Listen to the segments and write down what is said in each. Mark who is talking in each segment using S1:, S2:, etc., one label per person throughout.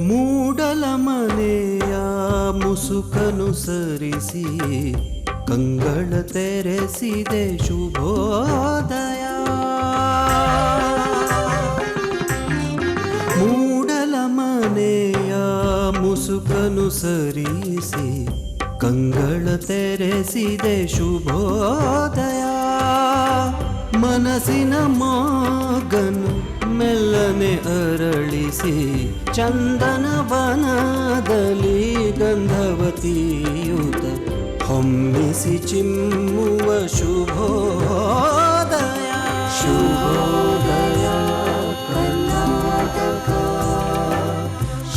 S1: ಮೂಡಲ ಮನೆಯ ಮುಸುಕನು ಸರಿಸಿ ಕಂಗಳ ತೆರೆಸಿದೆ ಶುಭೋದಯ. ಮೂಡಲ ಮನೆಯ ಮುಸುಕನು ಸರಿಸಿ ಕಂಗಳ ತೆರೆಸಿದೆ ಶುಭೋದಯ. ಮನಸ್ಸಿನ ಮಾಗನು ಮೆಲ್ಲನೆ ಅರಳಿಸಿ ಚಂದನ ವನದಲ್ಲಿ ಗಂಧವತಿಯುತ ಹೊಮ್ಮಿಸಿ ಚಿಮ್ಮುವ ಶುಭೋದಯ. ಶುಭೋದಯ ಕರ್ನಾಟಕ,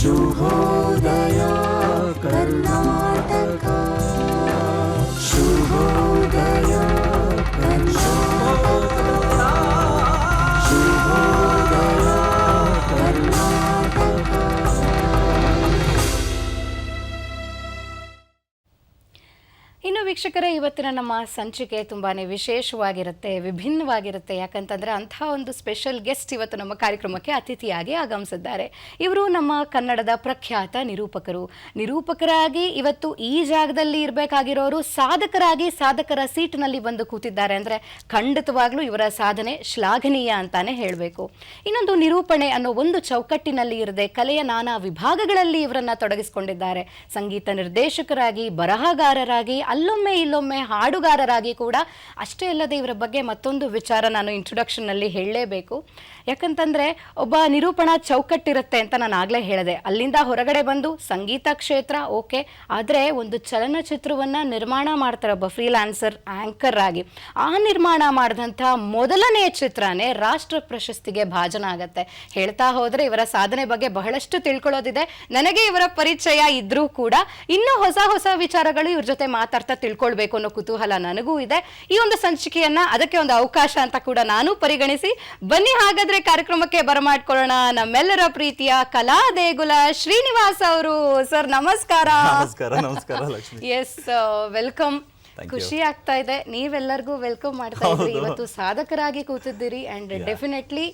S1: ಶುಭೋದಯ ಕರ್ನಾಟಕ, ಶುಭೋದಯ ಕರ್ನಾಟಕ, ಶುಭೋದಯ ಕರ್ನಾಟಕ.
S2: ಇನ್ನು ವೀಕ್ಷಕರೇ, ಇವತ್ತಿನ ನಮ್ಮ ಸಂಚಿಕೆ ತುಂಬಾ ವಿಶೇಷವಾಗಿರುತ್ತೆ, ವಿಭಿನ್ನವಾಗಿರುತ್ತೆ. ಯಾಕಂತಂದರೆ ಅಂಥ ಒಂದು ಸ್ಪೆಷಲ್ ಗೆಸ್ಟ್ ಇವತ್ತು ನಮ್ಮ ಕಾರ್ಯಕ್ರಮಕ್ಕೆ ಅತಿಥಿಯಾಗಿ ಆಗಮಿಸಿದ್ದಾರೆ. ಇವರು ನಮ್ಮ ಕನ್ನಡದ ಪ್ರಖ್ಯಾತ ನಿರೂಪಕರಾಗಿ ಇವತ್ತು ಈ ಜಾಗದಲ್ಲಿ ಇರಬೇಕಾಗಿರೋರು ಸಾಧಕರ ಸೀಟಿನಲ್ಲಿ ಬಂದು ಕೂತಿದ್ದಾರೆ ಅಂದರೆ ಖಂಡಿತವಾಗ್ಲೂ ಇವರ ಸಾಧನೆ ಶ್ಲಾಘನೀಯ ಅಂತಾನೆ ಹೇಳಬೇಕು. ಇನ್ನೊಂದು ನಿರೂಪಣೆ ಅನ್ನೋ ಒಂದು ಚೌಕಟ್ಟಿನಲ್ಲಿ ಇರದೆ ಕಲೆಯ ನಾನಾ ವಿಭಾಗಗಳಲ್ಲಿ ಇವರನ್ನ ತೊಡಗಿಸಿಕೊಂಡಿದ್ದಾರೆ. ಸಂಗೀತ ನಿರ್ದೇಶಕರಾಗಿ, ಬರಹಗಾರರಾಗಿ, ಅಲ್ಲೊಮ್ಮೆ ಇಲ್ಲೊಮ್ಮೆ ಹಾಡುಗಾರರಾಗಿ ಕೂಡ. ಅಷ್ಟೇ ಅಲ್ಲದೆ ಇವರ ಬಗ್ಗೆ ಮತ್ತೊಂದು ವಿಚಾರ ನಾನು ಇಂಟ್ರೊಡಕ್ಷನ್ನಲ್ಲಿ ಹೇಳಲೇಬೇಕು. ಯಾಕಂತಂದರೆ ಒಬ್ಬ ನಿರೂಪಣಾ ಚೌಕಟ್ಟಿರುತ್ತೆ ಅಂತ ನಾನು ಆಗಲೇ ಹೇಳಿದೆ. ಅಲ್ಲಿಂದ ಹೊರಗಡೆ ಬಂದು ಸಂಗೀತ ಕ್ಷೇತ್ರ ಓಕೆ, ಆದರೆ ಒಂದು ಚಲನಚಿತ್ರವನ್ನು ನಿರ್ಮಾಣ ಮಾಡ್ತಾರೆ ಒಬ್ಬ ಫ್ರೀಲಾನ್ಸರ್ ಆ್ಯಂಕರ್ ಆಗಿ. ಆ ನಿರ್ಮಾಣ ಮಾಡಿದಂಥ ಮೊದಲನೇ ಚಿತ್ರನೇ ರಾಷ್ಟ್ರ ಪ್ರಶಸ್ತಿಗೆ ಭಾಜನ ಆಗತ್ತೆ. ಹೇಳ್ತಾ ಹೋದರೆ ಇವರ ಸಾಧನೆ ಬಗ್ಗೆ ಬಹಳಷ್ಟು ತಿಳ್ಕೊಳ್ಳೋದಿದೆ. ನನಗೆ ಇವರ ಪರಿಚಯ ಇದ್ರೂ ಕೂಡ ಇನ್ನೂ ಹೊಸ ಹೊಸ ವಿಚಾರಗಳು ಇವ್ರ ಜೊತೆ ಮಾತಾಡ್ತಾ ತಿಳ್ಕೊಳ್ಬೇಕು ಅನ್ನೋ ಕುತೂಹಲ ನನಗೂ ಇದೆ. ಈ ಒಂದು ಸಂಚಿಕೆಯನ್ನ ಅದಕ್ಕೆ ಒಂದು ಅವಕಾಶ ಅಂತ ಕೂಡ ನಾನು ಪರಿಗಣಿಸಿ ಬನ್ನಿ ಹಾಗಾದ್ರೆ ಕಾರ್ಯಕ್ರಮಕ್ಕೆ ಬರಮಾಡ್ಕೊಳ್ಳೋಣ ನಮ್ಮೆಲ್ಲರ ಪ್ರೀತಿಯ ಕಲಾ ದೇಗುಲ ಶ್ರೀನಿವಾಸ್ ಅವರು. ಸರ್ ನಮಸ್ಕಾರ.
S3: ನಮಸ್ಕಾರ ಲಕ್ಷ್ಮಿ.
S2: S, welcome. ಖುಷಿ ಆಗ್ತಾ ಇದೆ, ನೀವೆಲ್ಲರಿಗೂ ವೆಲ್ಕಮ್ ಮಾಡ್ತಾ ಇದ್ರಿ. ಇವತ್ತು ಸಾಧಕರಾಗಿ ಕೂತಿದ್ದೀರಿ ಅಂಡ್ ಡೆಫಿನೆಟ್ಲಿ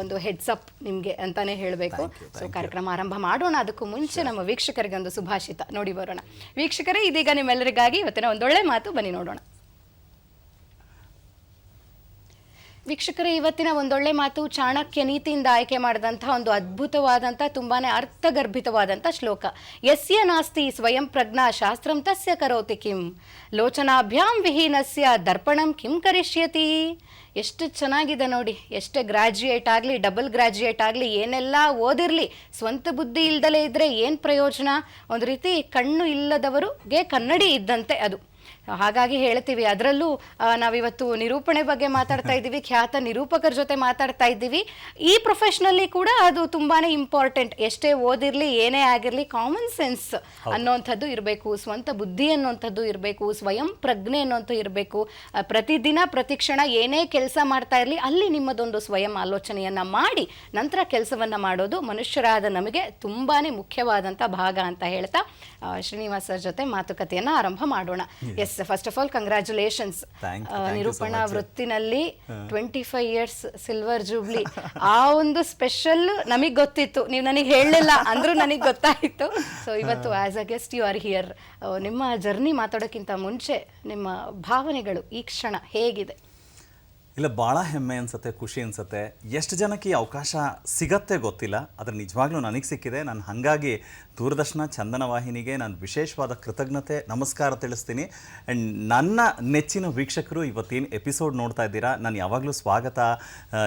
S2: ಒಂದು ಹೆಡ್ಸ್ ಅಪ್ ನಿಮ್ಗೆ ಅಂತಾನೆ ಹೇಳಬೇಕು. ಸೊ ಕಾರ್ಯಕ್ರಮ ಆರಂಭ ಮಾಡೋಣ. ಅದಕ್ಕೂ ಮುಂಚೆ ನಮ್ಮ ವೀಕ್ಷಕರಿಗೆ ಒಂದು ಸುಭಾಷಿತ ನೋಡಿ ಬರೋಣ. ವೀಕ್ಷಕರೇ, ಇದೀಗ ನಿಮ್ಮೆಲ್ಲರಿಗಾಗಿ ಇವತ್ತಿನ ಒಂದೊಳ್ಳೆ ಮಾತು, ಬನ್ನಿ ನೋಡೋಣ. ವೀಕ್ಷಕರೇ, ಇವತ್ತಿನ ಒಂದೊಳ್ಳೆ ಮಾತು ಚಾಣಕ್ಯ ನೀತಿಯಿಂದ ಆಯ್ಕೆ ಮಾಡಿದಂತಹ ಒಂದು ಅದ್ಭುತವಾದಂಥ ತುಂಬಾನೇ ಅರ್ಥಗರ್ಭಿತವಾದಂಥ ಶ್ಲೋಕ. ಯಸ್ಯ ನಾಸ್ತಿ ಸ್ವಯಂ ಪ್ರಜ್ಞಾ ಶಾಸ್ತ್ರಂ ತಸ್ಯ ಕರೋತಿ ಕಿಂ, ಲೋಚನಾಭ್ಯಾಂ ವಿಹೀನಸ್ಯ ದರ್ಪಣಂ ಕಿಂ ಕರಿಷ್ಯತಿ. ಎಷ್ಟು ಚೆನ್ನಾಗಿದೆ ನೋಡಿ. ಎಷ್ಟೇ ಗ್ರಾಜ್ಯುಯೇಟ್ ಆಗಲಿ, ಡಬಲ್ ಗ್ರಾಜ್ಯುಯೇಟ್ ಆಗಲಿ, ಏನೆಲ್ಲ ಓದಿರಲಿ, ಸ್ವಂತ ಬುದ್ಧಿ ಇಲ್ದಲೇ ಇದ್ದರೆ ಏನು ಪ್ರಯೋಜನ? ಒಂದು ರೀತಿ ಕಣ್ಣು ಇಲ್ಲದವರಿಗೆ ಕನ್ನಡಿ ಇದ್ದಂತೆ ಅದು. ಹಾಗಾಗಿ ಹೇಳ್ತೀವಿ. ಅದರಲ್ಲೂ ನಾವಿವತ್ತು ನಿರೂಪಣೆ ಬಗ್ಗೆ ಮಾತಾಡ್ತಾ ಇದ್ದೀವಿ, ಖ್ಯಾತ ನಿರೂಪಕರ ಜೊತೆ ಮಾತಾಡ್ತಾ ಇದ್ದೀವಿ. ಈ ಪ್ರೊಫೆಷನಲ್ಲಿ ಕೂಡ ಅದು ತುಂಬಾನೇ ಇಂಪಾರ್ಟೆಂಟ್. ಎಷ್ಟೇ ಓದಿರಲಿ, ಏನೇ ಆಗಿರಲಿ, ಕಾಮನ್ ಸೆನ್ಸ್ ಅನ್ನೋಂಥದ್ದು ಇರಬೇಕು, ಸ್ವಂತ ಬುದ್ಧಿ ಅನ್ನೋಂಥದ್ದು ಇರಬೇಕು, ಸ್ವಯಂ ಪ್ರಜ್ಞೆ ಅನ್ನೋಂಥದ್ದು ಇರಬೇಕು. ಪ್ರತಿದಿನ ಪ್ರತಿಕ್ಷಣ ಏನೇ ಕೆಲಸ ಮಾಡ್ತಾ ಇರಲಿ, ಅಲ್ಲಿ ನಿಮ್ಮದೊಂದು ಸ್ವಯಂ ಆಲೋಚನೆಯನ್ನು ಮಾಡಿ ನಂತರ ಕೆಲಸವನ್ನು ಮಾಡೋದು ಮನುಷ್ಯರಾದ ನಮಗೆ ತುಂಬಾನೇ ಮುಖ್ಯವಾದಂಥ ಭಾಗ ಅಂತ ಹೇಳ್ತಾ ಶ್ರೀನಿವಾಸ್ ಸರ್ ಜೊತೆ ಮಾತುಕತೆಯನ್ನು ಆರಂಭ ಮಾಡೋಣ. Yes, first of all congratulations. ನಿರೂಪಣಾ ವೃತ್ತಿನಲ್ಲಿ 25 years ಸಿಲ್ವರ್ ಜೂಬ್ಲಿ. ಆ ಒಂದು ಸ್ಪೆಷಲ್ ನಮಗೆ ಗೊತ್ತಿತ್ತು, ನೀವು ನನಗೆ ಹೇಳಲಿಲ್ಲ ಅಂದ್ರೂ ನನಗೆ ಗೊತ್ತಾಯಿತು. ಸೊ ಇವತ್ತು as a guest you are here. ನಿಮ್ಮ ಜರ್ನಿ ಮಾತಾಡೋಕ್ಕಿಂತ ಮುಂಚೆ ನಿಮ್ಮ ಭಾವನೆಗಳು ಈ ಕ್ಷಣ ಹೇಗಿದೆ?
S3: ಇಲ್ಲ, ಭಾಳ ಹೆಮ್ಮೆ ಅನಿಸುತ್ತೆ, ಖುಷಿ ಅನಿಸುತ್ತೆ. ಎಷ್ಟು ಜನಕ್ಕೆ ಈ ಅವಕಾಶ ಸಿಗತ್ತೆ ಗೊತ್ತಿಲ್ಲ, ಆದರೆ ನಿಜವಾಗ್ಲೂ ನನಗೆ ಸಿಕ್ಕಿದೆ. ನಾನು ಹಾಗಾಗಿ ದೂರದರ್ಶನ ಚಂದನ ವಾಹಿನಿಗೆ ನಾನು ವಿಶೇಷವಾದ ಕೃತಜ್ಞತೆ, ನಮಸ್ಕಾರ ತಿಳಿಸ್ತೀನಿ. ಆ್ಯಂಡ್ ನನ್ನ ನೆಚ್ಚಿನ ವೀಕ್ಷಕರು ಇವತ್ತೇನು ಎಪಿಸೋಡ್ ನೋಡ್ತಾ ಇದ್ದೀರಾ, ನಾನು ಯಾವಾಗಲೂ ಸ್ವಾಗತ,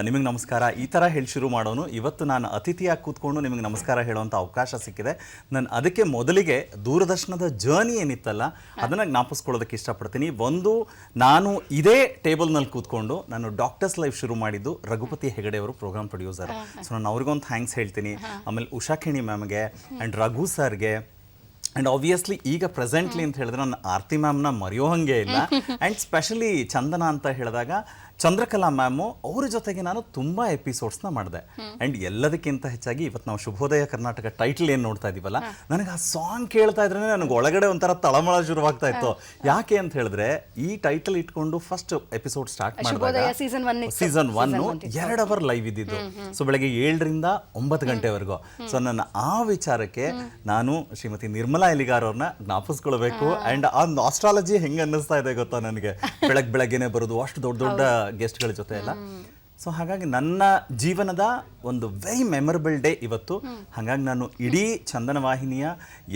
S3: ನಿಮಗೆ ನಮಸ್ಕಾರ ಈ ಥರ ಹೇಳಿ ಶುರು ಮಾಡೋನು. ಇವತ್ತು ನಾನು ಅತಿಥಿಯಾಗಿ ಕೂತ್ಕೊಂಡು ನಿಮಗೆ ನಮಸ್ಕಾರ ಹೇಳುವಂಥ ಅವಕಾಶ ಸಿಕ್ಕಿದೆ. ನಾನು ಅದಕ್ಕೆ ಮೊದಲಿಗೆ ದೂರದರ್ಶನದ ಜರ್ನಿ ಏನಿತ್ತಲ್ಲ ಅದನ್ನು ಜ್ಞಾಪಿಸ್ಕೊಳ್ಳೋದಕ್ಕೆ ಇಷ್ಟಪಡ್ತೀನಿ. ಒಂದು, ನಾನು ಇದೇ ಟೇಬಲ್ನಲ್ಲಿ ಕೂತ್ಕೊಂಡು ನಾನು ಡಾಕ್ಟರ್ಸ್ ಲೈಫ್ ಶುರು ಮಾಡಿದ್ದು ರಘುಪತಿ ಹೆಗಡೆ ಅವರು ಪ್ರೋಗ್ರಾಮ್ ಪ್ರೊಡ್ಯೂಸರ್. ಸೊ ನಾನು ಅವ್ರಿಗೊಂದು ಥ್ಯಾಂಕ್ಸ್ ಹೇಳ್ತೀನಿ. ಆಮೇಲೆ ಉಷಾ ಖೇಣಿ ಮ್ಯಾಮ್ಗೆ ಆ್ಯಂಡ್ ರಘು ಸರ್ಗೆ ಆ್ಯಂಡ್ ಆಬ್ವಿಯಸ್ಲಿ ಈಗ ಪ್ರೆಸೆಂಟ್ಲಿ ಅಂತ ಹೇಳಿದ್ರೆ ನಾನು ಆರ್ತಿ ಮ್ಯಾಮ್ನ ಮರೆಯೋ ಹಾಗೆ ಇಲ್ಲ. ಆ್ಯಂಡ್ ಸ್ಪೆಷಲಿ ಚಂದನ ಅಂತ ಹೇಳಿದಾಗ ಚಂದ್ರಕಲಾ ಮ್ಯಾಮು ಅವ್ರ ಜೊತೆಗೆ ನಾನು ತುಂಬ ಎಪಿಸೋಡ್ಸ್ನ ಮಾಡಿದೆ. ಆ್ಯಂಡ್ ಎಲ್ಲದಕ್ಕಿಂತ ಹೆಚ್ಚಾಗಿ ಇವತ್ತು ನಾವು ಶುಭೋದಯ ಕರ್ನಾಟಕ ಟೈಟಲ್ ಏನು ನೋಡ್ತಾ ಇದೀವಲ್ಲ, ನನಗೆ ಆ ಸಾಂಗ್ ಕೇಳ್ತಾ ಇದ್ರೆ ನನಗೆ ಒಳಗಡೆ ಒಂಥರ ತಳಮಳ ಶುರುವಾಗ್ತಾ ಇತ್ತು. ಯಾಕೆ ಅಂತ ಹೇಳಿದ್ರೆ ಈ ಟೈಟಲ್ ಇಟ್ಕೊಂಡು ಫಸ್ಟ್ ಎಪಿಸೋಡ್ ಸ್ಟಾರ್ಟ್ ಮಾಡಿದಾಗ ಸೀಸನ್ 1 2 ಅವರ್ ಲೈವ್ ಇದ್ದಿದ್ದು. ಸೊ ಬೆಳಗ್ಗೆ 7ರಿಂದ 9 ಗಂಟೆವರೆಗೂ. ಸೊ ನನ್ನ ಆ ವಿಚಾರಕ್ಕೆ ನಾನು ಶ್ರೀಮತಿ ನಿರ್ಮಲಾ ಎಲಿಗಾರ್ ಅವ್ರನ್ನ ಜ್ಞಾಪಿಸ್ಕೊಳ್ಬೇಕು. ಆ್ಯಂಡ್ ಆ ಆಸ್ಟ್ರಾಲಜಿ ಹೆಂಗೆ ಅನ್ನಿಸ್ತಾ ಇದೆ ಗೊತ್ತಾ ನನಗೆ, ಬೆಳಗ್ಗೆನೆ ಬರೋದು ಅಷ್ಟು ದೊಡ್ಡ ದೊಡ್ಡ ಗೆಸ್ಟ್ಗಳ ಜೊತೆ ಎಲ್ಲ. ಸೊ ಹಾಗಾಗಿ ನನ್ನ ಜೀವನದ ಒಂದು ವೆರಿ ಮೆಮೊರಬಲ್ ಡೇ ಇವತ್ತು. ಹಾಗಾಗಿ ನಾನು ಇಡೀ ಚಂದನ ವಾಹಿನಿಯ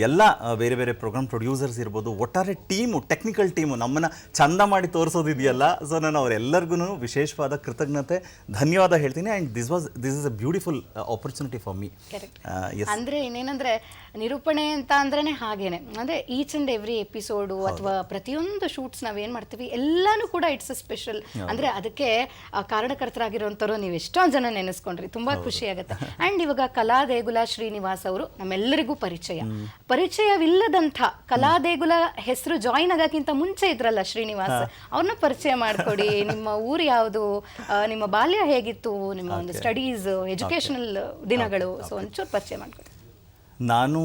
S3: ಎಲ್ಲ ಬೇರೆ ಬೇರೆ ಪ್ರೋಗ್ರಾಮ್ ಪ್ರೊಡ್ಯೂಸರ್ಸ್ ಇರ್ಬೋದು, ಒಟ್ಟಾರೆ ಟೀಮು, ಟೆಕ್ನಿಕಲ್ ಟೀಮು ನಮ್ಮನ್ನು ಚಂದ ಮಾಡಿ ತೋರಿಸೋದಿದೆಯಲ್ಲ, ಸೊ ನಾನು ಅವರೆಲ್ಲರಿಗೂ ವಿಶೇಷವಾದ ಕೃತಜ್ಞತೆ, ಧನ್ಯವಾದ ಹೇಳ್ತೀನಿ. And this is a beautiful opportunity for me.
S2: ಅಂದರೆ ಇನ್ನೇನಂದರೆ ನಿರೂಪಣೆ ಅಂತ ಅಂದ್ರೇ ಹಾಗೇನೆ, ಅಂದರೆ ಈಚ್ ಆ್ಯಂಡ್ ಎವ್ರಿ ಎಪಿಸೋಡು ಅಥವಾ ಪ್ರತಿಯೊಂದು ಶೂಟ್ಸ್ ನಾವೇನು ಮಾಡ್ತೀವಿ ಎಲ್ಲನೂ ಕೂಡ ಇಟ್ಸ್ ಅ ಸ್ಪೆಷಲ್. ಅಂದರೆ ಅದಕ್ಕೆ ಕಾರಣಕರ್ತರಾಗಿರೋಂಥವ್ರು ನೀವು ಎಷ್ಟೊಂದು ಜನ ನೆನೆಸ್ಕೊಂಡ್ರಿ, ತುಂಬ ಖುಷಿ ಆಗುತ್ತೆ. ಆ್ಯಂಡ್ ಇವಾಗ ಕಲಾದೇಗುಲ ಶ್ರೀನಿವಾಸ್ ಅವರು ನಮ್ಮೆಲ್ಲರಿಗೂ ಪರಿಚಯವಿಲ್ಲದಂಥ ಕಲಾದೇಗುಲ ಹೆಸರು ಜಾಯಿನ್ ಆಗೋಕ್ಕಿಂತ ಮುಂಚೆ ಇದ್ರಲ್ಲ ಶ್ರೀನಿವಾಸ್, ಅವ್ರನ್ನ ಪರಿಚಯ ಮಾಡಿಕೊಡಿ. ನಿಮ್ಮ ಊರು ಯಾವುದು, ನಿಮ್ಮ ಬಾಲ್ಯ ಹೇಗಿತ್ತು, ನಿಮ್ಮ ಒಂದು ಸ್ಟಡೀಸ್ ಎಜುಕೇಷನಲ್ ದಿನಗಳು, ಸೊ ಒಂಚೂರು ಪರಿಚಯ ಮಾಡಿಕೊಡಿ.
S3: ನಾನು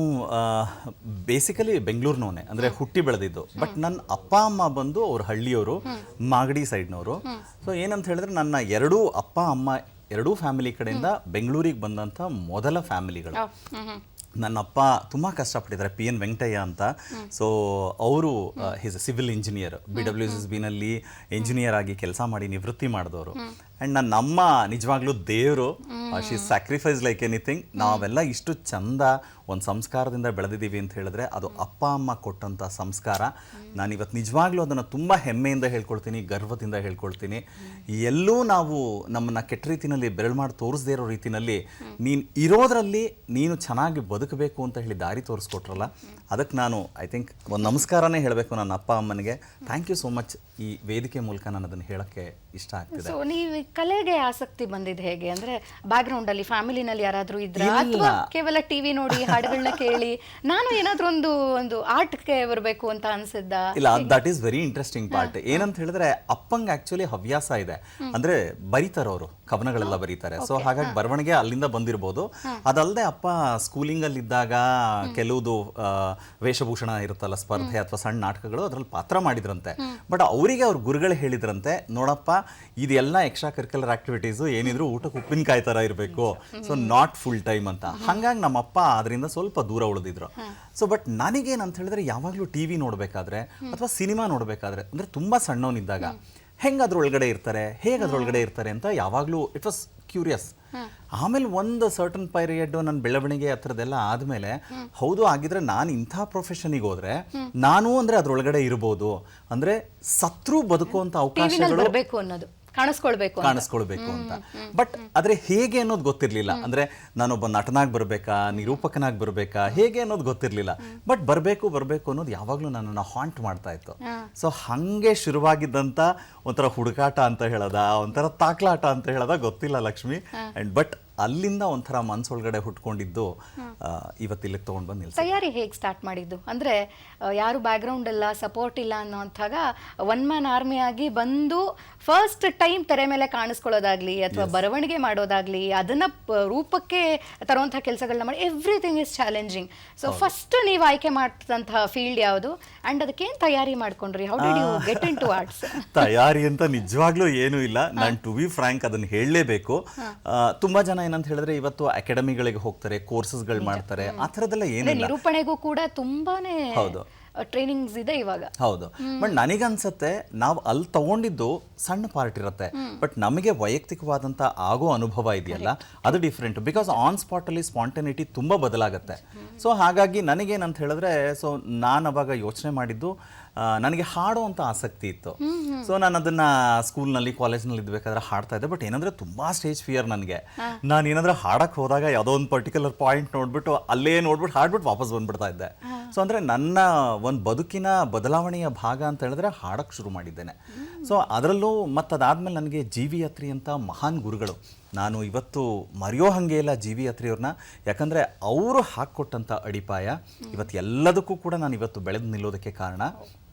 S3: ಬೇಸಿಕಲಿ ಬೆಂಗಳೂರಿನವನೇ, ಅಂದರೆ ಹುಟ್ಟಿ ಬೆಳೆದಿದ್ದು. ಬಟ್ ನನ್ನ ಅಪ್ಪ ಅಮ್ಮ ಬಂದು ಅವ್ರ ಹಳ್ಳಿಯವರು, ಮಾಗಡಿ ಸೈಡ್ನವರು. ಸೊ ಏನಂತ ಹೇಳಿದ್ರೆ ನನ್ನ ಅಪ್ಪ ಅಮ್ಮ ಎರಡೂ ಫ್ಯಾಮಿಲಿ ಕಡೆಯಿಂದ ಬೆಂಗಳೂರಿಗೆ ಬಂದಂಥ ಮೊದಲ ಫ್ಯಾಮಿಲಿಗಳು. ನನ್ನ ಅಪ್ಪ ತುಂಬ ಕಷ್ಟಪಟ್ಟಿದ್ದಾರೆ, PN ವೆಂಕಟಯ್ಯ ಅಂತ. ಸೊ ಅವರು ಈಸ್ ಅ ಸಿವಿಲ್ ಇಂಜಿನಿಯರ್, BWSSBನಲ್ಲಿ ಇಂಜಿನಿಯರ್ ಆಗಿ ಕೆಲಸ ಮಾಡಿ ನಿವೃತ್ತಿ ಮಾಡಿದವರು. ಆ್ಯಂಡ್ ನನ್ನ ಅಮ್ಮ ನಿಜವಾಗ್ಲೂ ದೇವರು, ಶಿ ಸ್ಯಾಕ್ರಿಫೈಸ್ ಲೈಕ್ ಎನಿಥಿಂಗ್. ನಾವೆಲ್ಲ ಇಷ್ಟು ಚಂದ ಒಂದು ಸಂಸ್ಕಾರದಿಂದ ಬೆಳೆದಿದ್ದೀವಿ ಅಂತ ಹೇಳಿದ್ರೆ ಅದು ಅಪ್ಪ ಅಮ್ಮ ಕೊಟ್ಟಂಥ ಸಂಸ್ಕಾರ. ನಾನಿವತ್ತು ನಿಜವಾಗ್ಲೂ ಅದನ್ನು ತುಂಬ ಹೆಮ್ಮೆಯಿಂದ ಹೇಳ್ಕೊಳ್ತೀನಿ, ಗರ್ವದಿಂದ ಹೇಳ್ಕೊಳ್ತೀನಿ. ಎಲ್ಲೂ ನಾವು ನಮ್ಮನ್ನು ಕೆಟ್ಟ ರೀತಿಯಲ್ಲಿ ಬೆರಳು ಮಾಡಿ ತೋರಿಸದೇ ಇರೋ ರೀತಿಯಲ್ಲಿ ನೀನು ಇರೋದ್ರಲ್ಲಿ ನೀನು ಚೆನ್ನಾಗಿ ಬದುಕಬೇಕು ಅಂತ ಹೇಳಿ ದಾರಿ ತೋರಿಸ್ಕೊಟ್ರಲ್ಲ, ಅದಕ್ಕೆ ನಾನು ಐ ಥಿಂಕ್ ಒಂದು ನಮಸ್ಕಾರನೇ ಹೇಳಬೇಕು ನನ್ನ ಅಪ್ಪ ಅಮ್ಮನಿಗೆ. Thank you so much. ಈ ವೇದಿಕೆ ಮೂಲಕ ನಾನು ಅದನ್ನು ಹೇಳೋಕ್ಕೆ ಇಷ್ಟ ಆಗ್ತಿದೆ.
S2: ಸೊ ನೀವು ಕಲೆಗೆ ಆಸಕ್ತಿ ಬಂದಿದ್ದು ಹೇಗೆ? ಅಂದರೆ ಬ್ಯಾಕ್ಗ್ರೌಂಡಲ್ಲಿ ಫ್ಯಾಮಿಲಿನಲ್ಲಿ ಯಾರಾದರೂ ಇದ್ರಾ, ಅಥವಾ ಕೇವಲ ಟಿವಿ ನೋಡಿ ಹಾಡುಗಳನ್ನ ಕೇಳಿ ನಾನು ಏನಾದರೂ ಒಂದು ಆರ್ಟ್ಗೆ ಬರಬೇಕು ಅಂತ ಅನ್ಸಿದ್ದ?
S3: ಇಲ್ಲ, that is very interesting part. ಏನಂತ ಹೇಳಿದ್ರೆ ಅಪ್ಪಂಗೆ ಆಕ್ಚುಲಿ ಹವ್ಯಾಸ ಇದೆ, ಅಂದರೆ ಬರೀತಾರೆ, ಅವರು ಕವನಗಳೆಲ್ಲ ಬರೀತಾರೆ. ಸೊ ಹಾಗಾಗಿ ಬರವಣಿಗೆ ಅಲ್ಲಿಂದ ಬಂದಿರ್ಬೋದು. ಅದಲ್ಲದೆ ಅಪ್ಪ ಸ್ಕೂಲಿಂಗಲ್ಲಿದ್ದಾಗ ಕೆಲವುದು ವೇಷಭೂಷಣ ಇರುತ್ತಲ್ಲ, ಸ್ಪರ್ಧೆ ಅಥವಾ ಸಣ್ಣ ನಾಟಕಗಳು, ಅದರಲ್ಲಿ ಪಾತ್ರ ಮಾಡಿದ್ರಂತೆ. ಬಟ್ ಅವರಿಗೆ ಅವ್ರ ಗುರುಗಳು ಹೇಳಿದ್ರಂತೆ, ನೋಡಪ್ಪ ಇದೆಲ್ಲ ಎಕ್ಸ್ಟ್ರಾ ಕರಿಕ್ಯುಲರ್ ಆಕ್ಟಿವಿಟೀಸು ಏನಿದ್ರು ಊಟಕ್ಕೆ ಉಪ್ಪಿನಕಾಯಿ ಥರ ಇರಬೇಕು, ಸೊ ನಾಟ್ ಫುಲ್ ಟೈಮ್ ಅಂತ. ಹಾಗಾಗಿ ನಮ್ಮಪ್ಪ ಅದರಿಂದ ಸ್ವಲ್ಪ ದೂರ ಉಳಿದಿದ್ರು. ಸೊ ಬಟ್ ನನಗೇನಂತ ಹೇಳಿದ್ರೆ ಯಾವಾಗಲೂ TV ನೋಡಬೇಕಾದ್ರೆ ಅಥವಾ ಸಿನಿಮಾ ನೋಡಬೇಕಾದ್ರೆ, ಅಂದರೆ ತುಂಬ ಸಣ್ಣವನಿದ್ದಾಗ ಹೆಂಗೆ ಅದ್ರೊಳಗಡೆ ಇರ್ತಾರೆ, ಹೇಗೆ ಅದ್ರೊಳಗಡೆ ಇರ್ತಾರೆ ಅಂತ ಯಾವಾಗಲೂ ಇಟ್ ವಾಸ್ ಕ್ಯೂರಿಯಸ್. ಆಮೇಲೆ ಒಂದು ಸರ್ಟನ್ ಪೀರಿಯಡ್ ನನ್ನ ಬೆಳವಣಿಗೆ ಆ ಥರದ್ದೆಲ್ಲ ಆದಮೇಲೆ, ಹೌದು ಆಗಿದ್ರೆ ನಾನು ಇಂಥ ಪ್ರೊಫೆಷನಿಗೆ ಹೋದರೆ ನಾನು ಅಂದರೆ ಅದರೊಳಗಡೆ ಇರ್ಬೋದು, ಅಂದರೆ ಸತ್ರು ಬದುಕುವಂಥ ಅವಕಾಶಗಳು ಕಾಣಿಸ್ಕೊಳ್ಬೇಕು ಅಂತ. ಬಟ್ ಆದರೆ ಹೇಗೆ ಅನ್ನೋದು ಗೊತ್ತಿರಲಿಲ್ಲ. ಅಂದರೆ ನಾನೊಬ್ಬ ನಟನಾಗಿ ಬರಬೇಕಾ, ನಿರೂಪಕನಾಗಿ ಬರಬೇಕಾ, ಹೇಗೆ ಅನ್ನೋದು ಗೊತ್ತಿರಲಿಲ್ಲ. ಬಟ್ ಬರಬೇಕು ಅನ್ನೋದು ಯಾವಾಗಲೂ ನನ್ನನ್ನು ಹಾಂಟ್ ಮಾಡ್ತಾ ಇತ್ತು. ಸೊ ಹಾಗೆ ಶುರುವಾಗಿದ್ದಂಥ ಒಂಥರ ಹುಡುಕಾಟ ಅಂತ ಹೇಳೋದ, ಒಂಥರ ತಾಕ್ಲಾಟ ಅಂತ ಹೇಳೋದ ಗೊತ್ತಿಲ್ಲ ಲಕ್ಷ್ಮಿ. ಆ್ಯಂಡ್ ಬಟ್ ಅಲ್ಲಿಂದ ಒಂಥರ ಮನಸ್ಸೊಳಗಡೆ ಹುಟ್ಕೊಂಡಿದ್ದು ಇವತ್ತಿಲ್ಲಿಗೆ ತೊಗೊಂಡು ಬಂದು ನಿಲ್ಸಿ.
S2: ತಯಾರಿ ಹೇಗೆ ಸ್ಟಾರ್ಟ್ ಮಾಡಿದ್ದು? ಅಂದರೆ ಯಾರು ಬ್ಯಾಕ್ಗ್ರೌಂಡ್ ಇಲ್ಲ, ಸಪೋರ್ಟ್ ಇಲ್ಲ ಅನ್ನೋಂಥಾಗ ಒನ್ ಮ್ಯಾನ್ ಆರ್ಮಿ ಆಗಿ ಬಂದು ಫಸ್ಟ್ ಟೈಮ್ ತೆರೆ ಮೇಲೆ ಕಾಣಿಸ್ಕೊಳ್ಳೋದಾಗ್ಲಿ ಅಥವಾ ಬರವಣಿಗೆ ಮಾಡೋದಾಗ್ಲಿ, ಅದನ್ನ ರೂಪಕ್ಕೆ ತರುವಂಥ ಕೆಲಸಗಳನ್ನ ಮಾಡಿ, everything is challenging. So first ನೀವು ಆಯ್ಕೆ ಮಾಡಿದಂತಹ ಫೀಲ್ಡ್ ಯಾವುದು ಆ್ಯಂಡ್ ಅದಕ್ಕೇನು ತಯಾರಿ ಮಾಡ್ಕೊಂಡ್ರಿ? How did you get into arts?
S3: ತಯಾರಿ ಅಂತ ನಿಜವಾಗ್ಲೂ ಏನೂ ಇಲ್ಲ. ನಾನು ಟು ಬಿ ಫ್ರ್ಯಾಂಕ್ ಅದನ್ನು ಹೇಳಲೇಬೇಕು. ತುಂಬ ಜನ ಏನಂತ ಹೇಳಿದ್ರೆ ಇವತ್ತು ಅಕಾಡೆಮಿಗಳಿಗೆ ಹೋಗ್ತಾರೆ, ಕೋರ್ಸಸ್ಗಳು ಮಾಡ್ತಾರೆ, ಆ ಥರದ್ದೆಲ್ಲ ಏನಿಲ್ಲ.
S2: ನಿರೂಪಣೆಗೂ ಕೂಡ ತುಂಬಾನೇ ಟ್ರೈನಿಂಗ್ಸ್ ಇದೆ ಇವಾಗ.
S3: ಹೌದು, ಬಟ್ ನನಗನ್ಸುತ್ತೆ ನಾವು ಅಲ್ಲಿ ತಗೊಂಡಿದ್ದು ಸಣ್ಣ ಪಾರ್ಟ್ ಇರುತ್ತೆ, ಬಟ್ ನಮಗೆ ವೈಯಕ್ತಿಕವಾದಂಥ ಆಗೋ ಅನುಭವ ಇದೆಯಲ್ಲ ಅದು ಡಿಫ್ರೆಂಟ್. ಬಿಕಾಸ್ ಆನ್ ಸ್ಪಾಟಲ್ಲಿ ಸ್ಪಾಂಟನಿಟಿ ತುಂಬ ಬದಲಾಗುತ್ತೆ. ಸೊ ಹಾಗಾಗಿ ನನಗೇನಂತ ಹೇಳಿದ್ರೆ, ಸೊ ನಾನು ಅವಾಗ ಯೋಚನೆ ಮಾಡಿದ್ದು, ನನಗೆ ಹಾಡುವಂಥ ಆಸಕ್ತಿ ಇತ್ತು. ಸೊ ನಾನು ಅದನ್ನು ಸ್ಕೂಲ್ನಲ್ಲಿ ಕಾಲೇಜ್ನಲ್ಲಿ ಇದ್ಬೇಕಾದ್ರೆ ಹಾಡ್ತಾ ಇದ್ದೆ. ಬಟ್ ಏನಂದರೆ ತುಂಬ ಸ್ಟೇಜ್ ಫಿಯರ್ ನನಗೆ. ನಾನು ಏನಾದರೂ ಹಾಡಕ್ಕೆ ಹೋದಾಗ ಯಾವುದೋ ಒಂದು ಪರ್ಟಿಕ್ಯುಲರ್ ಪಾಯಿಂಟ್ ನೋಡ್ಬಿಟ್ಟು ಅಲ್ಲೇ ನೋಡ್ಬಿಟ್ಟು ಹಾಡ್ಬಿಟ್ಟು ವಾಪಸ್ ಬಂದ್ಬಿಡ್ತಾ ಇದ್ದೆ. ಸೊ ಅಂದರೆ ನನ್ನ ಒಂದು ಬದುಕಿನ ಬದಲಾವಣೆಯ ಭಾಗ ಅಂತ ಹೇಳಿದ್ರೆ ಹಾಡಕ್ಕೆ ಶುರು ಮಾಡಿದ್ದೇನೆ. ಸೊ ಅದರಲ್ಲೂ ಮತ್ತು ಅದಾದಮೇಲೆ ನನಗೆ GV ಅತ್ರಿ ಅಂತ ಮಹಾನ್ ಗುರುಗಳು, ನಾನು ಇವತ್ತು ಮರೆಯೋ ಹಾಗೆ ಇಲ್ಲ GV ಅತ್ರಿಯವ್ರನ್ನ. ಯಾಕಂದರೆ ಅವರು ಹಾಕ್ಕೊಟ್ಟಂಥ ಅಡಿಪಾಯ ಇವತ್ತು ಎಲ್ಲದಕ್ಕೂ ಕೂಡ ನಾನು ಇವತ್ತು ಬೆಳೆದು ನಿಲ್ಲೋದಕ್ಕೆ ಕಾರಣ.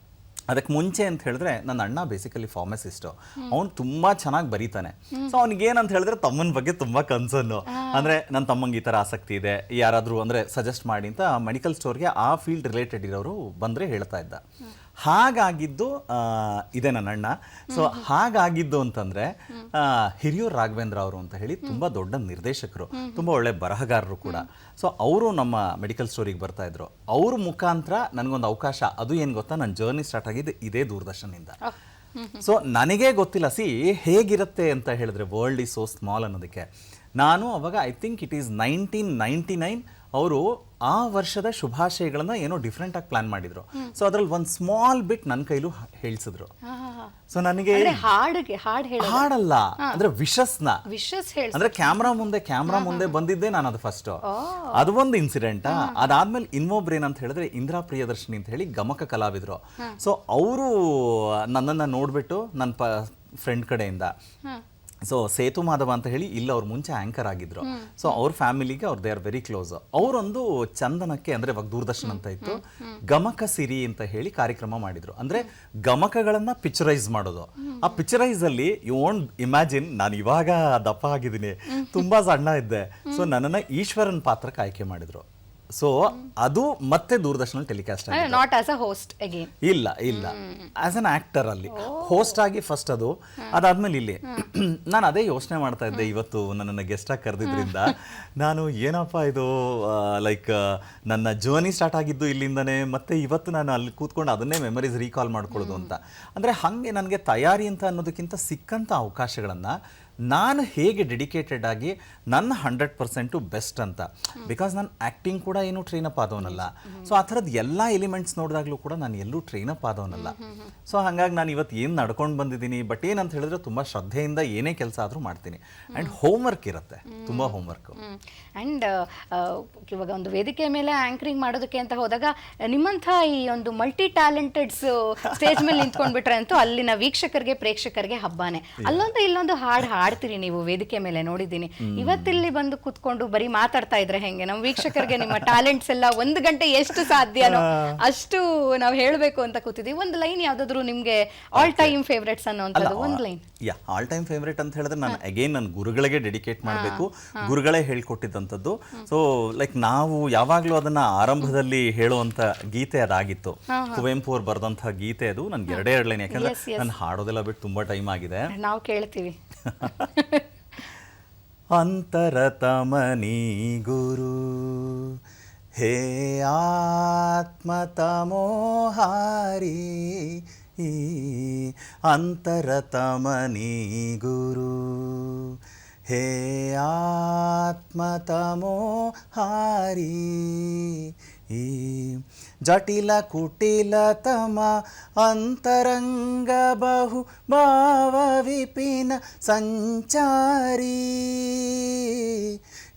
S3: ಅದಕ್ಕೆ ಮುಂಚೆ ಅಂತ ಹೇಳಿದ್ರೆ ನನ್ನ ಅಣ್ಣ ಬೇಸಿಕಲಿ ಫಾರ್ಮಸಿಸ್ಟು. ಅವ್ನು ತುಂಬ ಚೆನ್ನಾಗಿ ಬರೀತಾನೆ. ಸೊ ಅವ್ನಿಗೆ ಏನಂತ ಹೇಳಿದ್ರೆ ತಮ್ಮನ ಬಗ್ಗೆ ತುಂಬ ಕನ್ಸರ್ನು. ಅಂದರೆ ನನ್ನ ತಮ್ಮಂಗೆ ಈ ಥರ ಆಸಕ್ತಿ ಇದೆ, ಯಾರಾದರೂ ಅಂದರೆ ಸಜೆಸ್ಟ್ ಮಾಡಿ ಅಂತ ಮೆಡಿಕಲ್ ಸ್ಟೋರ್ಗೆ ಆ ಫೀಲ್ಡ್ ರಿಲೇಟೆಡ್ ಇರೋರು ಬಂದರೆ ಹೇಳ್ತಾ ಇದ್ದ. ಹಾಗಾಗಿದ್ದು ಇದೆ ನನ್ನ ಅಣ್ಣ. ಸೊ ಹಾಗಾಗಿದ್ದು ಅಂತಂದರೆ ಹಿರಿಯೂರು ರಾಘವೇಂದ್ರ ಅವರು ಅಂತ ಹೇಳಿ ತುಂಬ ದೊಡ್ಡ ನಿರ್ದೇಶಕರು, ತುಂಬ ಒಳ್ಳೆ ಬರಹಗಾರರು ಕೂಡ. ಸೊ ಅವರು ನಮ್ಮ ಮೆಡಿಕಲ್ ಸ್ಟೋರಿಗೆ ಬರ್ತಾ ಇದ್ರು. ಅವ್ರ ಮುಖಾಂತರ ನನಗೊಂದು ಅವಕಾಶ, ಅದು ಏನು ಗೊತ್ತಾ, ನನ್ನ ಜರ್ನಿ ಸ್ಟಾರ್ಟ್ ಆಗಿದ್ದು ಇದೇ ದೂರದರ್ಶನಿಂದ. ಸೊ ನನಗೇ ಗೊತ್ತಿಲ್ಲ ಹೇಗಿರುತ್ತೆ ಅಂತ ಹೇಳಿದ್ರೆ ವರ್ಲ್ಡ್ ಈಸ್ ಸೋ ಸ್ಮಾಲ್ ಅನ್ನೋದಕ್ಕೆ. ನಾನು ಅವಾಗ ಐ ಥಿಂಕ್ ಇಟ್ ಈಸ್ 1999 ಅವರು ಆ ವರ್ಷದ ಶುಭಾಶಯಗಳನ್ನ ಏನೋ ಡಿಫ್ರೆಂಟ್ ಆಗಿ ಪ್ಲಾನ್ ಮಾಡಿದ್ರು. ಸೊ ಅದ್ರಲ್ಲಿ ಒಂದು ಸ್ಮಾಲ್ ಬಿಟ್ ನನ್ನ ಕೈಲೂ ಹೇಳಿಸಿದ್ರು. ಸೊ ನನಗೆ ಹಾಡಲ್ಲ ಅಂದ್ರೆ ವಿಶಸ್ನ ಅಂದ್ರೆ ಕ್ಯಾಮ್ರಾ ಮುಂದೆ ಬಂದಿದ್ದೆ ನಾನು ಅದು ಫಸ್ಟ್. ಅದು ಒಂದು ಇನ್ಸಿಡೆಂಟ್. ಅದಾದ್ಮೇಲೆ ಇನ್ನೊಬ್ರು ಏನಂತ ಹೇಳಿದ್ರೆ ಇಂದಿರಾ ಪ್ರಿಯದರ್ಶಿನಿ ಅಂತ ಹೇಳಿ ಗಮಕ ಕಲಾವಿದ್ರು. ಸೊ ಅವರು ನನ್ನನ್ನ ನೋಡ್ಬಿಟ್ಟು ನನ್ನ ಫ್ರೆಂಡ್ ಕಡೆಯಿಂದ, ಸೊ ಸೇತು ಮಾಧವ ಅಂತ ಹೇಳಿ ಇಲ್ಲ ಅವ್ರು ಮುಂಚೆ ಆಂಕರ್ ಆಗಿದ್ರು. ಸೊ ಅವ್ರ ಫ್ಯಾಮಿಲಿಗೆ ಅವ್ರು ದೇ ಆರ್ ವೆರಿ ಕ್ಲೋಸ್. ಅವರೊಂದು ಚಂದನಕ್ಕೆ ಅಂದ್ರೆ ಇವಾಗ ದೂರದರ್ಶನ ಅಂತ ಇತ್ತು, ಗಮಕ ಸಿರಿ ಅಂತ ಹೇಳಿ ಕಾರ್ಯಕ್ರಮ ಮಾಡಿದ್ರು. ಅಂದ್ರೆ ಗಮಕಗಳನ್ನ ಪಿಕ್ಚರೈಸ್ ಮಾಡೋದು. ಆ ಪಿಕ್ಚರೈಸ್ ಅಲ್ಲಿ ಯು ವೋಂಟ್ ಇಮ್ಯಾಜಿನ್, ನಾನು ಇವಾಗ ದಪ್ಪ ಆಗಿದ್ದೀನಿ, ತುಂಬಾ ಸಣ್ಣ ಇದ್ದೆ. ಸೊ ನನ್ನನ್ನ ಈಶ್ವರನ್ ಪಾತ್ರಕ್ಕೆ ಆಯ್ಕೆ ಮಾಡಿದ್ರು. ಸೊ ಅದು ಮತ್ತೆ ದೂರದರ್ಶನ ಟೆಲಿಕಾಸ್ಟ್ ಆಗಿದೆ.
S2: Not as a host again,
S3: ಇಲ್ಲ ಆಸ್ ಅನ್ ಆಕ್ಟರ್ ಅಲ್ಲಿ ಹೋಸ್ಟ್ ಆಗಿ ಫಸ್ಟ್ ಅದು. ಅದಾದ್ಮೇಲೆ ಇಲ್ಲಿ ನಾನು ಅದೇ ಯೋಚನೆ ಮಾಡ್ತಾ ಇದ್ದೆ. ಇವತ್ತು ನನ್ನನ್ನು ಗೆಸ್ಟ್ ಆಗಿ ಕರೆದಿದ್ರಿಂದ ನಾನು ಏನಪ್ಪ ಇದು ಲೈಕ್ ನನ್ನ ಜರ್ನಿ ಸ್ಟಾರ್ಟ್ ಆಗಿದ್ದು ಇಲ್ಲಿಂದನೇ, ಮತ್ತೆ ಇವತ್ತು ನಾನು ಅಲ್ಲಿ ಕೂತ್ಕೊಂಡು ಅದನ್ನೇ ಮೆಮರೀಸ್ ರೀಕಾಲ್ ಮಾಡ್ಕೊಳ್ಳೋದು ಅಂತ. ಅಂದ್ರೆ ಹಂಗೆ ನನಗೆ ತಯಾರಿ ಅಂತ ಅನ್ನೋದಕ್ಕಿಂತ ಸಿಕ್ಕಂತ ಅವಕಾಶಗಳನ್ನ ನಾನು ಹೇಗೆ ಡೆಡಿಕೇಟೆಡ್ ಆಗಿ ನನ್ನ 100% ಬೆಸ್ಟ್ ಅಂತ. ಬಿಕಾಸ್ ನಾನು ಆ್ಯಕ್ಟಿಂಗ್ ಕೂಡ ಏನು ಟ್ರೈನಪ್ ಆದವನಲ್ಲ. ಸೊ ಆ ಥರದ್ದು ಎಲ್ಲ ಎಲಿಮೆಂಟ್ಸ್ ನೋಡಿದಾಗಲೂ ಕೂಡ ನಾನು ಎಲ್ಲೂ ಟ್ರೈನಪ್ ಆದವನಲ್ಲ. ಸೊ ಹಾಗಾಗಿ ನಾನು ಇವತ್ತು ಏನು ನಡ್ಕೊಂಡು ಬಂದಿದ್ದೀನಿ. ಬಟ್ ಏನಂತ ಹೇಳಿದ್ರೆ ತುಂಬ ಶ್ರದ್ಧೆಯಿಂದ ಏನೇ ಕೆಲಸ ಆದರೂ ಮಾಡ್ತೀನಿ. ಆ್ಯಂಡ್ ಹೋಮ್ವರ್ಕ್ ಇರುತ್ತೆ, ತುಂಬ ಹೋಮ್ವರ್ಕು.
S2: ಆ್ಯಂಡ್ ಇವಾಗ ಒಂದು ವೇದಿಕೆ ಮೇಲೆ ಆ್ಯಂಕರಿಂಗ್ ಮಾಡೋದಕ್ಕೆ ಅಂತ ಹೋದಾಗ ನಿಮ್ಮಂಥ ಈ ಒಂದು ಮಲ್ಟಿ ಟ್ಯಾಲೆಂಟೆಡ್ಸ್ ಸ್ಟೇಜ್ ಮೇಲೆ ನಿಂತ್ಕೊಂಡ್ಬಿಟ್ರೆ ಅಂತೂ ಅಲ್ಲಿನ ವೀಕ್ಷಕರಿಗೆ ಪ್ರೇಕ್ಷಕರಿಗೆ ಹಬ್ಬಾನೆ. ಅಲ್ಲೊಂದು ಇಲ್ಲೊಂದು ಹಾಡ್ತೀರಿ ನೀವು ವೇದಿಕೆ ಮೇಲೆ ನೋಡಿದ್ದೀನಿ. ಇವತ್ತಿಲ್ಲಿ ಬಂದು ಕುತ್ಕೊಂಡು ಬರೀ ಮಾತಾಡ್ತಾ ಇದ್ರೆ ಹೆಂಗೆ? ನಮ್ಮ ವೀಕ್ಷಕರಿಗೆ ನಿಮ್ಮ ಟ್ಯಾಲೆಂಟ್ಸ್ ಎಲ್ಲ 1 ಗಂಟೆ ಎಷ್ಟು ಸಾಧ್ಯನೋ ಅಷ್ಟು ನಾವು ಹೇಳಬೇಕು ಅಂತ ಕೂತಿದ್ದೀವಿ. ಒಂದು ಲೈನ್ ಯಾವ್ದಾದ್ರು ನಿಮ್ಗೆ ಆಲ್ ಟೈಮ್ ಫೇವ್ರೇಟ್ಸ್ ಅನ್ನೋಂಥದ್ದು ಒಂದು ಲೈನ್?
S3: ಆಲ್ ಟೈಮ್ ಫೇವ್ರೇಟ್ ಅಂತ ಹೇಳಿದ್ರೆ ನಾನು ಅಗೇನ್ ನನ್ನ ಗುರುಗಳಿಗೆ ಡೆಡಿಕೇಟ್ ಮಾಡಬೇಕು. ಗುರುಗಳೇ ಹೇಳ್ಕೊಟ್ಟಿದ್ದಂಥದ್ದು. ಸೊ ಲೈಕ್ ನಾವು ಯಾವಾಗಲೂ ಅದನ್ನ ಆರಂಭದಲ್ಲಿ ಹೇಳುವಂತ ಗೀತೆ ಅದಾಗಿತ್ತು. ಕುವೆಂಪು ಅವ್ರು ಬರೆದಂತಹ ಗೀತೆ ಅದು. ನನ್ಗೆ 2 ಲೈನ್, ಯಾಕಂದ್ರೆ ನಾನು ಹಾಡೋದೆಲ್ಲ ಬಿಟ್ಟು ತುಂಬಾ ಟೈಮ್ ಆಗಿದೆ.
S2: ನಾವು ಕೇಳ್ತೀವಿ.
S3: ಅಂತರತಮನಿ ಗುರು ಹೇ ಆತ್ಮತಮೋಹಾರಿ, ಅಂತರತಮನಿ ಗುರು ಹೇ ಆತ್ಮತಮೋಹಾರಿ, ಜಟಿಲ ಕುಟಿಲತಮ ಅಂತರಂಗ ಬಹು ಭಾವ ವಿಪಿನ ಸಂಚಾರಿ,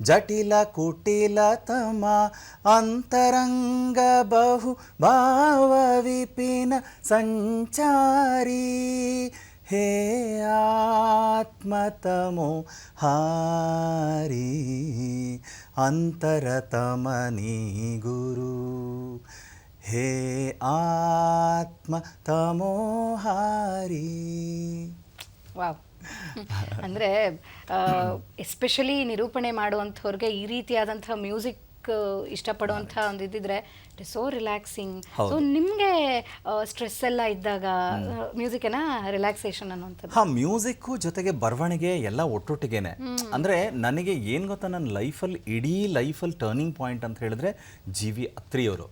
S3: ಜಟಿಲ ಕುಟಿಲತಮ ಅಂತರಂಗ ಬಹು ಭಾವ ವಿಪಿನ ಸಂಚಾರಿ, ಹೇ ಆತ್ಮತಮೋ ಹಾರಿ, ಅಂತರತಮನಿ ಗುರು ಹೇ ಆತ್ಮ ತಮೋಹಾರಿ.
S2: ವಾವ್. ಅಂದರೆ ಎಸ್ಪೆಷಲಿ ನಿರೂಪಣೆ ಮಾಡುವಂಥವ್ರಿಗೆ ಈ ರೀತಿಯಾದಂಥ ಮ್ಯೂಸಿಕ್ ಇಷ್ಟಪಡುವಂಥ ಒಂದು ಇದ್ದಿದ್ರೆ it is so relaxing. So ನಿಮಗೆ ಸ್ಟ್ರೆಸ್ ಎಲ್ಲ ಇದ್ದಾಗ ಮ್ಯೂಸಿಕ್ನ ರಿಲ್ಯಾಕ್ಸೇಷನ್ ಅನ್ನುವಂಥದ್ದು?
S3: ಹಾಂ, ಮ್ಯೂಸಿಕ್ಕು ಜೊತೆಗೆ ಬರವಣಿಗೆ ಎಲ್ಲ ಒಟ್ಟೊಟ್ಟಿಗೆನೆ. ಅಂದರೆ ನನಗೆ ಏನು ಗೊತ್ತಾ, ನನ್ನ ಲೈಫಲ್ಲಿ ಇಡೀ ಲೈಫಲ್ಲಿ ಟರ್ನಿಂಗ್ ಪಾಯಿಂಟ್ ಅಂತ ಹೇಳಿದ್ರೆ ಜಿ ವಿ ಅತ್ರಿಯವರು.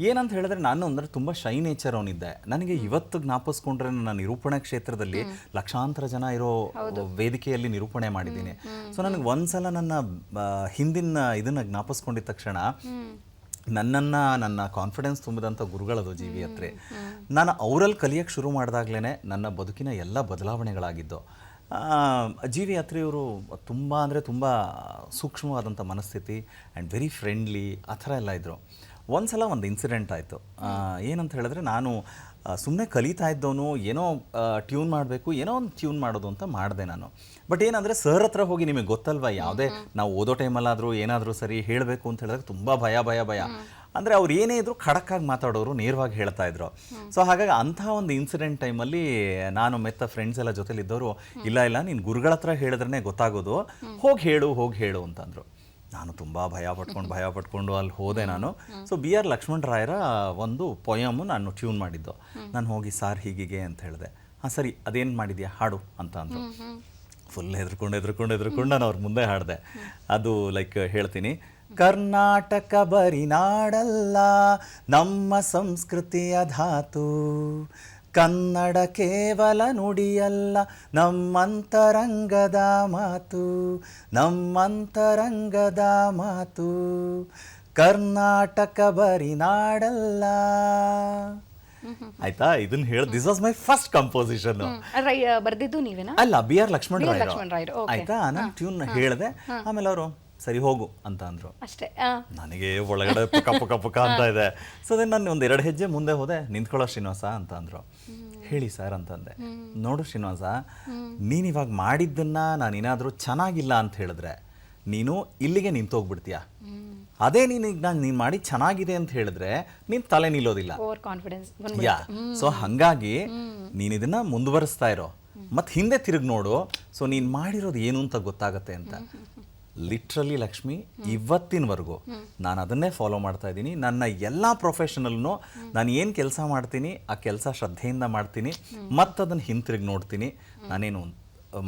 S3: ಏನಂತ ಹೇಳಿದ್ರೆ ನಾನು ಅಂದರೆ ತುಂಬ ಶೈ ನೇಚರ್ ಅವನಿದ್ದೆ. ನನಗೆ ಇವತ್ತು ಜ್ಞಾಪಿಸ್ಕೊಂಡ್ರೆ ನನ್ನ ನಿರೂಪಣಾ ಕ್ಷೇತ್ರದಲ್ಲಿ ಲಕ್ಷಾಂತರ ಜನ ಇರೋ ವೇದಿಕೆಯಲ್ಲಿ ನಿರೂಪಣೆ ಮಾಡಿದ್ದೀನಿ. ಸೊ ನನಗೆ ಒಂದ್ಸಲ ನನ್ನ ಹಿಂದಿನ ಇದನ್ನ ಜ್ಞಾಪಿಸ್ಕೊಂಡಿದ್ದ ತಕ್ಷಣ ನನ್ನ ಕಾನ್ಫಿಡೆನ್ಸ್ ತುಂಬಿದಂಥ ಗುರುಗಳದು ಜಿ ವಿ ಅತ್ರೆ. ನಾನು ಅವರಲ್ಲಿ ಕಲಿಯೋಕ್ಕೆ ಶುರು ಮಾಡಿದಾಗ್ಲೇ ನನ್ನ ಬದುಕಿನ ಎಲ್ಲ ಬದಲಾವಣೆಗಳಾಗಿದ್ದು. ಜಿ ವಿ ಅತ್ರೆಯವರು ತುಂಬ ಅಂದರೆ ತುಂಬ ಸೂಕ್ಷ್ಮವಾದಂಥ ಮನಸ್ಥಿತಿ ಆ್ಯಂಡ್ ವೆರಿ ಫ್ರೆಂಡ್ಲಿ, ಆ ಥರ ಎಲ್ಲ ಇದ್ದರು. ಒಂದ್ಸಲ ಒಂದು ಇನ್ಸಿಡೆಂಟ್ ಆಯಿತು. ಏನಂತ ಹೇಳಿದ್ರೆ, ನಾನು ಸುಮ್ಮನೆ ಕಲಿತಾ ಇದ್ದವನು ಏನೋ ಟ್ಯೂನ್ ಮಾಡಬೇಕು, ಏನೋ ಒಂದು ಟ್ಯೂನ್ ಮಾಡೋದು ಅಂತ ಮಾಡಿದೆ ನಾನು. ಬಟ್ ಏನಂದರೆ ಸರ್ ಹತ್ರ ಹೋಗಿ, ನಿಮಗೆ ಗೊತ್ತಲ್ವ, ಯಾವುದೇ ನಾವು ಓದೋ ಟೈಮಲ್ಲಾದರೂ ಏನಾದರೂ ಸರಿ ಹೇಳಬೇಕು ಅಂತ ಹೇಳಿದಾಗ ತುಂಬ ಭಯ. ಅಂದರೆ ಅವ್ರು ಏನೇ ಇದ್ರು ಖಡಕ್ಕಾಗಿ ಮಾತಾಡೋರು, ನೇರವಾಗಿ ಹೇಳ್ತಾ ಇದ್ರು. ಸೊ ಹಾಗಾಗಿ ಅಂಥ ಒಂದು ಇನ್ಸಿಡೆಂಟ್ ಟೈಮಲ್ಲಿ ನಾನು ಮೆತ್ತ ಫ್ರೆಂಡ್ಸ್ ಎಲ್ಲ ಜೊತೆಲಿದ್ದವರು, ಇಲ್ಲ ನೀನು ಗುರುಗಳ ಹತ್ರ ಹೇಳಿದ್ರೇ ಗೊತ್ತಾಗೋದು, ಹೋಗಿ ಹೇಳು ಅಂತಂದರು. ನಾನು ತುಂಬ ಭಯ ಪಟ್ಕೊಂಡು ಅಲ್ಲಿ ಹೋದೆ ನಾನು. ಸೊ BR ಲಕ್ಷ್ಮಣ ರಾಯರ ಒಂದು ಪೊಯಮು ನಾನು ಟ್ಯೂನ್ ಮಾಡಿದ್ದು. ನಾನು ಹೋಗಿ ಸಾರ್ ಹೀಗೆ ಅಂತ ಹೇಳಿದೆ. ಹಾಂ ಸರಿ, ಅದೇನು ಮಾಡಿದ್ಯಾ ಹಾಡು ಅಂತ ಅಂದರು. ಫುಲ್ ಹೆದರ್ಕೊಂಡು ನಾನು ಅವ್ರ ಮುಂದೆ ಹಾಡಿದೆ. ಅದು ಲೈಕ್ ಹೇಳ್ತೀನಿ, ಕರ್ನಾಟಕ ಬರಿ ನಾಡಲ್ಲ, ನಮ್ಮ ಸಂಸ್ಕೃತಿಯ ಧಾತು, ಕನ್ನಡ ಕೇವಲ ನುಡಿಯಲ್ಲ, ನಮ್ಮಂತರಂಗದ ಮಾತು, ಕರ್ನಾಟಕ ಬರಿ ನಾಡಲ್ಲ. ಆಯ್ತಾ, ಇದನ್ನ ಹೇಳ, this was my first composition.
S2: ಬರ್ದಿದ್ದು ನೀವೇನಾ?
S3: ಅಲ್ಲ, BR ಲಕ್ಷ್ಮಣ
S2: ರಾಯರು.
S3: ರಾಯರು. ಆಯ್ತಾ, ನಾನು ಟ್ಯೂನ್ ಹೇಳಿದೆ. ಆಮೇಲೆ ಅವರು ಸರಿ ಹೋಗು ಅಂತ ಅಂದ್ರು.
S2: ಅಷ್ಟೇ.
S3: ನನಗೆ ಒಳಗಡೆ ಪುಕ ಅಂತ ಇದೆ. ಸೊ ದೆನ್ ನಾನು ಒಂದು 2 ಹೆಜ್ಜೆ ಮುಂದೆ ಹೋದೆ. ನಿಂತ್ಕೊಳ್ಳೋ ಶ್ರೀನಿವಾಸ ಅಂತ ಅಂದ್ರು. ಹೇಳಿ ಸರ್ ಅಂತಂದೆ. ನೋಡು ಶ್ರೀನಿವಾಸ, ನೀನು ಇವಾಗ ಮಾಡಿದ್ದನ್ನ ನಾನೇನಾದರೂ ಚೆನ್ನಾಗಿಲ್ಲ ಅಂತ ಹೇಳಿದ್ರೆ ನೀನು ಇಲ್ಲಿಗೆ ನಿಂತೋಗ್ಬಿಡ್ತೀಯ. ಅದೇ ನೀನು ಮಾಡಿ ಚೆನ್ನಾಗಿದೆ ಅಂತ ಹೇಳಿದ್ರೆ ನೀನು ತಲೆ ನಿಲ್ಲೋದಿಲ್ಲ.
S2: Over confidence.
S3: ಯಾ, ಸೊ ಹಾಗಾಗಿ ನೀನು ಇದನ್ನ ಮುಂದುವರಿಸ್ತಾ ಇರೋ, ಮತ್ತೆ ಹಿಂದೆ ತಿರುಗಿ ನೋಡು. ಸೊ ನೀನು ಮಾಡಿರೋದು ಏನು ಅಂತ ಗೊತ್ತಾಗತ್ತೆ ಅಂತ. ಲಿಟ್ರಲಿ ಲಕ್ಷ್ಮಿ, ಇವತ್ತಿನವರೆಗೂ ನಾನು ಅದನ್ನೇ ಫಾಲೋ ಮಾಡ್ತಾ ಇದ್ದೀನಿ. ನನ್ನ ಎಲ್ಲ ಪ್ರೊಫೆಷನಲ್ನು ನಾನು ಏನು ಕೆಲಸ ಮಾಡ್ತೀನಿ ಆ ಕೆಲಸ ಶ್ರದ್ಧೆಯಿಂದ ಮಾಡ್ತೀನಿ, ಮತ್ತು ಅದನ್ನು ಹಿಂತಿರುಗಿ ನೋಡ್ತೀನಿ. ನಾನೇನು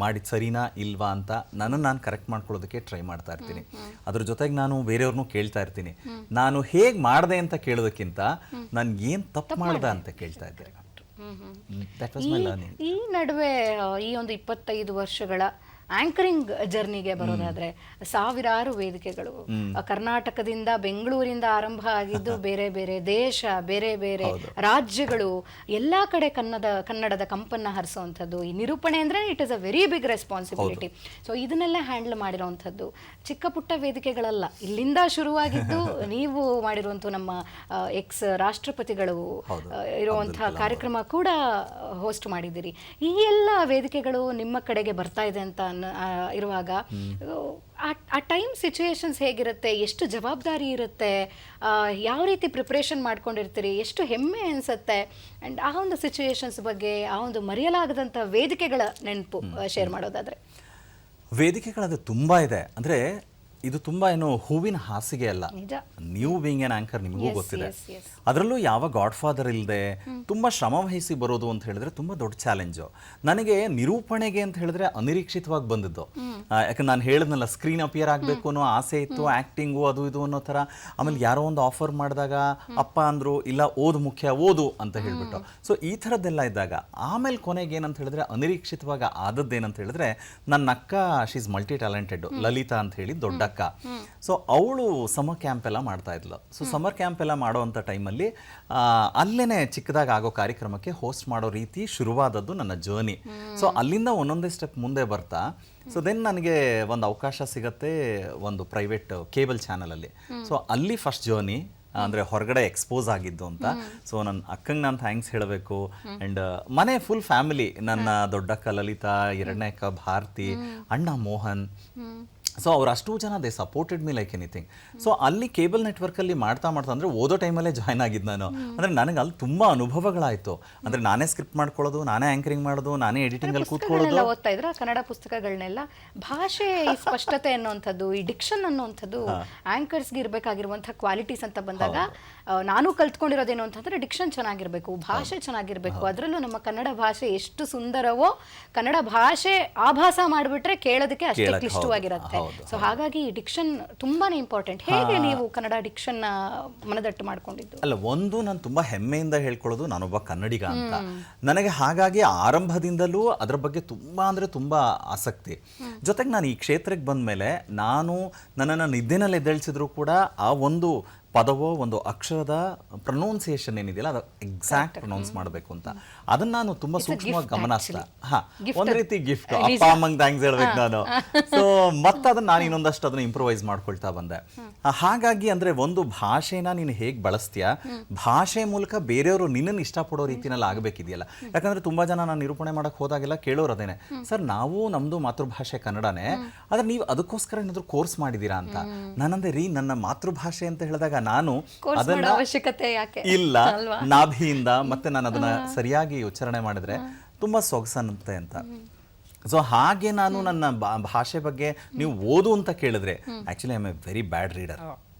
S3: ಮಾಡಿದ ಸರಿನಾ ಇಲ್ವಾ ಅಂತ ನಾನು ಕರೆಕ್ಟ್ ಮಾಡ್ಕೊಳ್ಳೋದಕ್ಕೆ ಟ್ರೈ ಮಾಡ್ತಾ ಇರ್ತೀನಿ. ಅದ್ರ ಜೊತೆಗೆ ನಾನು ಬೇರೆಯವ್ರನ್ನೂ ಕೇಳ್ತಾ ಇರ್ತೀನಿ. ನಾನು ಹೇಗೆ ಮಾಡಿದೆ ಅಂತ ಕೇಳೋದಕ್ಕಿಂತ ನಾನು ಏನು ತಪ್ಪು ಮಾಡ್ದೆ ಅಂತ ಕೇಳ್ತಾ ಇದ್ದೆ.
S2: ಈ ನಡುವೆ ಈ ಒಂದು 25 ವರ್ಷಗಳ ಆಂಕರಿಂಗ್ ಜರ್ನಿಗೆ ಬರೋದಾದ್ರೆ ಸಾವಿರಾರು ವೇದಿಕೆಗಳು ಕರ್ನಾಟಕದಿಂದ, ಬೆಂಗಳೂರಿಂದ ಆರಂಭ ಆಗಿದ್ದು ಬೇರೆ ಬೇರೆ ದೇಶ, ಬೇರೆ ಬೇರೆ ರಾಜ್ಯಗಳು, ಎಲ್ಲಾ ಕಡೆ ಕನ್ನಡದ ಕಂಪನ್ನ ಹರಿಸುವಂಥದ್ದು. ಈ ನಿರೂಪಣೆ ಅಂದ್ರೆ it is a very big responsibility. So ಇದನ್ನೆಲ್ಲ ಹ್ಯಾಂಡಲ್ ಮಾಡಿರೋವಂಥದ್ದು ಚಿಕ್ಕ ಪುಟ್ಟ ವೇದಿಕೆಗಳಲ್ಲ. ಇಲ್ಲಿಂದ ಶುರುವಾಗಿದ್ದು ನೀವು ಮಾಡಿರುವಂಥ ನಮ್ಮ ಎಕ್ಸ್ ರಾಷ್ಟ್ರಪತಿಗಳು ಇರುವಂತಹ ಕಾರ್ಯಕ್ರಮ ಕೂಡ ಹೋಸ್ಟ್ ಮಾಡಿದ್ದೀರಿ. ಈ ಎಲ್ಲ ವೇದಿಕೆಗಳು ನಿಮ್ಮ ಕಡೆಗೆ ಬರ್ತಾ ಇದೆ ಅಂತ ಇರುವಾಗ ಆ ಟೈಮ್ ಸಿಚುಯೇಷನ್ಸ್ ಹೇಗಿರುತ್ತೆ, ಎಷ್ಟು ಜವಾಬ್ದಾರಿ ಇರುತ್ತೆ, ಯಾವ ರೀತಿ ಪ್ರಿಪ್ರೇಷನ್ ಮಾಡ್ಕೊಂಡಿರ್ತೀರಿ, ಎಷ್ಟು ಹೆಮ್ಮೆ ಅನ್ಸುತ್ತೆ, ಅಂಡ್ ಆ ಒಂದು ಸಿಚುಯೇಷನ್ಸ್ ಬಗ್ಗೆ, ಆ ಒಂದು ಮರೆಯಲಾಗದಂಥ ವೇದಿಕೆಗಳ ನೆನಪು ಶೇರ್ ಮಾಡೋದಾದ್ರೆ?
S3: ವೇದಿಕೆಗಳದು ತುಂಬ ಇದೆ. ಅಂದರೆ ಇದು ತುಂಬ ಏನು ಹೂವಿನ ಹಾಸಿಗೆ ಅಲ್ಲ. ನೀವು ಬೀಯಿಂಗ್ ಆನ್ ಆಂಕರ್ ನಿಮಗೂ ಗೊತ್ತಿದೆ. ಅದರಲ್ಲೂ ಯಾವ ಗಾಡ್ ಫಾದರ್ ಇಲ್ಲದೆ ತುಂಬ ಶ್ರಮ ವಹಿಸಿ ಬರೋದು ಅಂತ ಹೇಳಿದ್ರೆ ತುಂಬ ದೊಡ್ಡ ಚಾಲೆಂಜು. ನನಗೆ ನಿರೂಪಣೆಗೆ ಅಂತ ಹೇಳಿದ್ರೆ ಅನಿರೀಕ್ಷಿತವಾಗಿ ಬಂದಿದ್ದು. ಯಾಕಂದ್ರೆ ನಾನು ಹೇಳಿದ್ನಲ್ಲ, ಸ್ಕ್ರೀನ್ ಅಪಿಯರ್ ಆಗಬೇಕು ಅನ್ನೋ ಆಸೆ ಇತ್ತು, ಆ್ಯಕ್ಟಿಂಗು ಅದು ಇದು ಅನ್ನೋ ಥರ. ಆಮೇಲೆ ಯಾರೋ ಒಂದು ಆಫರ್ ಮಾಡಿದಾಗ ಅಪ್ಪ ಅಂದರು, ಇಲ್ಲ ಓದು ಮುಖ್ಯ, ಓದು ಅಂತ ಹೇಳಿಬಿಟ್ಟು. ಸೊ ಈ ಥರದ್ದೆಲ್ಲ ಇದ್ದಾಗ ಆಮೇಲೆ ಕೊನೆಗೆ ಏನಂತ ಹೇಳಿದ್ರೆ ಅನಿರೀಕ್ಷಿತವಾಗಿ ಆದದ್ದೇನಂತ ಹೇಳಿದ್ರೆ, ನನ್ನ ಅಕ್ಕ she is multi talented, Lalita ಅಂತ ಹೇಳಿ ದೊಡ್ಡ ಅಕ್ಕ. ಸೊ ಅವಳು ಸಮರ್ ಕ್ಯಾಂಪ್ ಎಲ್ಲ ಮಾಡ್ತಾ ಇದ್ಲು. ಸೊ ಸಮರ್ ಕ್ಯಾಂಪ್ ಎಲ್ಲ ಮಾಡೋವಂಥ ಟೈಮಲ್ಲಿ ಅಲ್ಲೇನೆ ಚಿಕ್ಕದಾಗಿ ಆಗೋ ಕಾರ್ಯಕ್ರಮಕ್ಕೆ ಹೋಸ್ಟ್ ಮಾಡೋ ರೀತಿ ಶುರುವಾದದ್ದು ನನ್ನ ಜರ್ನಿ. ಸೊ ಅಲ್ಲಿಂದ ಒಂದೊಂದೇ ಸ್ಟೆಪ್ ಮುಂದೆ ಬರ್ತಾ, ಸೊ ದೆನ್ ನನಗೆ ಒಂದು ಅವಕಾಶ ಸಿಗತ್ತೆ ಒಂದು ಪ್ರೈವೇಟ್ ಕೇಬಲ್ ಚಾನಲಲ್ಲಿ. ಸೊ ಅಲ್ಲಿ ಫಸ್ಟ್ ಜರ್ನಿ ಅಂದರೆ ಹೊರಗಡೆ ಎಕ್ಸ್ಪೋಸ್ ಆಗಿದ್ದು ಅಂತ. ಸೊ ನನ್ನ ಅಕ್ಕಂಗೆ ನಾನು ಥ್ಯಾಂಕ್ಸ್ ಹೇಳಬೇಕು. ಆ್ಯಂಡ್ ಮನೆ ಫುಲ್ ಫ್ಯಾಮಿಲಿ, ನನ್ನ ದೊಡ್ಡಕ್ಕ ಲಲಿತಾ, ಎರಡನೇ ಅಕ್ಕ ಭಾರತಿ, ಅಣ್ಣ ಮೋಹನ್. ಸೊ ಅವ್ರು ಅಷ್ಟು ಜನ they supported me like anything. So ಅಲ್ಲಿ ಕೇಬಲ್ ನೆಟ್ವರ್ಕಲ್ಲಿ ಮಾಡ್ತಾ ಅಂದರೆ ಓದೋ ಟೈಮಲ್ಲೇ ಜಾಯ್ನ್ ಆಗಿದ್ದು ನಾನು. ಅಂದರೆ ನನಗೆ ಅಲ್ಲಿ ತುಂಬ ಅನುಭವಗಳಾಯಿತು. ಅಂದರೆ ನಾನೇ ಸ್ಕ್ರಿಪ್ಟ್ ಮಾಡ್ಕೊಳ್ಳೋದು, ನಾನೇ ಆ್ಯಂಕರಿಂಗ್ ಮಾಡೋದು, ನಾನೇ ಎಡಿಟಿಂಗಲ್ಲಿ ಕೂತ್ಕೊಳ್ಳೋದು.
S2: ಓದ್ತಾ ಇದ್ರೆ ಕನ್ನಡ ಪುಸ್ತಕಗಳನ್ನೆಲ್ಲ ಭಾಷೆ ಸ್ಪಷ್ಟತೆ ಅನ್ನುವಂಥದ್ದು, ಈ ಡಿಕ್ಷನ್ ಅನ್ನುವಂಥದ್ದು ಆಂಕರ್ಸ್ಗೆ ಇರಬೇಕಾಗಿರುವಂಥ ಕ್ವಾಲಿಟೀಸ್ ಅಂತ ಬಂದಾಗ ನಾನು ಕಲ್ತ್ಕೊಂಡಿರೋದೇನು ಅಂತಂದರೆ ಡಿಕ್ಷನ್ ಚೆನ್ನಾಗಿರಬೇಕು, ಭಾಷೆ ಚೆನ್ನಾಗಿರಬೇಕು. ಅದರಲ್ಲೂ ನಮ್ಮ ಕನ್ನಡ ಭಾಷೆ ಎಷ್ಟು ಸುಂದರವೋ, ಕನ್ನಡ ಭಾಷೆ ಆಭಾಸ ಮಾಡಿಬಿಟ್ರೆ ಕೇಳೋದಕ್ಕೆ ಅಷ್ಟೇ ಕ್ಲಿಷ್ಟವಾಗಿರುತ್ತೆ. ಸೊ ಹಾಗಾಗಿ ಡಿಕ್ಷನ್ ತುಂಬಾನೇ ಇಂಪಾರ್ಟೆಂಟ್. ಹೇಗೆ ನೀವು ಕನ್ನಡ ಡಿಕ್ಷನ್ ಮನದಟ್ಟು ಮಾಡ್ಕೊಂಡಿದ್ದು?
S3: ಅಲ್ಲ, ಒಂದು ನಾನು ತುಂಬಾ ಹೆಮ್ಮೆಯಿಂದ ಹೇಳ್ಕೊಳ್ಳೋದು ನಾನೊಬ್ಬ ಕನ್ನಡಿಗ ಅಂತ. ನನಗೆ ಹಾಗಾಗಿ ಆರಂಭದಿಂದಲೂ ಅದರ ಬಗ್ಗೆ ತುಂಬಾ ಅಂದ್ರೆ ತುಂಬಾ ಆಸಕ್ತಿ. ಜೊತೆಗೆ ನಾನು ಈ ಕ್ಷೇತ್ರಕ್ಕೆ ಬಂದ ಮೇಲೆ ನಾನು ನನ್ನನ್ನು ನಿದ್ದೆನಲ್ಲಿ ಎದ್ದೇಳಿಸಿದ್ರು ಕೂಡ ಆ ಒಂದು ಪದವೋ ಒಂದು ಅಕ್ಷರದ ಪ್ರೊನೌನ್ಸಿಯೇಷನ್ ಏನಿದೆಯಲ್ಲ ಅದು ಎಕ್ಸಾಕ್ಟ್ ಪ್ರೊನೌನ್ಸ್ ಮಾಡಬೇಕು ಅಂತ ಅದನ್ನ ನಾನು ತುಂಬಾ ಸೂಕ್ಷ್ಮವಾಗಿ ಗಮನಿಸ್ತಾ. ಒಂದ್ ರೀತಿ ಗಿಫ್ಟ್, ಅಪ್ಪ ಅಮ್ಮಂಗೆ ಥ್ಯಾಂಕ್ಸ್ ಹೇಳ್ಬೇಕು ನಾನು. ಸೊ ಮತ್ತೆ ಅದನ್ನ ನಾನು ಇನ್ನೊಂದಷ್ಟು ಅದನ್ನ ಇಂಪ್ರೂವೈಸ್ ಮಾಡ್ಕೊಳ್ತಾ ಬಂದೆ. ಹಾಗಾಗಿ ಅಂದ್ರೆ ಒಂದು ಭಾಷೆನ ನೀನು ಹೇಗೆ ಬಳಸ್ತೀಯ, ಭಾಷೆ ಮೂಲಕ ಬೇರೆಯವರು ನಿನ್ನನ್ನು ಇಷ್ಟಪಡೋ ರೀತಿನಲ್ಲಿ ಆಗಬೇಕಿದೆಯಲ್ಲ. ಯಾಕಂದ್ರೆ ತುಂಬಾ ಜನ ನಾನು ನಿರೂಪಣೆ ಮಾಡಕ್ ಹೋದಾಗೆಲ್ಲ ಕೇಳೋರು ಅದೇನೆ, ಸರ್ ನಾವು ನಮ್ದು ಮಾತೃಭಾಷೆ ಕನ್ನಡನೇ, ಆದ್ರೆ ನೀವು ಅದಕ್ಕೋಸ್ಕರ ಏನಾದ್ರು ಕೋರ್ಸ್ ಮಾಡಿದೀರಾ ಅಂತ. ನಾನಂದೆ ರೀ, ನನ್ನ ಮಾತೃಭಾಷೆ ಅಂತ ಹೇಳಿದಾಗ ನಾನು
S2: ಕೋರ್ಸ್
S3: ಅದನ್ನ
S2: ಮಾಡೋ ಅವಶ್ಯಕತೆ ಯಾಕೆ
S3: ಇಲ್ಲ
S2: ಅಲ್ವಾ?
S3: ನಾಭಿಯಿಂದ ಮತ್ತೆ ನಾನು ಅದನ್ನ ಸರಿಯಾಗಿ ಉಚ್ಚಾರಣೆ ಮಾಡಿದ್ರೆ ತುಂಬಾ ಸೊಗಸನ್ನುತ್ತೆ ಅಂತ. ಸೊ ಹಾಗೆ ನಾನು ನನ್ನ ಭಾಷೆ ಬಗ್ಗೆ ನೀವು ಓದು ಅಂತ ಕೇಳಿದ್ರೆ actually I am A very bad reader.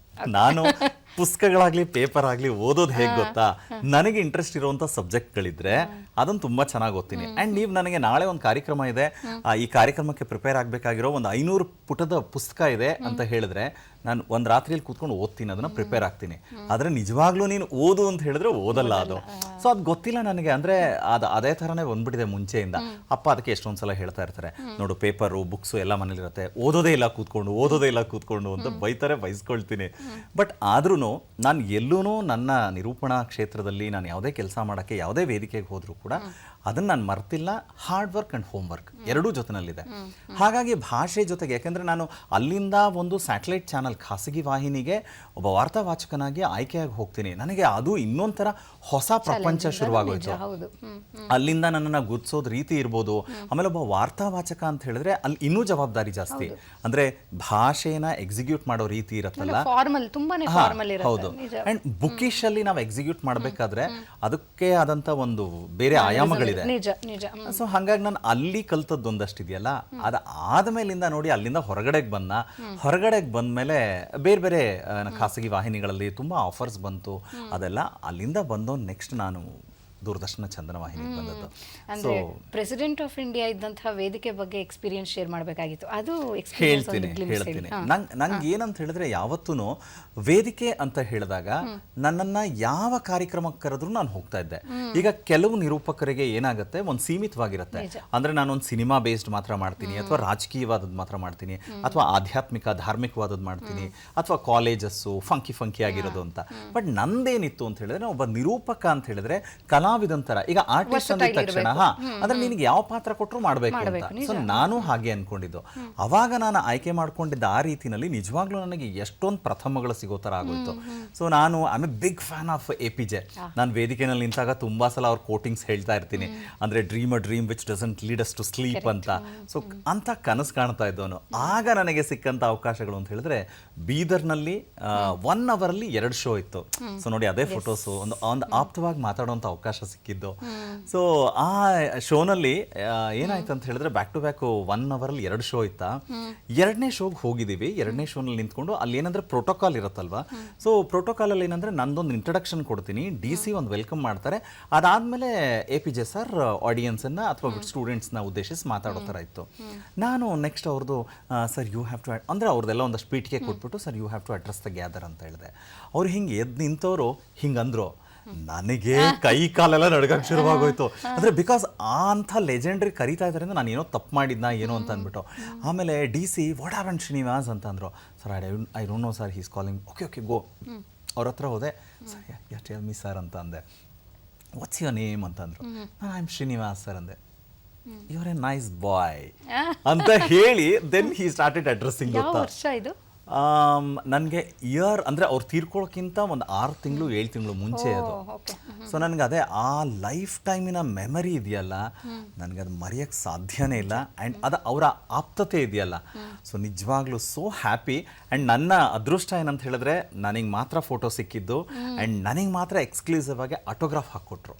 S3: ನಾನು ಪುಸ್ತಕಗಳಾಗ್ಲಿ ಪೇಪರ್ ಆಗ್ಲಿ ಓದೋದು ಹೇಗೆ ಗೊತ್ತಾ, ನನಗೆ ಇಂಟ್ರೆಸ್ಟ್ ಇರುವಂತ ಸಬ್ಜೆಕ್ಟ್ಗಳಿದ್ರೆ ಅದನ್ನ ತುಂಬಾ ಚೆನ್ನಾಗಿ ಓದ್ತೀನಿ. ಅಂಡ್ ನೀವು ನನಗೆ ನಾಳೆ ಒಂದು ಕಾರ್ಯಕ್ರಮ ಇದೆ, ಈ ಕಾರ್ಯಕ್ರಮಕ್ಕೆ ಪ್ರಿಪೇರ್ ಆಗಬೇಕಾಗಿರೋ ಒಂದು 500 ಪುಟದ ಪುಸ್ತಕ ಇದೆ ಅಂತ ಹೇಳಿದ್ರೆ ನಾನು ಒಂದು ರಾತ್ರಿಯಲ್ಲಿ ಕೂತ್ಕೊಂಡು ಓದ್ತೀನಿ, ಅದನ್ನ ಪ್ರಿಪೇರ್ ಆಗ್ತೀನಿ. ಆದ್ರೆ ನಿಜವಾಗ್ಲೂ ನೀನು ಓದು ಅಂತ ಹೇಳಿದ್ರೆ ಓದಲ್ಲ ಅದು. ಸೊ ಅದು ಗೊತ್ತಿಲ್ಲ ನನಗೆ, ಅಂದ್ರೆ ಅದೇ ಥರನೇ ಬಂದ್ಬಿಟ್ಟಿದೆ ಮುಂಚೆಯಿಂದ. ಅಪ್ಪ ಅದಕ್ಕೆ ಎಷ್ಟೊಂದ್ಸಲ ಹೇಳ್ತಾ ಇರ್ತಾರೆ, ನೋಡು ಪೇಪರು ಬುಕ್ಸು ಎಲ್ಲ ಮನೇಲಿರುತ್ತೆ, ಓದೋದೇ ಇಲ್ಲ ಕೂತ್ಕೊಂಡು ಅಂತ ಬೈತಾರೆ, ಬೈಸ್ಕೊಳ್ತೀನಿ. ಬಟ್ ಆದ್ರೂ ನಾನು ಎಲ್ಲೂ ನನ್ನ ನಿರೂಪಣಾ ಕ್ಷೇತ್ರದಲ್ಲಿ ನಾನು ಯಾವುದೇ ಕೆಲಸ ಮಾಡೋಕ್ಕೆ ಯಾವುದೇ ವೇದಿಕೆಗೆ ಹೋದರೂ ಕೂಡ ಅದನ್ನು ನಾನು ಮರ್ತಿಲ್ಲ. Hard work and home work ಎರಡೂ ಜೊತೆನಲ್ಲಿದೆ. ಹಾಗಾಗಿ ಭಾಷೆ ಜೊತೆಗೆ, ಯಾಕೆಂದರೆ ನಾನು ಅಲ್ಲಿಂದ ಒಂದು ಸ್ಯಾಟಲೈಟ್ ಚಾನಲ್ ಖಾಸಗಿ ವಾಹಿನಿಗೆ ಒಬ್ಬ ವಾರ್ತಾವಾಚಕನಾಗಿ ಆಯ್ಕೆಯಾಗಿ ಹೋಗ್ತೀನಿ. ನನಗೆ ಅದು ಇನ್ನೊಂಥರ ಹೊಸ ಪ್ರಪಂಚ ಶುರುವಾಗೋಯ್ತು. ಅಲ್ಲಿಂದ ನನ್ನನ್ನು ಗುರ್ತಿಸೋದು ರೀತಿ ಇರ್ಬೋದು. ಆಮೇಲೆ ಒಬ್ಬ ವಾರ್ತಾವಾಚಕ ಅಂತ ಹೇಳಿದ್ರೆ ಅಲ್ಲಿ ಇನ್ನೂ ಜವಾಬ್ದಾರಿ ಜಾಸ್ತಿ. ಅಂದರೆ ಭಾಷೆನ ಎಕ್ಸಿಕ್ಯೂಟ್ ಮಾಡೋ ರೀತಿ ಇರುತ್ತಲ್ಲ, ಹೌದು. ಅಂಡ್ ಬುಕಿಶ್ ಅಲ್ಲಿ ನಾವು ಎಕ್ಸಿಕ್ಯೂಟ್ ಮಾಡಬೇಕಾದ್ರೆ ಅದಕ್ಕೆ ಆದಂತ ಒಂದು ಬೇರೆ ಆಯಾಮಗಳಿದೆ. ಸೊ ಹಾಗಾಗಿ ನಾನು ಅಲ್ಲಿ ಕಲ್ತದ್ದು ಒಂದಷ್ಟಿದೆಯಲ್ಲ, ಅದಾದ್ಮೇಲಿಂದ ನೋಡಿ ಅಲ್ಲಿಂದ ಹೊರಗಡೆಗೆ ಬಂದ್ಮೇಲೆ ಬೇರೆ ಬೇರೆ ಖಾಸಗಿ ವಾಹಿನಿಗಳಲ್ಲಿ ತುಂಬಾ ಆಫರ್ಸ್ ಬಂತು. ಅದೆಲ್ಲ ಅಲ್ಲಿಂದ ಬಂದು ನೆಕ್ಸ್ಟ್ ನಾನು ದೂರದರ್ಶನ ಚಂದನ ವಾಹಿನಿಗೆ ಬಂದದ್ದು.
S2: ಅಂದ್ರೆ ಪ್ರೆಸಿಡೆಂಟ್ ಆಫ್ ಇಂಡಿಯಾ ಇದ್ದಂತಹ ವೇದಿಕೆ ಬಗ್ಗೆ ಎಕ್ಸ್ಪೀರಿಯನ್ಸ್ ಶೇರ್ ಮಾಡಬೇಕಾಗಿತ್ತು. ಅದು
S3: ಹೇಳ್ತೀನಿ. ನಂಗೆ ಏನಂತ ಹೇಳಿದ್ರೆ ಯಾವತ್ತೂ ವೇದಿಕೆ ಅಂತ ಹೇಳಿದಾಗ ನನ್ನನ್ನ ಯಾವ ಕಾರ್ಯಕ್ರಮಕ್ಕೆ ಕರೆದ್ರೂ ನಾನು ಹೋಗ್ತಾ ಇದ್ದೆ. ಈಗ ಕೆಲವು ನಿರೂಪಕರಿಗೆ ಏನಾಗುತ್ತೆ, ಒಂದು ಸೀಮಿತವಾಗಿರುತ್ತೆ. ಅಂದ್ರೆ ನಾನೊಂದು ಸಿನಿಮಾ ಬೇಸ್ಡ್ ಮಾತ್ರ ಮಾಡ್ತೀನಿ, ಅಥವಾ ರಾಜಕೀಯವಾದದ್ದು ಮಾತ್ರ ಮಾಡ್ತೀನಿ, ಅಥವಾ ಆಧ್ಯಾತ್ಮಿಕ ಧಾರ್ಮಿಕವಾದದ್ದು ಮಾಡ್ತೀನಿ, ಅಥವಾ ಕಾಲೇಜಸ್ಸು ಫಂಕಿ ಆಗಿರೋದು ಅಂತ. ಬಟ್ ನಂದೇನಿತ್ತು ಅಂತ ಹೇಳಿದ್ರೆ, ಒಬ್ಬ ನಿರೂಪಕ ಅಂತ ಹೇಳಿದ್ರೆ ಕಲಾವಿದಂತರ, ಈಗ ಆರ್ಟಿಸ್ಟ್ ಅಂದ ತಕ್ಷಣ ಅಂದ್ರೆ ನಿನಗೆ ಯಾವ ಪಾತ್ರ ಕೊಟ್ಟರು ಮಾಡ್ಬೇಕು ಅಂತ. ಸೊ ನಾನು ಹಾಗೆ ಅನ್ಕೊಂಡಿದ್ದು. ಅವಾಗ ನಾನು ಆಯ್ಕೆ ಮಾಡ್ಕೊಂಡಿದ್ದ ಆ ರೀತಿನಲ್ಲಿ ನಿಜವಾಗ್ಲೂ ನನಗೆ ಎಷ್ಟೊಂದು ಪ್ರಥಮಗಳು ಸಿಗೋ ತರ ಆಗೋಯ್ತು. ಸೊ ನಾನು I am a big fan of APJ. ನಾನು ವೇದಿಕೆನಲ್ಲಿ ನಿಂತಾಗ ತುಂಬಾ ಸಲ ಅವ್ರ ಕೋಟಿಂಗ್ಸ್ ಹೇಳ್ತಾ ಇರ್ತೀನಿ. ಅಂದ್ರೆ dream a dream which doesn't lead us to sleep ಅಂತ. ಸೊ ಅಂತ ಕನಸು ಕಾಣ್ತಾ ಇದ್ದವನು. ಆಗ ನನಗೆ ಸಿಕ್ಕಂತ ಅವಕಾಶಗಳು ಅಂತ ಹೇಳಿದ್ರೆ, ಬೀದರ್ನಲ್ಲಿ 1 ಅವರಲ್ಲಿ 2 ಶೋ ಇತ್ತು. ಸೊ ನೋಡಿ ಅದೇ ಫೋಟೋಸು, ಒಂದು ಆಪ್ತವಾಗಿ ಮಾತಾಡುವಂತ ಅವಕಾಶ ಸಿಕ್ಕಿದ್ದು. ಸೊ ಆ ಶೋನಲ್ಲಿ ಏನಾಯ್ತು ಅಂತ ಹೇಳಿದ್ರೆ, ಬ್ಯಾಕ್ ಟು ಬ್ಯಾಕ್ 1 ಅವರಲ್ಲಿ 2 ಶೋ ಇತ್ತ. 2ನೇ ಶೋಗೆ ಹೋಗಿದ್ದೀವಿ. 2ನೇ ಶೋನಲ್ಲಿ ನಿಂತ್ಕೊಂಡು ಅಲ್ಲಿ ಏನಂದ್ರೆ ಪ್ರೋಟೋಕಾಲ್ ಇರುತ್ತಲ್ವಾ. ಸೊ ಪ್ರೋಟೋಕಾಲ್ ಅಲ್ಲಿ ಏನಂದ್ರೆ ನಂದೊಂದು ಇಂಟ್ರಡಕ್ಷನ್ ಕೊಡ್ತೀನಿ, DC ಒಂದು ವೆಲ್ಕಮ್ ಮಾಡ್ತಾರೆ. ಅದಾದ್ಮೇಲೆ APJ ಸರ್ ಆಡಿಯನ್ಸ್ ಅನ್ನ ಅಥವಾ ಸ್ಟೂಡೆಂಟ್ಸ್ನ ಉದ್ದೇಶಿಸಿ ಮಾತಾಡೋ ಥರ ಇತ್ತು. ನಾನು ನೆಕ್ಸ್ಟ್ ಅವ್ರದ್ದು ಸರ್ ಯು ಹ್ಯಾವ್ ಟು ಅಂದ್ರೆ ಅವ್ರದ್ದೆಲ್ಲ ಒಂದು ಸ್ಪೀಟ್ಗೆ ಕೊಟ್ಬಿಟ್ಟು sir you have to address the gather ಅಂತ ಹೇಳಿದೆ. ಅವ್ರು ಹಿಂಗೆ ಎದ್ದು ನಿಂತವರು ಹಿಂಗಂದ್ರು. ನನಗೆ ಕೈ ಕಾಲೆಲ್ಲ ನಡ್ಗಕ್ಕೆ ಶುರುವಾಗೋಯ್ತು. ಅಂದ್ರೆ ಬಿಕಾಸ್ ಅಂಥ ಲೆಜೆಂಡ್ರಿ ಕರೀತಾ ಇದ್ದಾರೆ ಅಂದ್ರೆ ನಾನು ಏನೋ ತಪ್ಪು ಮಾಡಿದ್ನಾ ಏನೋ ಅಂತ ಅಂದ್ಬಿಟ್ಟು. ಆಮೇಲೆ DC ವಾಟ್ ಹ್ಯಾಪನ್ ಶ್ರೀನಿವಾಸ್ ಅಂತ ಅಂದ್ರು. Sir I don't know sir, he's calling. Okay go. ಅವ್ರ ಹತ್ರ ಹೋದೆ. Sir yeah tell me sir ಅಂತ ಅಂದೆ. ವಾಟ್ಸ್ ಯುವರ್ ನೇಮ್ ಅಂತಂದ್ರು. ನಾನು ಐ ಆಮ್ ಶ್ರೀನಿವಾಸ್ ಸರ್ ಅಂದೆ. You are a nice boy ಅಂತ ಹೇಳಿ ದೆನ್ ಹಿ ಸ್ಟಾರ್ಟೆಡ್ ಅಡ್ರೆಸ್ಸಿಂಗ್. ಗೊತ್ತಾ, ನನಗೆ ಇಯರ್ ಅಂದರೆ ಅವ್ರು ತೀರ್ಕೊಳ್ಳೋಕ್ಕಿಂತ ಒಂದು 6 ತಿಂಗಳು 7 ತಿಂಗಳು ಮುಂಚೆ ಅದು. ಸೊ ನನಗೆ ಅದೇ ಆ ಲೈಫ್ ಟೈಮಿನ ಮೆಮರಿ ಇದೆಯಲ್ಲ, ನನಗದು ಮರೆಯೋಕ್ಕೆ ಸಾಧ್ಯನೇ ಇಲ್ಲ. ಆ್ಯಂಡ್ ಅದು ಅವರ ಆಪ್ತತೆ ಇದೆಯಲ್ಲ, ಸೊ ನಿಜವಾಗ್ಲೂ ಸೋ ಹ್ಯಾಪಿ. ಆ್ಯಂಡ್ ನನ್ನ ಅದೃಷ್ಟ ಏನಂತ ಹೇಳಿದ್ರೆ, ನನಗೆ ಮಾತ್ರ ಫೋಟೋ ಸಿಕ್ಕಿದ್ದು ಆ್ಯಂಡ್ ನನಗೆ ಮಾತ್ರ ಎಕ್ಸ್ಕ್ಲೂಸಿವ್ ಆಗಿ ಆಟೋಗ್ರಾಫ್ ಹಾಕ್ಕೊಟ್ರು.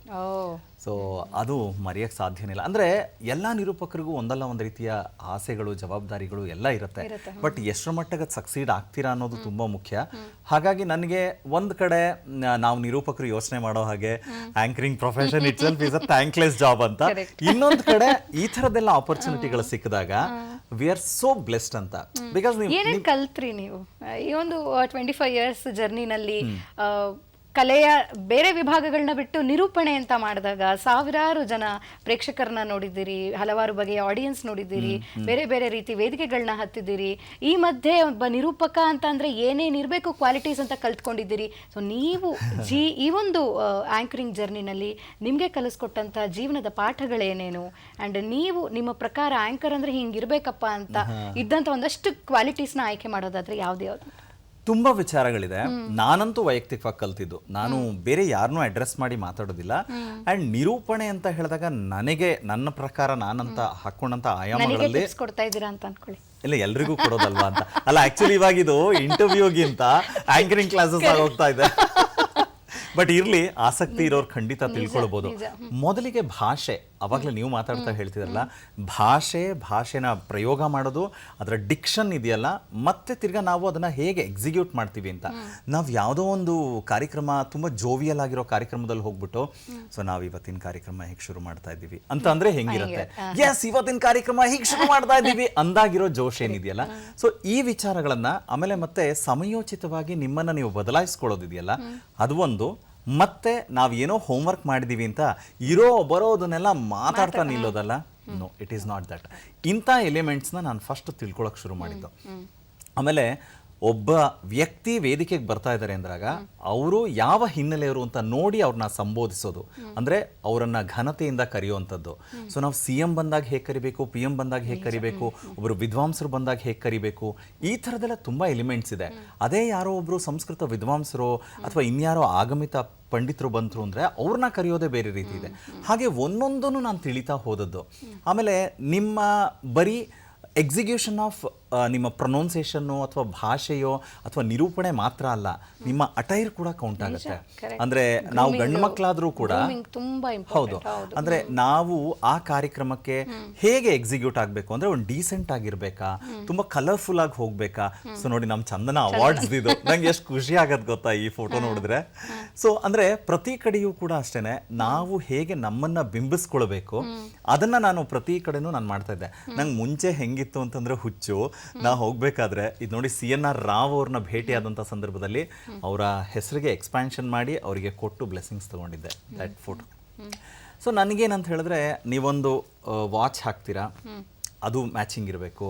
S3: ಸೊ ಅದು ಮರೆಯೋಕ್ಕೆ ಸಾಧ್ಯನೇ ಇಲ್ಲ. ಅಂದರೆ ಎಲ್ಲ ನಿರೂಪಕರಿಗೂ ಒಂದಲ್ಲ ಒಂದು ರೀತಿಯ ಆಸೆಗಳು, ಜವಾಬ್ದಾರಿಗಳು ಎಲ್ಲ ಇರುತ್ತೆ. ಬಟ್ ಎಷ್ಟರ ಮಟ್ಟಿಗೆ ಸಕ್ಸೀಡ್ ಆಗ್ತೀರಾ ಅನ್ನೋದು ತುಂಬ ಮುಖ್ಯ. ಹಾಗಾಗಿ ನನಗೆ ಒಂದು ಕಡೆ ನಾವು ನಿರೂಪಕರು ಯೋಚನೆ ಮಾಡೋ ಹಾಗೆ anchoring profession it self is a thankless job ಅಂತ. ಇನ್ನೊಂದು ಕಡೆ ಈ ಥರದ್ದೆಲ್ಲ ಆಪರ್ಚುನಿಟಿಗಳು ಸಿಕ್ಕಿದಾಗ ವಿ ಆರ್ ಸೋ ಬ್ಲೆಸ್ಡ್ ಅಂತ. ಬಿಕಾಸ್
S2: ಏನೇನು ಕಲ್ತ್ರಿ ನೀವು ಈ ಒಂದು 25 ಇಯರ್ಸ್ ಜರ್ನಿನಲ್ಲಿ? ಕಲೆಯ ಬೇರೆ ವಿಭಾಗಗಳನ್ನ ಬಿಟ್ಟು ನಿರೂಪಣೆ ಅಂತ ಮಾಡಿದಾಗ ಸಾವಿರಾರು ಜನ ಪ್ರೇಕ್ಷಕರನ್ನ ನೋಡಿದ್ದೀರಿ, ಹಲವಾರು ಬಗೆಯ ಆಡಿಯನ್ಸ್ ನೋಡಿದ್ದೀರಿ, ಬೇರೆ ಬೇರೆ ರೀತಿ ವೇದಿಕೆಗಳನ್ನ ಹತ್ತಿದ್ದೀರಿ. ಈ ಮಧ್ಯೆ ಒಬ್ಬ ನಿರೂಪಕ ಅಂತ ಅಂದ್ರೆ ಏನೇನಿರಬೇಕು ಕ್ವಾಲಿಟೀಸ್ ಅಂತ ಕಲ್ತ್ಕೊಂಡಿದ್ದೀರಿ. ಸೊ ನೀವು ಈ ಒಂದು ಆಂಕರಿಂಗ್ ಜರ್ನಿನಲ್ಲಿ ನಿಮಗೆ ಕಲಿಸ್ಕೊಟ್ಟಂಥ ಜೀವನದ ಪಾಠಗಳೇನೇನು, ಆ್ಯಂಡ್ ನೀವು ನಿಮ್ಮ ಪ್ರಕಾರ ಆಂಕರ್ ಅಂದ್ರೆ ಹಿಂಗಿರ್ಬೇಕಪ್ಪ ಅಂತ ಇದ್ದಂಥ ಒಂದಷ್ಟು ಕ್ವಾಲಿಟೀಸ್ನ ಆಯ್ಕೆ ಮಾಡೋದಾದ್ರೆ ಯಾವ್ದು?
S3: ತುಂಬಾ ವಿಚಾರಗಳಿದೆ. ನಾನಂತೂ ವೈಯಕ್ತಿಕವಾಗಿ ಕಲ್ತಿದ್ದು, ನಾನು ಬೇರೆ ಯಾರನ್ನೂ ಅಡ್ರೆಸ್ ಮಾಡಿ ಮಾತಾಡೋದಿಲ್ಲ. ಅಂಡ್ ನಿರೂಪಣೆ ಅಂತ ಹೇಳಿದಾಗ ನನಗೆ ನನ್ನ ಪ್ರಕಾರ ನಾನಂತ ಹಾಕೊಂಡಂತ
S2: ನನಗೆ
S3: ಆಯಾಮಗಳಲ್ಲಿ
S2: ಟಿಪ್ಸ್ ಕೊಡ್ತಾ ಇದ್ದೀರಾ ಅಂತ ಅನ್ಕೊಳ್ಳಿ.
S3: ಇಲ್ಲ ಎಲ್ರಿಗೂ ಕೊಡೋದಲ್ವಾ ಅಂತ ಅಲ್ಲ, ಆಕ್ಚುಲಿ ಇವಾಗ ಇದು ಇಂಟರ್ವ್ಯೂಗಿಂತ ಆಂಕರಿಂಗ್ ಕ್ಲಾಸಸ್ ಆಗೋಗ್ತಾ ಇದೆ. ಬಟ್ ಇರ್ಲಿ, ಆಸಕ್ತಿ ಇರೋರು ಖಂಡಿತ ತಿಳ್ಕೊಳ್ಬೋದು. ಮೊದಲಿಗೆ ಭಾಷೆ, ಅವಾಗಲೇ ನೀವು ಮಾತಾಡ್ತಾ ಹೇಳ್ತಿದ್ರಲ್ಲ, ಭಾಷೆನ ಪ್ರಯೋಗ ಮಾಡೋದು, ಅದರ ಡಿಕ್ಷನ್ ಇದೆಯಲ್ಲ, ಮತ್ತೆ ತಿರ್ಗಾ ನಾವು ಅದನ್ನ ಹೇಗೆ ಎಕ್ಸಿಕ್ಯೂಟ್ ಮಾಡ್ತೀವಿ ಅಂತ. ನಾವು ಯಾವುದೋ ಒಂದು ಕಾರ್ಯಕ್ರಮ ತುಂಬ ಜೋವಿಯಲ್ ಆಗಿರೋ ಕಾರ್ಯಕ್ರಮದಲ್ಲಿ ಹೋಗ್ಬಿಟ್ಟು ಸೊ ನಾವು ಇವತ್ತಿನ ಕಾರ್ಯಕ್ರಮ ಹೇಗೆ ಶುರು ಮಾಡ್ತಾ ಇದ್ದೀವಿ ಅಂತ ಅಂದ್ರೆ ಹೆಂಗಿರುತ್ತೆ, ಎಸ್ ಇವತ್ತಿನ ಕಾರ್ಯಕ್ರಮ ಹೀಗೆ ಶುರು ಮಾಡ್ತಾ ಇದ್ದೀವಿ ಅಂದಾಗಿರೋ ಜೋಶ್ ಏನಿದೆಯಲ್ಲ. ಸೊ ಈ ವಿಚಾರಗಳನ್ನ ಆಮೇಲೆ ಮತ್ತೆ ಸಮಯೋಚಿತವಾಗಿ ನಿಮ್ಮನ್ನ ನೀವು ಬದಲಾಯಿಸ್ಕೊಳ್ಳೋದಿದೆಯಲ್ಲ, ಅದು ಒಂದು. ಮತ್ತೆ ನಾವು ಏನೋ ಹೋಮ್ವರ್ಕ್ ಮಾಡಿದೀವಿ ಅಂತ ಬರೋದನ್ನೆಲ್ಲ ಮಾತಾಡ್ತಾ ನಿಲ್ಲೋದಲ್ಲ, no, it is not that. ಇಂಥ ಎಲಿಮೆಂಟ್ಸ್ನ ನಾನು ಫಸ್ಟ್ ತಿಳ್ಕೊಳಕ್ ಶುರು ಮಾಡಿದ್ದು. ಆಮೇಲೆ ಒಬ್ಬ ವ್ಯಕ್ತಿ ವೇದಿಕೆಗೆ ಬರ್ತಾ ಇದ್ದಾರೆ ಅಂದಾಗ ಅವರು ಯಾವ ಹಿನ್ನೆಲೆಯವರು ಅಂತ ನೋಡಿ ಅವ್ರನ್ನ ಸಂಬೋಧಿಸೋದು, ಅಂದ್ರೆ ಅವರನ್ನ ಘನತೆಯಿಂದ ಕರೆಯುವಂಥದ್ದು. ಸೊ ನಾವು CM ಬಂದಾಗ ಹೇಗೆ ಕರಿಬೇಕು, PM ಬಂದಾಗ ಹೇಗೆ ಕರಿಬೇಕು, ಒಬ್ಬರು ವಿದ್ವಾಂಸರು ಬಂದಾಗ ಹೇಗೆ ಕರಿಬೇಕು, ಈ ಥರದ್ದೆಲ್ಲ ತುಂಬ ಎಲಿಮೆಂಟ್ಸ್ ಇದೆ. ಅದೇ ಯಾರೋ ಒಬ್ಬರು ಸಂಸ್ಕೃತ ವಿದ್ವಾಂಸರು ಅಥವಾ ಇನ್ಯಾರೋ ಆಗಮಿತ ಪಂಡಿತರು ಬಂದರು ಅಂದರೆ ಅವ್ರನ್ನ ಕರೆಯೋದೇ ಬೇರೆ ರೀತಿ ಇದೆ. ಹಾಗೆ ಒಂದೊಂದನ್ನು ನಾನು ತಿಳಿತಾ ಹೋದದ್ದು. ಆಮೇಲೆ ನಿಮ್ಮ ಬರೀ ಎಕ್ಸಿಕ್ಯೂಷನ್ ಆಫ್ ನಿಮ್ಮ ಪ್ರೊನೌನ್ಸಿಯೇಷನ್ನು ಅಥವಾ ಭಾಷೆಯೋ ಅಥವಾ ನಿರೂಪಣೆ ಮಾತ್ರ ಅಲ್ಲ, ನಿಮ್ಮ ಅಟೈರ್ ಕೂಡ ಕೌಂಟ್ ಆಗುತ್ತೆ. ಅಂದ್ರೆ ನಾವು ಗಂಡು ಮಕ್ಕಳಾದ್ರೂ ಕೂಡ ಹೌದು, ಅಂದ್ರೆ ನಾವು ಆ ಕಾರ್ಯಕ್ರಮಕ್ಕೆ ಹೇಗೆ ಎಕ್ಸಿಕ್ಯೂಟ್ ಆಗಬೇಕು ಅಂದ್ರೆ ಒಂದು ಡೀಸೆಂಟ್ ಆಗಿರ್ಬೇಕಾ, ತುಂಬಾ ಕಲರ್ಫುಲ್ ಆಗಿ ಹೋಗ್ಬೇಕಾ. ಸೊ ನೋಡಿ ನಮ್ಮ ಚಂದನ ಅವಾರ್ಡ್ಸ್ ಇದು ನಂಗೆ ಎಷ್ಟು ಖುಷಿ ಆಗದ್ ಗೊತ್ತಾ ಈ ಫೋಟೋ ನೋಡಿದ್ರೆ. ಸೊ ಅಂದ್ರೆ ಪ್ರತಿ ಕಡೆಯೂ ಕೂಡ ಅಷ್ಟೇನೆ, ನಾವು ಹೇಗೆ ನಮ್ಮನ್ನ ಬಿಂಬಿಸ್ಕೊಳ್ಬೇಕು ಅದನ್ನ ನಾನು ಪ್ರತಿ ಕಡೆನೂ ನಾನು ಮಾಡ್ತಾ ಇದ್ದೆ. ನಂಗೆ ಮುಂಚೆ ಹೆಂಗಿತ್ತು ಅಂತಂದ್ರೆ ಹುಚ್ಚು, ನಾ ಹೋಗ್ಬೇಕಾದ್ರೆ ಇದು ನೋಡಿ CNR ರಾವ್ ಅವ್ರನ್ನ ಭೇಟಿಯಾದಂಥ ಸಂದರ್ಭದಲ್ಲಿ ಅವರ ಹೆಸರಿಗೆ ಎಕ್ಸ್ಪ್ಯಾನ್ಷನ್ ಮಾಡಿ ಅವರಿಗೆ ಕೊಟ್ಟು ಬ್ಲೆಸ್ಸಿಂಗ್ಸ್ ತಗೊಂಡಿದ್ದೆ ದಟ್ ಫೋಟೋ. ಸೊ ನನಗೇನಂತ ಹೇಳಿದ್ರೆ, ನೀವೊಂದು ವಾಚ್ ಹಾಕ್ತೀರಾ, ಅದು ಮ್ಯಾಚಿಂಗ್ ಇರಬೇಕು.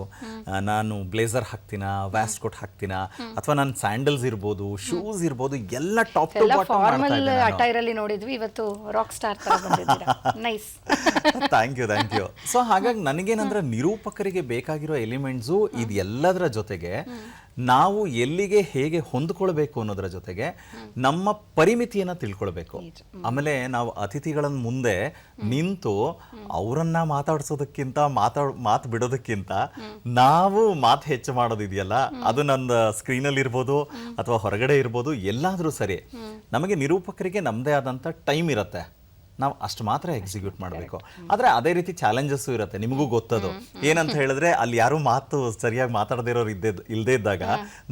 S3: ನಾನು ಬ್ಲೇಸರ್ ಹಾಕ್ತೀನ, ವ್ಯಾಸ್ಟ್ ಕೋಟ್ ಹಾಕ್ತೀನ, ಅಥವಾ ನಾನು ಸ್ಯಾಂಡಲ್ಸ್ ಇರ್ಬೋದು, ಶೂಸ್ ಇರ್ಬೋದು, ಎಲ್ಲ ಟಾಪ್ ಟು
S2: ಫಾರ್ಮಲ್ ಅಟೈರ್ ಅಲ್ಲಿ ನೋಡಿದ್ವಿ, ಇವತ್ತು ರಾಕ್ ಸ್ಟಾರ್ ತರ ಬಂದಿದ್ದೀರಾ. Nice,
S3: thank you. ಸೊ ಹಾಗಾಗಿ ನನಗೇನಂದ್ರೆ ನಿರೂಪಕರಿಗೆ ಬೇಕಾಗಿರೋ ಎಲಿಮೆಂಟ್ಸು ಇದೆಲ್ಲದರ ಜೊತೆಗೆ ನಾವು ಎಲ್ಲಿಗೆ ಹೇಗೆ ಹೊಂದ್ಕೊಳ್ಬೇಕು ಅನ್ನೋದರ ಜೊತೆಗೆ ನಮ್ಮ ಪರಿಮಿತಿಯನ್ನ ತಿಳ್ಕೊಳ್ಬೇಕು. ಆಮೇಲೆ ನಾವು ಅತಿಥಿಗಳ ಮುಂದೆ ನಿಂತು ಅವರನ್ನ ಮಾತಾಡ್ಸೋದಕ್ಕಿಂತ ಮಾತು ಬಿಡೋದಕ್ಕಿಂತ ನಾವು ಮಾತು ಹೆಚ್ಚು ಮಾಡೋದಿದೆಯಲ್ಲ, ಅದು ನನ್ನ ಸ್ಕ್ರೀನಲ್ಲಿ ಇರ್ಬೋದು ಅಥವಾ ಹೊರಗಡೆ ಇರ್ಬೋದು, ಎಲ್ಲಾದ್ರೂ ಸರಿ, ನಮಗೆ ನಿರೂಪಕರಿಗೆ ನಮ್ಮದೇ ಆದಂಥ ಟೈಮ್ ಇರುತ್ತೆ, ನಾವು ಅಷ್ಟು ಮಾತ್ರ ಎಕ್ಸಿಕ್ಯೂಟ್ ಮಾಡಬೇಕು. ಆದರೆ ಅದೇ ರೀತಿ ಚಾಲೆಂಜಸ್ಸು ಇರುತ್ತೆ, ನಿಮಗೂ ಗೊತ್ತದು. ಏನಂತ ಹೇಳಿದ್ರೆ ಅಲ್ಲಿ ಯಾರು ಮಾತು ಸರಿಯಾಗಿ ಮಾತಾಡದಿರೋರು ಇಲ್ಲದೇ ಇದ್ದಾಗ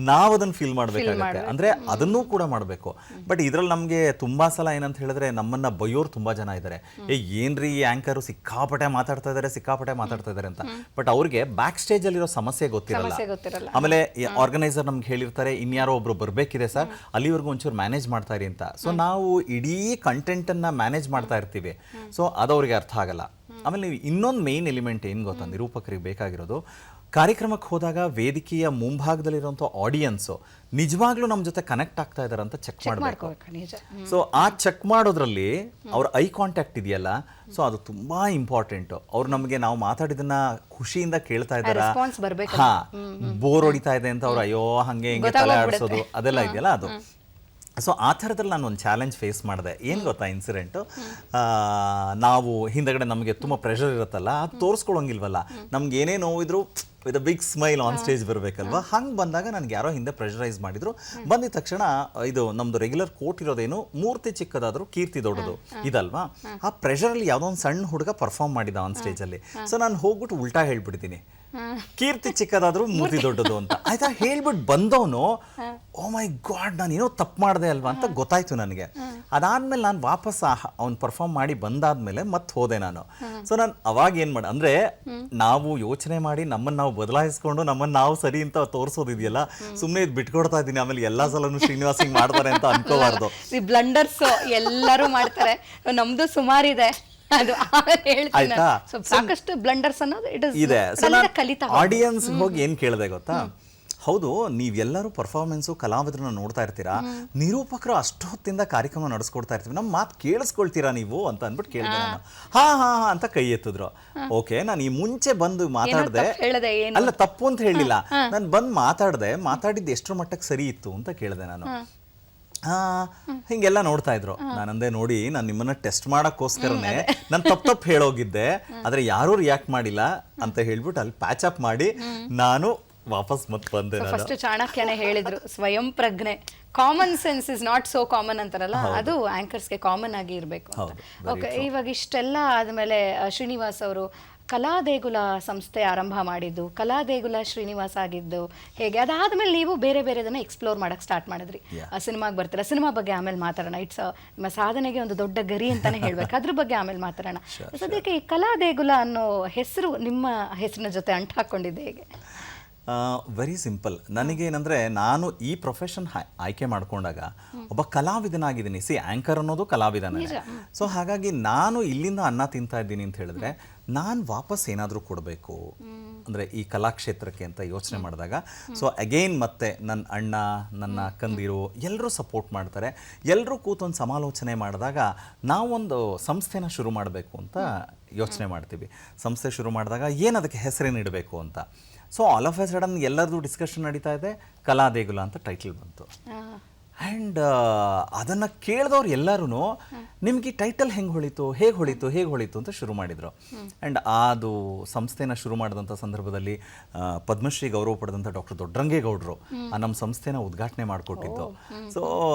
S3: ನಾವು ಅದನ್ನು ಫೀಲ್ ಮಾಡಬೇಕಾಗುತ್ತೆ, ಅಂದ್ರೆ ಅದನ್ನೂ ಕೂಡ ಮಾಡಬೇಕು. ಬಟ್ ಇದ್ರಲ್ಲಿ ನಮಗೆ ತುಂಬಾ ಸಲ ಏನಂತ ಹೇಳಿದ್ರೆ ನಮ್ಮನ್ನ ಬೈಯೋರು ತುಂಬಾ ಜನ ಇದ್ದಾರೆ, ಏನ್ರಿ ಈ ಆಂಕರು ಸಿಕ್ಕಾಪಟ್ಟೆ ಮಾತಾಡ್ತಾ ಇದ್ದಾರೆ ಅಂತ. ಬಟ್ ಅವ್ರಿಗೆ ಬ್ಯಾಕ್ ಸ್ಟೇಜ್ ಅಲ್ಲಿರೋ ಸಮಸ್ಯೆ ಗೊತ್ತಿರಲ್ಲ. ಆಮೇಲೆ ಆರ್ಗನೈಸರ್ ನಮ್ಗೆ ಹೇಳಿರ್ತಾರೆ, ಇನ್ಯಾರೋ ಒಬ್ರು ಬರ್ಬೇಕಿದೆ ಸರ್, ಅಲ್ಲಿವರೆಗೂ ಒಂಚೂರು ಮ್ಯಾನೇಜ್ ಮಾಡ್ತಾ ಇರಿ ಅಂತ. ಸೊ ನಾವು ಇಡೀ ಕಂಟೆಂಟ್ ಅನ್ನ ಮ್ಯಾನೇಜ್ ಮಾಡ್ತಾ ಇರ್ತೀವಿ, ಸೊ ಅದು ಅವ್ರಿಗೆ ಅರ್ಥ ಆಗಲ್ಲ. ಆಮೇಲೆ ಇನ್ನೊಂದು ಮೇನ್ ಎಲಿಮೆಂಟ್ ಏನ್ ಗೊತ್ತಾ ನಿರೂಪಕರಿಗೆ ಬೇಕಾಗಿರೋದು, ಕಾರ್ಯಕ್ರಮಕ್ಕೆ ಹೋದಾಗ ವೇದಿಕೆಯ ಮುಂಭಾಗದಲ್ಲಿರುವಂಥ ಆಡಿಯನ್ಸು ನಿಜವಾಗ್ಲೂ ನಮ್ಮ ಜೊತೆ ಕನೆಕ್ಟ್ ಆಗ್ತಾ ಇದಾರೆ ಅಂತ ಚೆಕ್ ಮಾಡಬೇಕು. ಸೊ ಆ ಚೆಕ್ ಮಾಡೋದ್ರಲ್ಲಿ ಅವ್ರ ಐ ಕಾಂಟ್ಯಾಕ್ಟ್ ಇದೆಯಲ್ಲ, ಸೊ ಅದು ತುಂಬಾ ಇಂಪಾರ್ಟೆಂಟ್. ಅವ್ರು ನಮಗೆ ನಾವು ಮಾತಾಡಿದನ್ನ ಖುಷಿಯಿಂದ ಕೇಳ್ತಾ ಇದ್ದಾರಾ, ಬೋರ್ ಹೊಡಿತಾ ಇದೆ ಅಂತ ಅವ್ರು ಅಯ್ಯೋ ಹಂಗೆ ಹಿಂಗೆ ತಲೆ ಆಡಿಸೋದು ಅದೆಲ್ಲ ಇದೆಯಲ್ಲ ಅದು. ಸೊ ಆ ಥರದಲ್ಲಿ ನಾನು ಒಂದು ಚಾಲೆಂಜ್ ಫೇಸ್ ಮಾಡಿದೆ. ಏನು ಗೊತ್ತಾ ಇನ್ಸಿಡೆಂಟು, ನಾವು ಹಿಂದಗಡೆ ನಮಗೆ ತುಂಬ ಪ್ರೆಷರ್ ಇರುತ್ತಲ್ಲ, ಅದು ತೋರಿಸ್ಕೊಳಂಗಿಲ್ವಲ್ಲ, ನಮ್ಗೆ ಏನೇ ನೋವಿದ್ರು with a big smile on stage ಬರಬೇಕಲ್ವಾ. ಹಂಗೆ ಬಂದಾಗ ನನಗೆ ಯಾರೋ ಹಿಂದೆ ಪ್ರೆಷರೈಸ್ ಮಾಡಿದ್ರು. ಬಂದಿದ ತಕ್ಷಣ ಇದು ನಮ್ಮದು ರೆಗ್ಯುಲರ್ ಕೋಟ್ ಇರೋದೇನು, ಮೂರ್ತಿ ಚಿಕ್ಕದಾದರೂ ಕೀರ್ತಿ ದೊಡ್ಡದು ಇದಲ್ವಾ. ಆ ಪ್ರೆಷರಲ್ಲಿ ಯಾವುದೋ ಒಂದು ಸಣ್ಣ ಹುಡುಗ ಪರ್ಫಾರ್ಮ್ ಮಾಡಿದ ಆನ್ ಸ್ಟೇಜಲ್ಲಿ. ಸೊ ನಾನು ಹೋಗ್ಬಿಟ್ಟು ಉಲ್ಟಾ ಹೇಳ್ಬಿಡ್ತೀನಿ, ಕೀರ್ತಿ ಚಿಕ್ಕದಾದ್ರೂ ಮೂರ್ತಿ ದೊಡ್ಡದು ಅಂತ. ಆಯ್ತಾ, ಹೇಳ್ಬಿಟ್ಟು ಬಂದವನು ಓ ಮೈ ಗಾಡ್ ನಾನು ಏನೋ ತಪ್ಪು ಮಾಡಿದೆ ಅಲ್ವಾ ಅಂತ ಗೊತ್ತಾಯ್ತು ನನಗೆ. ಅದಾದ್ಮೇಲೆ ನಾನು ವಾಪಸ್ ಅವ್ನು ಪರ್ಫಾರ್ಮ್ ಮಾಡಿ ಬಂದಾದ್ಮೇಲೆ ಮತ್ತೆ ಹೋದೆ ನಾನು. ಸೊ ನಾನು ಅವಾಗ ಏನ್ ಮಾಡ ಅಂದ್ರೆ, ನಾವು ಯೋಚನೆ ಮಾಡಿ ನಮ್ಮನ್ನ ನಾವು ಬದಲಾಯಿಸ್ಕೊಂಡು ನಮ್ಮನ್ನ ನಾವು ಸರಿ ಅಂತ ತೋರಿಸೋದಿದೆಯಲ್ಲ, ಸುಮ್ಮನೆ ಇದು ಬಿಟ್ಕೊಡ್ತಾ ಇದ್ದೀನಿ, ಆಮೇಲೆ ಎಲ್ಲಾ ಸಲನು ಶ್ರೀನಿವಾಸ್ ಹಿಂಗ್ ಮಾಡ್ತಾರೆ ಅಂತ ಅನ್ಕೋಬಾರ್ದು.
S2: ಬ್ಲಂಡರ್ಸ್ ಎಲ್ಲರೂ ಮಾಡ್ತಾರೆ, ನಮ್ದು ಸುಮಾರಿದೆ. ಅದು ಸಾಕಷ್ಟು ಬ್ಲಂಡರ್ಸ್ ಅನ್ನೋದು
S3: ಇದೆ. ಆಡಿಯನ್ಸ್ ಹೋಗಿ ಏನ್ ಕೇಳಿದೆ ಗೊತ್ತಾ, ಹೌದು, ನೀವೆಲ್ಲರೂ ಪರ್ಫಾರ್ಮೆನ್ಸು ಕಲಾವಿದರನ್ನ ನೋಡ್ತಾ ಇರ್ತೀರಾ, ನಿರೂಪಕರು ಅಷ್ಟು ಹೊತ್ತಿಂದ ಕಾರ್ಯಕ್ರಮ ನಡೆಸ್ಕೊಡ್ತಾ ಇರ್ತೀವಿ, ನಮ್ಮ ಮಾತು ಕೇಳಿಸ್ಕೊಳ್ತೀರಾ ನೀವು ಅಂತ ಅಂದ್ಬಿಟ್ಟು ಕೇಳಿದೆ ನಾನು. ಹಾ ಹಾ ಹಾ ಅಂತ ಕೈ ಎತ್ತಿದ್ರು. ಓಕೆ, ನಾನು ಈ ಮುಂಚೆ ಬಂದು ಮಾತಾಡಿದೆ, ಅಲ್ಲ ತಪ್ಪು ಅಂತ ಹೇಳಿಲ್ಲ, ನಾನು ಬಂದು ಮಾತಾಡಿದ್ದು ಎಷ್ಟರ ಮಟ್ಟಕ್ಕೆ ಸರಿ ಇತ್ತು ಅಂತ ಕೇಳಿದೆ ನಾನು. ಹಿಂಗೆಲ್ಲ ನೋಡ್ತಾ ಇದ್ರು. ನಾನಂದೆ ನೋಡಿ, ನಾನು ನಿಮ್ಮನ್ನ ಟೆಸ್ಟ್ ಮಾಡಕ್ಕೋಸ್ಕರನೇ ನಾನು ತಪ್ಪು ಹೇಳೋಗಿದ್ದೆ, ಆದ್ರೆ ಯಾರೂ ರಿಯಾಕ್ಟ್ ಮಾಡಿಲ್ಲ ಅಂತ ಹೇಳ್ಬಿಟ್ಟು ಅಲ್ಲಿ ಪ್ಯಾಚ್ ಅಪ್ ಮಾಡಿ ನಾನು ವಾಪಸ್ ಮತ್ತೆ ಬಂದೆ.
S2: ಫಸ್ಟ್ ಚಾಣಕ್ಯನೇ ಹೇಳಿದ್ರು, ಸ್ವಯಂ ಪ್ರಜ್ಞೆ, common sense is not so common ಅಂತಾರಲ್ಲ, ಅದು ಆಂಕರ್ಸ್ಗೆ ಕಾಮನ್ ಆಗಿ ಇರಬೇಕು. ಓಕೆ, ಇವಾಗ ಇಷ್ಟೆಲ್ಲ ಆದಮೇಲೆ ಶ್ರೀನಿವಾಸ್ ಅವರು ಕಲಾದೇಗುಲ ಸಂಸ್ಥೆ ಆರಂಭ ಮಾಡಿದ್ದು, ಕಲಾದೇಗುಲ ಶ್ರೀನಿವಾಸ್ ಆಗಿದ್ದು ಹೇಗೆ, ಅದಾದ್ಮೇಲೆ ನೀವು ಬೇರೆ ಬೇರೆದನ್ನ ಎಕ್ಸ್ಪ್ಲೋರ್ ಮಾಡಕ್ ಸ್ಟಾರ್ಟ್ ಮಾಡಿದ್ರಿ. ಸಿನಿಮಾಗೆ ಬರ್ತೀರಾ, ಸಿನಿಮಾ ಬಗ್ಗೆ ಆಮೇಲೆ ಮಾತಾಡೋಣ. ಇಟ್ಸ್ ನಿಮ್ಮ ಸಾಧನೆಗೆ ಒಂದು ದೊಡ್ಡ ಗರಿ ಅಂತಾನೆ ಹೇಳ್ಬೇಕು, ಅದ್ರ ಬಗ್ಗೆ ಆಮೇಲೆ ಮಾತಾಡೋಣ. ಸದ್ಯಕ್ಕೆ ಈ ಕಲಾದೇಗುಲ ಅನ್ನೋ ಹೆಸರು ನಿಮ್ಮ ಹೆಸರಿನ ಜೊತೆ ಅಂಟು ಹಾಕೊಂಡಿದ್ದೆ ಹೇಗೆ?
S3: Very simple. ನನಗೇನಂದರೆ, ನಾನು ಈ ಪ್ರೊಫೆಷನ್ ಆಯ್ಕೆ ಮಾಡ್ಕೊಂಡಾಗ ಒಬ್ಬ ಕಲಾವಿದನಾಗಿದ್ದೀನಿ. ಆ್ಯಂಕರ್ ಅನ್ನೋದು ಕಲಾವಿದನೇ. ಸೊ ಹಾಗಾಗಿ ನಾನು ಇಲ್ಲಿಂದ ಅನ್ನ ತಿಂತಾ ಇದ್ದೀನಿ ಅಂತ ಹೇಳಿದ್ರೆ, ನಾನು ವಾಪಸ್ ಏನಾದರೂ ಕೊಡಬೇಕು ಅಂದರೆ ಈ ಕಲಾಕ್ಷೇತ್ರಕ್ಕೆ ಅಂತ ಯೋಚನೆ ಮಾಡಿದಾಗ, ಸೊ ಅಗೈನ್ ಮತ್ತೆ ನನ್ನ ಅಣ್ಣ, ನನ್ನ ಅಕ್ಕಂದಿರು ಎಲ್ಲರೂ ಸಪೋರ್ಟ್ ಮಾಡ್ತಾರೆ. ಎಲ್ಲರೂ ಕೂತೊಂದು ಸಮಾಲೋಚನೆ ಮಾಡಿದಾಗ ನಾವೊಂದು ಸಂಸ್ಥೆನ ಶುರು ಮಾಡಬೇಕು ಅಂತ ಯೋಚನೆ ಮಾಡ್ತೀವಿ. ಸಂಸ್ಥೆ ಶುರು ಮಾಡಿದಾಗ ಏನದಕ್ಕೆ ಹೆಸರೇನಿಡಬೇಕು ಅಂತ. So all of a sudden ಎಲ್ಲರದು ಡಿಸ್ಕಷನ್ ನಡೀತಾ ಇದೆ, ಕಲಾದೇಗುಲ ಅಂತ ಟೈಟಲ್ ಬಂತು. ಆ್ಯಂಡ್ ಅದನ್ನು ಕೇಳಿದವ್ರು ಎಲ್ಲರೂ ನಿಮ್ಗೆ ಈ ಟೈಟಲ್ ಹೇಗೆ ಹೊಳಿತು ಅಂತ ಶುರು ಮಾಡಿದರು. ಆ್ಯಂಡ್ ಅದು ಸಂಸ್ಥೆನ ಶುರು ಮಾಡಿದಂಥ ಸಂದರ್ಭದಲ್ಲಿ ಪದ್ಮಶ್ರೀ ಗೌರವ ಪಡೆದಂಥ ಡಾಕ್ಟರ್ ದೊಡ್ಡರಂಗೇಗೌಡರು ನಮ್ಮ ಸಂಸ್ಥೆನ ಉದ್ಘಾಟನೆ ಮಾಡಿಕೊಟ್ಟಿದ್ದು. ಸೊ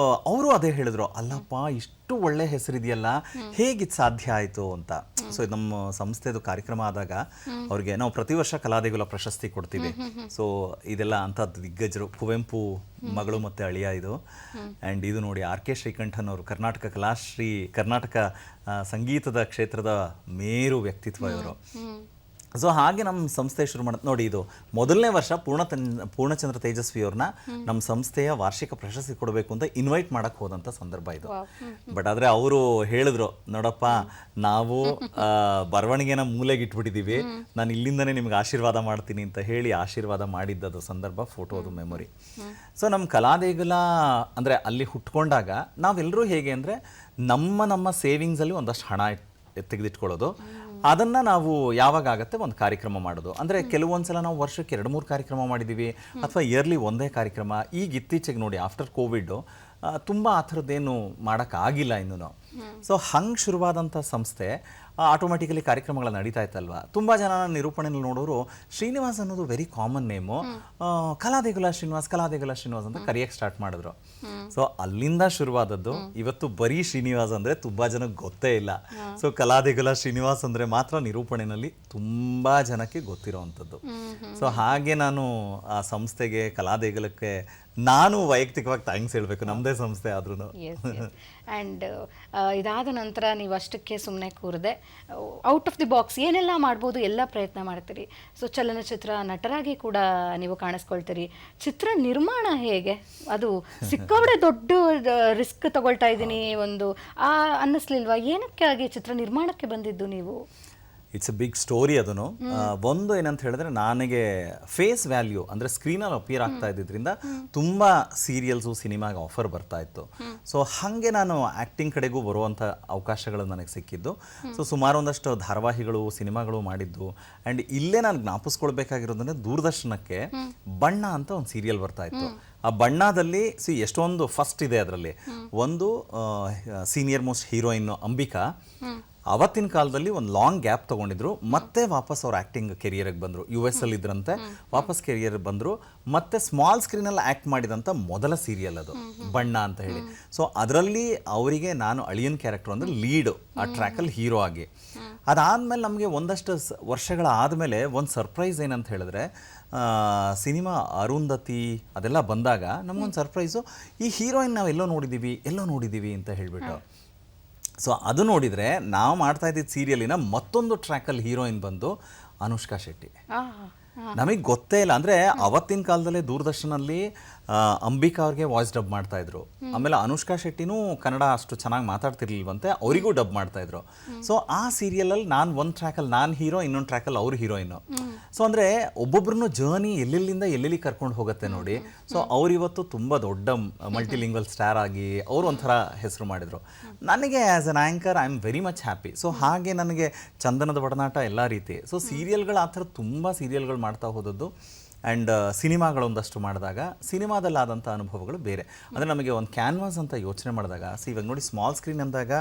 S3: ಅವರು ಅದೇ ಹೇಳಿದ್ರು, ಅಲ್ಲಪ್ಪ ಇಷ್ಟು ಒಳ್ಳೆ ಹೆಸರಿದೆಯಲ್ಲ, ಹೇಗಿದು ಸಾಧ್ಯ ಆಯಿತು ಅಂತ. ಸೊ ನಮ್ಮ ಸಂಸ್ಥೆದು ಕಾರ್ಯಕ್ರಮ ಆದಾಗ ಅವ್ರಿಗೆ ನಾವು ಪ್ರತಿ ವರ್ಷ ಕಲಾದೇಗುಲ ಪ್ರಶಸ್ತಿ ಕೊಡ್ತೀವಿ. ಸೊ ಇದೆಲ್ಲ ಅಂಥದ್ದು ದಿಗ್ಗಜರು, ಕುವೆಂಪು ಮಗಳು ಮತ್ತು ಅಳಿಯ ಇದು. ಆ್ಯಂಡ್ ಇದು ನೋಡಿ, ಆರ್ ಕೆ ಶ್ರೀಕಂಠನ್ ಅವರು ಕರ್ನಾಟಕ ಸಂಗೀತದ ಕ್ಷೇತ್ರದ ಮೇರು ವ್ಯಕ್ತಿತ್ವ ಇವರು. ಸೊ ಹಾಗೆ ನಮ್ಮ ಸಂಸ್ಥೆ ಶುರು ಮಾಡೋದು ನೋಡಿ. ಇದು ಮೊದಲನೇ ವರ್ಷ ಪೂರ್ಣಚಂದ್ರ ತೇಜಸ್ವಿ ಅವ್ರನ್ನ ನಮ್ಮ ಸಂಸ್ಥೆಯ ವಾರ್ಷಿಕ ಪ್ರಶಸ್ತಿ ಕೊಡಬೇಕು ಅಂತ ಇನ್ವೈಟ್ ಮಾಡಕ್ಕೆ ಹೋದಂಥ ಸಂದರ್ಭ ಇದು. ಬಟ್ ಆದರೆ ಅವರು ಹೇಳಿದ್ರು, ನೋಡಪ್ಪ ನಾವು ಬರವಣಿಗೆನ ಮೂಲೆಗೆ ಇಟ್ಬಿಟ್ಟಿದ್ದೀವಿ, ನಾನು ಇಲ್ಲಿಂದನೇ ನಿಮ್ಗೆ ಆಶೀರ್ವಾದ ಮಾಡ್ತೀನಿ ಅಂತ ಹೇಳಿ ಆಶೀರ್ವಾದ ಮಾಡಿದ್ದದು ಸಂದರ್ಭ, ಫೋಟೋದು ಮೆಮೊರಿ. ಸೊ ನಮ್ಮ ಕಲಾದೇಗುಲ ಅಂದರೆ ಅಲ್ಲಿ ಹುಟ್ಕೊಂಡಾಗ ನಾವೆಲ್ಲರೂ ಹೇಗೆ ಅಂದರೆ ನಮ್ಮ ಸೇವಿಂಗ್ಸಲ್ಲಿ ಒಂದಷ್ಟು ಹಣ ತೆಗೆದಿಟ್ಕೊಳ್ಳೋದು, ಅದನ್ನು ನಾವು ಯಾವಾಗ ಆಗತ್ತೆ ಒಂದು ಕಾರ್ಯಕ್ರಮ ಮಾಡೋದು. ಅಂದರೆ ಕೆಲವೊಂದ್ಸಲ ನಾವು ವರ್ಷಕ್ಕೆ 2-3 ಕಾರ್ಯಕ್ರಮ ಮಾಡಿದ್ದೀವಿ, ಅಥವಾ ಇಯರ್ಲಿ ಒಂದೇ ಕಾರ್ಯಕ್ರಮ. ಈಗ ಇತ್ತೀಚೆಗೆ ನೋಡಿ, ಆಫ್ಟರ್ ಕೋವಿಡ್ ತುಂಬ ಆ ಥರದ್ದೇನು ಮಾಡೋಕ್ಕಾಗಿಲ್ಲ ಇನ್ನೂ. ಸೊ ಹಂಗೆ ಶುರುವಾದಂಥ ಸಂಸ್ಥೆ ಆಟೋಮೆಟಿಕಲಿ ಕಾರ್ಯಕ್ರಮಗಳು ನಡೀತಾ ಇತ್ತಲ್ವ. ತುಂಬ ಜನ ನಿರೂಪಣೆಯಲ್ಲಿ ನೋಡೋರು ಶ್ರೀನಿವಾಸ್ ಅನ್ನೋದು very common name, Kaladegula Srinivas ಅಂತ ಕರೆಯಕ್ಕೆ ಸ್ಟಾರ್ಟ್ ಮಾಡಿದ್ರು. ಸೊ ಅಲ್ಲಿಂದ ಶುರುವಾದದ್ದು. ಇವತ್ತು ಬರೀ ಶ್ರೀನಿವಾಸ್ ಅಂದರೆ ತುಂಬ ಜನಕ್ಕೆ ಗೊತ್ತೇ ಇಲ್ಲ. ಸೊ ಕಲಾದೇಗುಲ ಶ್ರೀನಿವಾಸ್ ಅಂದರೆ ಮಾತ್ರ ನಿರೂಪಣೆಯಲ್ಲಿ ತುಂಬ ಜನಕ್ಕೆ ಗೊತ್ತಿರೋವಂಥದ್ದು. ಸೊ ಹಾಗೆ ನಾನು ಆ ಸಂಸ್ಥೆಗೆ, ಕಲಾದೇಗುಲಕ್ಕೆ ನಾನು ವೈಯಕ್ತಿಕವಾಗಿ ಥ್ಯಾಂಕ್ಸ್ ಹೇಳಬೇಕು, ನಮ್ಮದೇ ಸಂಸ್ಥೆ ಆದ್ರೂ.
S2: ಆ್ಯಂಡ್ ಇದಾದ ನಂತರ ನೀವು ಅಷ್ಟಕ್ಕೆ ಸುಮ್ಮನೆ ಕೂರದೆ ಔಟ್ ಆಫ್ ದಿ ಬಾಕ್ಸ್ ಏನೆಲ್ಲ ಮಾಡ್ಬೋದು ಎಲ್ಲ ಪ್ರಯತ್ನ ಮಾಡ್ತೀರಿ. ಸೊ ಚಲನಚಿತ್ರ ನಟರಾಗಿ ಕೂಡ ನೀವು ಕಾಣಿಸ್ಕೊಳ್ತೀರಿ. ಚಿತ್ರ ನಿರ್ಮಾಣ ಹೇಗೆ, ಅದು ಸಿಕ್ಕಾಬಡೆ ದೊಡ್ಡ ರಿಸ್ಕ್ ತಗೊಳ್ತಾ ಇದ್ದೀನಿ ಒಂದು ಅನ್ನಿಸ್ಲಿಲ್ವಾ? ಏನಕ್ಕಾಗಿ ಚಿತ್ರ ನಿರ್ಮಾಣಕ್ಕೆ ಬಂದಿದ್ದು ನೀವು?
S3: ಇಟ್ಸ್ ಎ ಬಿಗ್ ಸ್ಟೋರಿ ಅದನ್ನು. ಒಂದು ಏನಂತ ಹೇಳಿದ್ರೆ, ನನಗೆ ಫೇಸ್ ವ್ಯಾಲ್ಯೂ ಅಂದರೆ ಸ್ಕ್ರೀನಲ್ಲಿ ಅಪಿಯರ್ ಆಗ್ತಾ ಇದ್ದಿದ್ದರಿಂದ ತುಂಬ ಸೀರಿಯಲ್ಸು, ಸಿನಿಮಾಗೆ ಆಫರ್ ಬರ್ತಾ ಇತ್ತು. ಸೊ ಹಾಗೆ ನಾನು ಆ್ಯಕ್ಟಿಂಗ್ ಕಡೆಗೂ ಬರುವಂಥ ಅವಕಾಶಗಳು ನನಗೆ ಸಿಕ್ಕಿದ್ದು. ಸೊ ಸುಮಾರು ಒಂದಷ್ಟು ಧಾರಾವಾಹಿಗಳು, ಸಿನಿಮಾಗಳು ಮಾಡಿದ್ದು. ಆ್ಯಂಡ್ ಇಲ್ಲೇ ನಾನು ಜ್ಞಾಪಿಸ್ಕೊಳ್ಬೇಕಾಗಿರೋದಂದರೆ, ದೂರದರ್ಶನಕ್ಕೆ ಬಣ್ಣ ಅಂತ ಒಂದು ಸೀರಿಯಲ್ ಬರ್ತಾ ಇತ್ತು. ಆ ಬಣ್ಣದಲ್ಲಿ ಎಷ್ಟೊಂದು ಫಸ್ಟ್ ಇದೆ. ಅದರಲ್ಲಿ ಒಂದು ಸೀನಿಯರ್ ಮೋಸ್ಟ್ ಹೀರೋಯಿನ್ ಅಂಬಿಕಾ ಅವತ್ತಿನ ಕಾಲದಲ್ಲಿ ಒಂದು ಲಾಂಗ್ ಗ್ಯಾಪ್ ತೊಗೊಂಡಿದ್ರು, ಮತ್ತೆ ವಾಪಸ್ ಅವ್ರು ಆ್ಯಕ್ಟಿಂಗ್ ಕೆರಿಯರ್ಗೆ ಬಂದರು. US ಅಲ್ಲಿ ಇದ್ರಂತೆ, ವಾಪಸ್ ಕೆರಿಯರ್ ಬಂದರು. ಮತ್ತೆ ಸ್ಮಾಲ್ ಸ್ಕ್ರೀನಲ್ಲಿ ಆ್ಯಕ್ಟ್ ಮಾಡಿದಂಥ ಮೊದಲ ಸೀರಿಯಲ್ ಅದು ಬಣ್ಣ ಅಂತ ಹೇಳಿ. ಸೊ ಅದರಲ್ಲಿ ಅವರಿಗೆ ನಾನು ಅಳಿಯನ್ ಕ್ಯಾರೆಕ್ಟರ್ ಅಂದರೆ ಲೀಡು, ಆ ಟ್ರ್ಯಾಕಲ್ಲಿ ಹೀರೋ ಆಗಿ. ಅದಾದಮೇಲೆ ನಮಗೆ ಒಂದಷ್ಟು ವರ್ಷಗಳ ಆದಮೇಲೆ ಒಂದು ಸರ್ಪ್ರೈಸ್ ಏನಂತ ಹೇಳಿದ್ರೆ, ಸಿನಿಮಾ ಅರುಂಧತಿ ಅದೆಲ್ಲ ಬಂದಾಗ ನಮಗೊಂದು ಸರ್ಪ್ರೈಸು, ಈ ಹೀರೋಯಿನ್ ನಾವು ಎಲ್ಲೋ ನೋಡಿದ್ದೀವಿ ಅಂತ ಹೇಳಿಬಿಟ್ಟು. ಸೊ ಅದು ನೋಡಿದರೆ, ನಾವು ಮಾಡ್ತಾ ಇದ್ದಿದ್ದು ಸೀರಿಯಲಿನ ಮತ್ತೊಂದು ಟ್ರ್ಯಾಕಲ್ಲಿ ಹೀರೋಯಿನ್ ಬಂದು ಅನುಷ್ಕಾ ಶೆಟ್ಟಿ. ನಮಗೆ ಗೊತ್ತೇ ಇಲ್ಲ. ಅಂದರೆ ಅವತ್ತಿನ ಕಾಲದಲ್ಲೇ ದೂರದರ್ಶನಲ್ಲಿ ಅಂಬಿಕಾ ಅವ್ರಿಗೆ ವಾಯ್ಸ್ ಡಬ್ ಮಾಡ್ತಾ ಇದ್ರು. ಆಮೇಲೆ ಅನುಷ್ಕಾ ಶೆಟ್ಟಿನೂ ಕನ್ನಡ ಅಷ್ಟು ಚೆನ್ನಾಗಿ ಮಾತಾಡ್ತಿರ್ಲಿಲ್ವಂತೆ, ಅವರಿಗೂ ಡಬ್ ಮಾಡ್ತಾ ಇದ್ರು. ಸೊ ಆ ಸೀರಿಯಲಲ್ಲಿ ನಾನು ಒಂದು ಟ್ರ್ಯಾಕಲ್ಲಿ ನಾನು ಹೀರೋ, ಇನ್ನೊಂದು ಟ್ರ್ಯಾಕಲ್ಲಿ ಅವ್ರು ಹೀರೋಯಿನ್ನು. ಸೊ ಅಂದರೆ ಒಬ್ಬೊಬ್ರನ್ನೂ ಜರ್ನಿ ಎಲ್ಲೆಲ್ಲಿಂದ ಎಲ್ಲೆಲ್ಲಿ ಕರ್ಕೊಂಡು ಹೋಗುತ್ತೆ ನೋಡಿ. ಸೊ ಅವರಿವತ್ತು ತುಂಬ ದೊಡ್ಡ ಮಲ್ಟಿಲಿಂಗ್ವಲ್ ಸ್ಟಾರ್ ಆಗಿ ಅವರು ಒಂಥರ ಹೆಸರು ಮಾಡಿದರು. ನನಗೆ as an anchor I am very much happy. So ಹಾಗೆ ನನಗೆ ಚಂದನದ ಒಡನಾಟ ಎಲ್ಲ ರೀತಿ. ಸೊ ಸೀರಿಯಲ್ಗಳು ಆ ಥರ ತುಂಬ ಸೀರಿಯಲ್ಗಳು ಮಾಡ್ತಾ ಹೋದದ್ದು. ಆ್ಯಂಡ್ ಸಿನಿಮಾಗಳೊಂದಷ್ಟು ಮಾಡಿದಾಗ ಸಿನಿಮಾದಲ್ಲಾದಂಥ ಅನುಭವಗಳು ಬೇರೆ. ಅಂದರೆ ನಮಗೆ ಒಂದು ಕ್ಯಾನ್ವಾಸ್ ಅಂತ ಯೋಚನೆ ಮಾಡಿದಾಗ ಇವಾಗ ನೋಡಿ, ಸ್ಮಾಲ್ ಸ್ಕ್ರೀನ್ ಅಂದಾಗ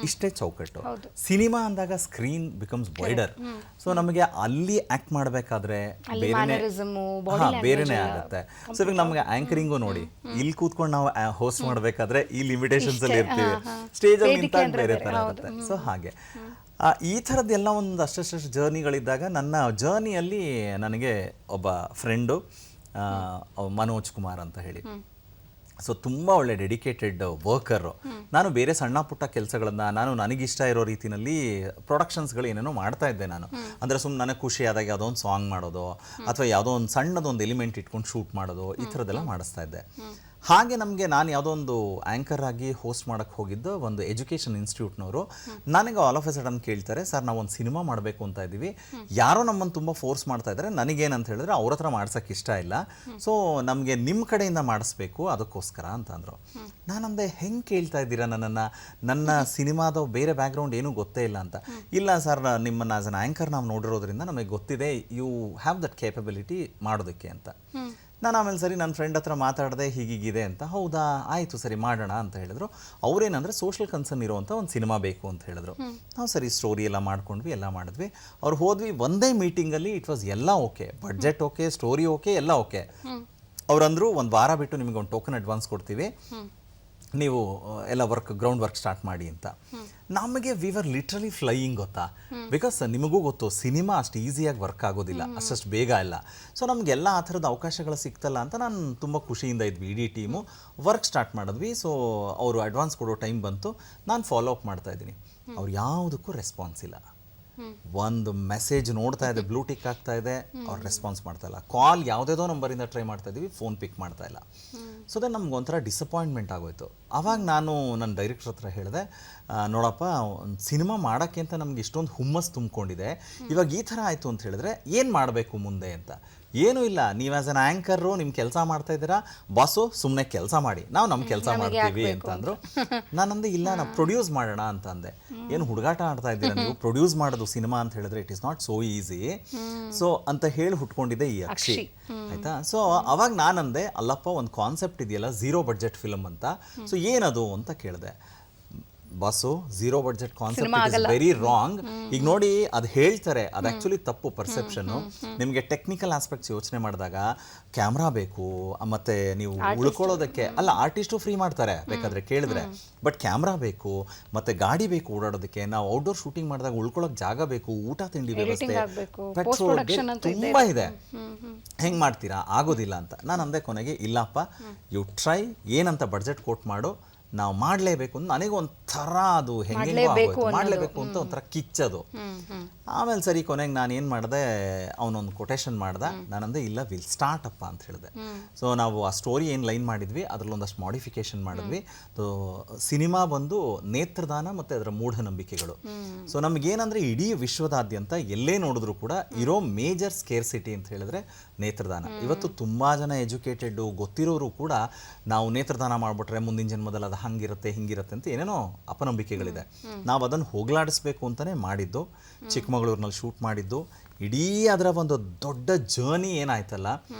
S3: ಇಷ್ಟೇ ಚೌಕಟ್ಟು, ಸಿನಿಮಾ ಅಂದಾಗ ಸ್ಕ್ರೀನ್ ಬಿಕಮ್ಸ್ ವೈಡರ್. ಸೊ ನಮಗೆ ಅಲ್ಲಿ ಆ್ಯಕ್ಟ್ ಮಾಡಬೇಕಾದ್ರೆ ಬೇರೆನೇ ಆಗುತ್ತೆ. ಸೊ ಇವಾಗ ನಮಗೆ ಆ್ಯಂಕರಿಂಗು ನೋಡಿ, ಇಲ್ಲಿ ಕೂತ್ಕೊಂಡು ನಾವು ಹೋಸ್ಟ್ ಮಾಡಬೇಕಾದ್ರೆ ಈ ಲಿಮಿಟೇಷನ್ಸ್ ಅಲ್ಲಿ ಇರ್ತೀವಿ, ಸ್ಟೇಜಲ್ಲಿ ನಿಂತಾಗ ಬೇರೆ ಥರ ಆಗುತ್ತೆ. ಸೊ ಹಾಗೆ ಈ ಥರದ್ದೆಲ್ಲ ಒಂದು ಅಷ್ಟಷ್ಟು ಜರ್ನಿಗಳಿದ್ದಾಗ ನನ್ನ ಜರ್ನಿಯಲ್ಲಿ ನನಗೆ ಒಬ್ಬ ಫ್ರೆಂಡು ಮನೋಜ್ ಕುಮಾರ್ ಅಂತ ಹೇಳಿ, ಸೊ ತುಂಬ ಒಳ್ಳೆ ಡೆಡಿಕೇಟೆಡ್ ವರ್ಕರು. ನಾನು ಬೇರೆ ಸಣ್ಣ ಪುಟ್ಟ ಕೆಲಸಗಳನ್ನು ನನಗಿಷ್ಟ ಇರೋ ರೀತಿಯಲ್ಲಿ ಪ್ರೊಡಕ್ಷನ್ಸ್ಗಳು ಏನೇನೋ ಮಾಡ್ತಾ ಇದ್ದೆ ನಾನು. ಅಂದರೆ ಸುಮ್ಮನೆ ನನಗೆ ಖುಷಿ ಆದಾಗ ಯಾವುದೋ ಒಂದು ಸಾಂಗ್ ಮಾಡೋದು ಅಥವಾ ಯಾವುದೋ ಒಂದು ಸಣ್ಣದೊಂದು ಎಲಿಮೆಂಟ್ ಇಟ್ಕೊಂಡು ಶೂಟ್ ಮಾಡೋದು, ಈ ಥರದ್ದೆಲ್ಲ ಮಾಡಿಸ್ತಾ ಇದ್ದೆ. ಹಾಗೆ ನಮಗೆ ನಾನು ಯಾವುದೋ ಒಂದು ಆ್ಯಂಕರ್ ಆಗಿ ಹೋಸ್ಟ್ ಮಾಡೋಕ್ಕೆ ಹೋಗಿದ್ದು ಒಂದು ಎಜುಕೇಷನ್ ಇನ್ಸ್ಟಿಟ್ಯೂಟ್ನವರು ನನಗೆ ಆಲ್ ಆಫ್ ಎ ಸಡನ್ ಕೇಳ್ತಾರೆ, ಸರ್ ನಾವು ಒಂದು ಸಿನಿಮಾ ಮಾಡಬೇಕು ಅಂತ ಇದ್ದೀವಿ, ಯಾರೋ ನಮ್ಮನ್ನು ತುಂಬ ಫೋರ್ಸ್ ಮಾಡ್ತಾ ಇದ್ದಾರೆ, ನನಗೇನಂತ ಹೇಳಿದ್ರೆ ಅವ್ರ ಹತ್ರ ಮಾಡ್ಸೋಕ್ಕೆ ಇಷ್ಟ ಇಲ್ಲ, ಸೊ ನಮಗೆ ನಿಮ್ಮ ಕಡೆಯಿಂದ ಮಾಡಿಸ್ಬೇಕು ಅದಕ್ಕೋಸ್ಕರ ಅಂತಂದರು. ನಾನಂದೆ ಹೆಂಗೆ ಕೇಳ್ತಾ ಇದ್ದೀರಾ ನನ್ನನ್ನು, ನನ್ನ ಸಿನಿಮಾದ ಬೇರೆ ಬ್ಯಾಕ್ಗ್ರೌಂಡ್ ಏನೂ ಗೊತ್ತೇ ಇಲ್ಲ ಅಂತ. ಇಲ್ಲ ಸರ್, ನಿಮ್ಮನ್ನು ಆಸ್ ಅನ್ ಆ್ಯಂಕರ್ ನಾವು ನೋಡಿರೋದ್ರಿಂದ ನಮಗೆ ಗೊತ್ತಿದೆ, ಯು ಹ್ಯಾವ್ ದಟ್ ಕೇಪಬಿಲಿಟಿ ಮಾಡೋದಕ್ಕೆ ಅಂತ. ನಾನು ಆಮೇಲೆ ಸರಿ ನನ್ನ ಫ್ರೆಂಡ್ ಹತ್ರ ಮಾತಾಡಿದೆ, ಹೀಗೀಗಿದೆ ಅಂತ. ಹೌದಾ, ಆಯಿತು ಸರಿ ಮಾಡೋಣ ಅಂತ ಹೇಳಿದ್ರು. ಅವರೇನಂದರೆ ಸೋಷಲ್ ಕನ್ಸರ್ನ್ ಇರುವಂಥ ಒಂದು ಸಿನಿಮಾ ಬೇಕು ಅಂತ ಹೇಳಿದ್ರು. ನಾವು ಸರಿ ಸ್ಟೋರಿ ಎಲ್ಲ ಮಾಡ್ಕೊಂಡ್ವಿ, ಎಲ್ಲ ಮಾಡಿದ್ವಿ. ಅವ್ರು ಹೋದ್ವಿ, ಒಂದೇ ಮೀಟಿಂಗಲ್ಲಿ ಇಟ್ ವಾಸ್ ಎಲ್ಲ okay, budget okay, story okay, ಎಲ್ಲ ಓಕೆ. ಅವರಂದರು ಒಂದು ವಾರ ಬಿಟ್ಟು ನಿಮಗೆ ಒಂದು ಟೋಕನ್ ಅಡ್ವಾನ್ಸ್ ಕೊಡ್ತೀವಿ, ನೀವು ಎಲ್ಲ ಗ್ರೌಂಡ್ ವರ್ಕ್ ಸ್ಟಾರ್ಟ್ ಮಾಡಿ ಅಂತ. ನಮಗೆ ವಿ ವರ್ ಲಿಟ್ರಲಿ ಫ್ಲೈಯಿಂಗ್, ಗೊತ್ತಾ, ಬಿಕಾಸ್ ನಿಮಗೂ ಗೊತ್ತು ಸಿನಿಮಾ ಅಷ್ಟು ಈಸಿಯಾಗಿ ವರ್ಕ್ ಆಗೋದಿಲ್ಲ, ಅಷ್ಟು ಬೇಗ ಇಲ್ಲ. ಸೊ ನಮಗೆಲ್ಲ ಆ ಥರದ ಅವಕಾಶಗಳು ಸಿಗ್ತಲ್ಲ ಅಂತ ನಾನು ತುಂಬ ಖುಷಿಯಿಂದ ಇದ್ವಿ. ಇಡೀ ಟೀಮು ವರ್ಕ್ ಸ್ಟಾರ್ಟ್ ಮಾಡಿದ್ವಿ. ಸೊ ಅವರು ಅಡ್ವಾನ್ಸ್ ಕೊಡೋ ಟೈಮ್ ಬಂತು, ನಾನು ಫಾಲೋ ಅಪ್ ಮಾಡ್ತಾ ಇದ್ದೀನಿ. ಅವ್ರು ಯಾವುದಕ್ಕೂ ರೆಸ್ಪಾನ್ಸ್ ಇಲ್ಲ. ಒಂದು ಮೆಸೇಜ್ ನೋಡ್ತಾ ಇದೆ, ಬ್ಲೂ ಟಿಕ್ ಆಗ್ತಾ ಇದೆ, ಅವ್ರು ರೆಸ್ಪಾನ್ಸ್ ಮಾಡ್ತಾ ಇಲ್ಲ. ಕಾಲ್ ಯಾವುದೇದೋ ನಂಬರಿಂದ ಟ್ರೈ ಮಾಡ್ತಾ ಇದ್ದೀವಿ, ಫೋನ್ ಪಿಕ್ ಮಾಡ್ತಾ ಇಲ್ಲ. ಸೊ ದೆನ್ ನಮ್ಗೆ ಒಂಥರ ಡಿಸಪಾಯಿಂಟ್ಮೆಂಟ್ ಆಗೋಯ್ತು. ಆವಾಗ ನಾನು ನನ್ನ ಡೈರೆಕ್ಟರ್ ಹತ್ರ ಹೇಳಿದೆ, ನೋಡಪ್ಪ, ಒಂದು ಸಿನಿಮಾ ಮಾಡೋಕ್ಕೆ ಅಂತ ನಮ್ಗೆ ಇಷ್ಟೊಂದು ಹುಮ್ಮಸ್ ತುಂಬಿಕೊಂಡಿದೆ, ಇವಾಗ ಈ ಥರ ಆಯಿತು ಅಂತ ಹೇಳಿದ್ರೆ ಏನು ಮಾಡಬೇಕು ಮುಂದೆ ಅಂತ. ಏನೂ ಇಲ್ಲ, ನೀವು ಆ್ಯಸ್ ಅನ್ ಆ್ಯಂಕರು ನಿಮ್ಮ ಕೆಲಸ ಮಾಡ್ತಾ ಇದ್ದೀರಾ, ಬಾಸು ಸುಮ್ಮನೆ ಕೆಲಸ ಮಾಡಿ, ನಾವು ನಮ್ಮ ಕೆಲಸ ಮಾಡ್ತೀವಿ ಅಂತ ಅಂದರು. ನಾನಂದೆ ಇಲ್ಲ, ನಾವು ಪ್ರೊಡ್ಯೂಸ್ ಮಾಡೋಣ ಅಂತ ಅಂದೆ. ಏನು ಹುಡುಗಾಟ ಆಡ್ತಾ ಇದ್ದೀರಾ ನೀವು, ಪ್ರೊಡ್ಯೂಸ್ ಮಾಡೋದು ಸಿನಿಮಾ ಅಂತ ಹೇಳಿದ್ರೆ it is not so easy. So ಅಂತ ಹೇಳಿ ಹುಟ್ಕೊಂಡಿದ್ದೆ ಈ ಅಕ್ಷಿ, ಆಯಿತಾ. ಸೊ ಅವಾಗ ನಾನಂದೆ, ಅಲ್ಲಪ್ಪ ಒಂದು ಕಾನ್ಸೆಪ್ಟ್ ಇದೆಯಲ್ಲ, ಝೀರೋ ಬಡ್ಜೆಟ್ ಫಿಲಮ್ ಅಂತ, ಸೊ ಏನದು ಅಂತ ಕೇಳಿದೆ. Boss, zero budget concept is very wrong. ಈಗ ನೋಡಿ, ಅದು ಹೇಳ್ತಾರೆ, ಅದು ಆ್ಯಕ್ಚುಲಿ ತಪ್ಪು ಪರ್ಸೆಪ್ಷನ್ನು. ನಿಮಗೆ ಟೆಕ್ನಿಕಲ್ ಆಸ್ಪೆಕ್ಟ್ಸ್ ಯೋಚನೆ ಮಾಡಿದಾಗ ಕ್ಯಾಮ್ರಾ ಬೇಕು, ಮತ್ತು ನೀವು ಉಳ್ಕೊಳ್ಳೋದಕ್ಕೆ ಅಲ್ಲ, ಆರ್ಟಿಸ್ಟು ಫ್ರೀ ಮಾಡ್ತಾರೆ ಬೇಕಾದರೆ ಕೇಳಿದ್ರೆ, ಬಟ್ ಕ್ಯಾಮ್ರಾ ಬೇಕು, ಮತ್ತು ಗಾಡಿ ಬೇಕು ಓಡಾಡೋದಕ್ಕೆ. ನಾವು ಔಟ್ಡೋರ್ ಶೂಟಿಂಗ್ ಮಾಡಿದಾಗ ಉಳ್ಕೊಳ್ಳೋಕೆ ಜಾಗ ಬೇಕು, ಊಟ ತಿಂಡಿ ವ್ಯವಸ್ಥೆ, ಪೆಟ್ರೋಲ್, ತುಂಬ ಇದೆ. ಹೆಂಗೆ ಮಾಡ್ತೀರಾ, ಆಗೋದಿಲ್ಲ ಅಂತ ನಾನು ಅಂದೆ. ಕೊನೆಗೆ ಇಲ್ಲಪ್ಪ, ಯು ಟ್ರೈ, ಏನಂತ ಬಡ್ಜೆಟ್ ಕೋಟ್ ಮಾಡು, ನಾವು ಮಾಡಲೇಬೇಕು ಅಂತ. ನನಗೆ ಒಂಥರ ಅದು ಹೆಂಗೆ ಮಾಡಲೇಬೇಕು ಅಂತ ಒಂಥರ ಕಿಚ್ಚದು. ಆಮೇಲೆ ಸರಿ, ಕೊನೆಗೆ ನಾನು ಏನು ಮಾಡಿದೆ, ಅವನೊಂದು ಕೊಟೇಶನ್ ಮಾಡ್ದೆ. ನಾನಂದೆ ಇಲ್ಲ, ವಿಲ್ ಸ್ಟಾರ್ಟ್ ಅಪ್ಪ ಅಂತ ಹೇಳಿದೆ. ಸೊ ನಾವು ಆ ಸ್ಟೋರಿ ಏನು ಲೈನ್ ಮಾಡಿದ್ವಿ ಅದರಲ್ಲಿ ಒಂದಷ್ಟು ಮಾಡಿಫಿಕೇಶನ್ ಮಾಡಿದ್ವಿ. ಸೊ ಸಿನಿಮಾ ಬಂದು ನೇತ್ರದಾನ ಮತ್ತು ಅದರ ಮೂಢನಂಬಿಕೆಗಳು. ಸೊ ನಮಗೇನಂದರೆ ಇಡೀ ವಿಶ್ವದಾದ್ಯಂತ ಎಲ್ಲೇ ನೋಡಿದ್ರು ಕೂಡ ಇರೋ ಮೇಜರ್ ಸ್ಕೇರ್ಸಿಟಿ ಅಂತ ಹೇಳಿದ್ರೆ ನೇತ್ರದಾನ. ಇವತ್ತು ತುಂಬ ಜನ ಎಜುಕೇಟೆಡ್ ಗೊತ್ತಿರೋರು ಕೂಡ ನಾವು ನೇತ್ರದಾನ ಮಾಡಿಬಿಟ್ರೆ ಮುಂದಿನ ಜನ್ಮದಲ್ಲಿ ಅದು ಹಂಗಿರುತ್ತೆ ಹಿಂಗಿರುತ್ತೆ ಅಂತ ಏನೇನೋ ಅಪನಂಬಿಕೆಗಳಿದೆ. ನಾವು ಅದನ್ನು ಹೋಗಲಾಡಿಸ್ಬೇಕು ಅಂತಲೇ ಮಾಡಿದ್ದು, ಚಿಕ್ಕಮಗಳೂರಿನಲ್ಲಿ ಶೂಟ್ ಮಾಡಿದ್ದು. ಇಡೀ ಅದರ ಒಂದು ದೊಡ್ಡ ಜರ್ನಿ ಏನಾಯ್ತಲ್ಲ,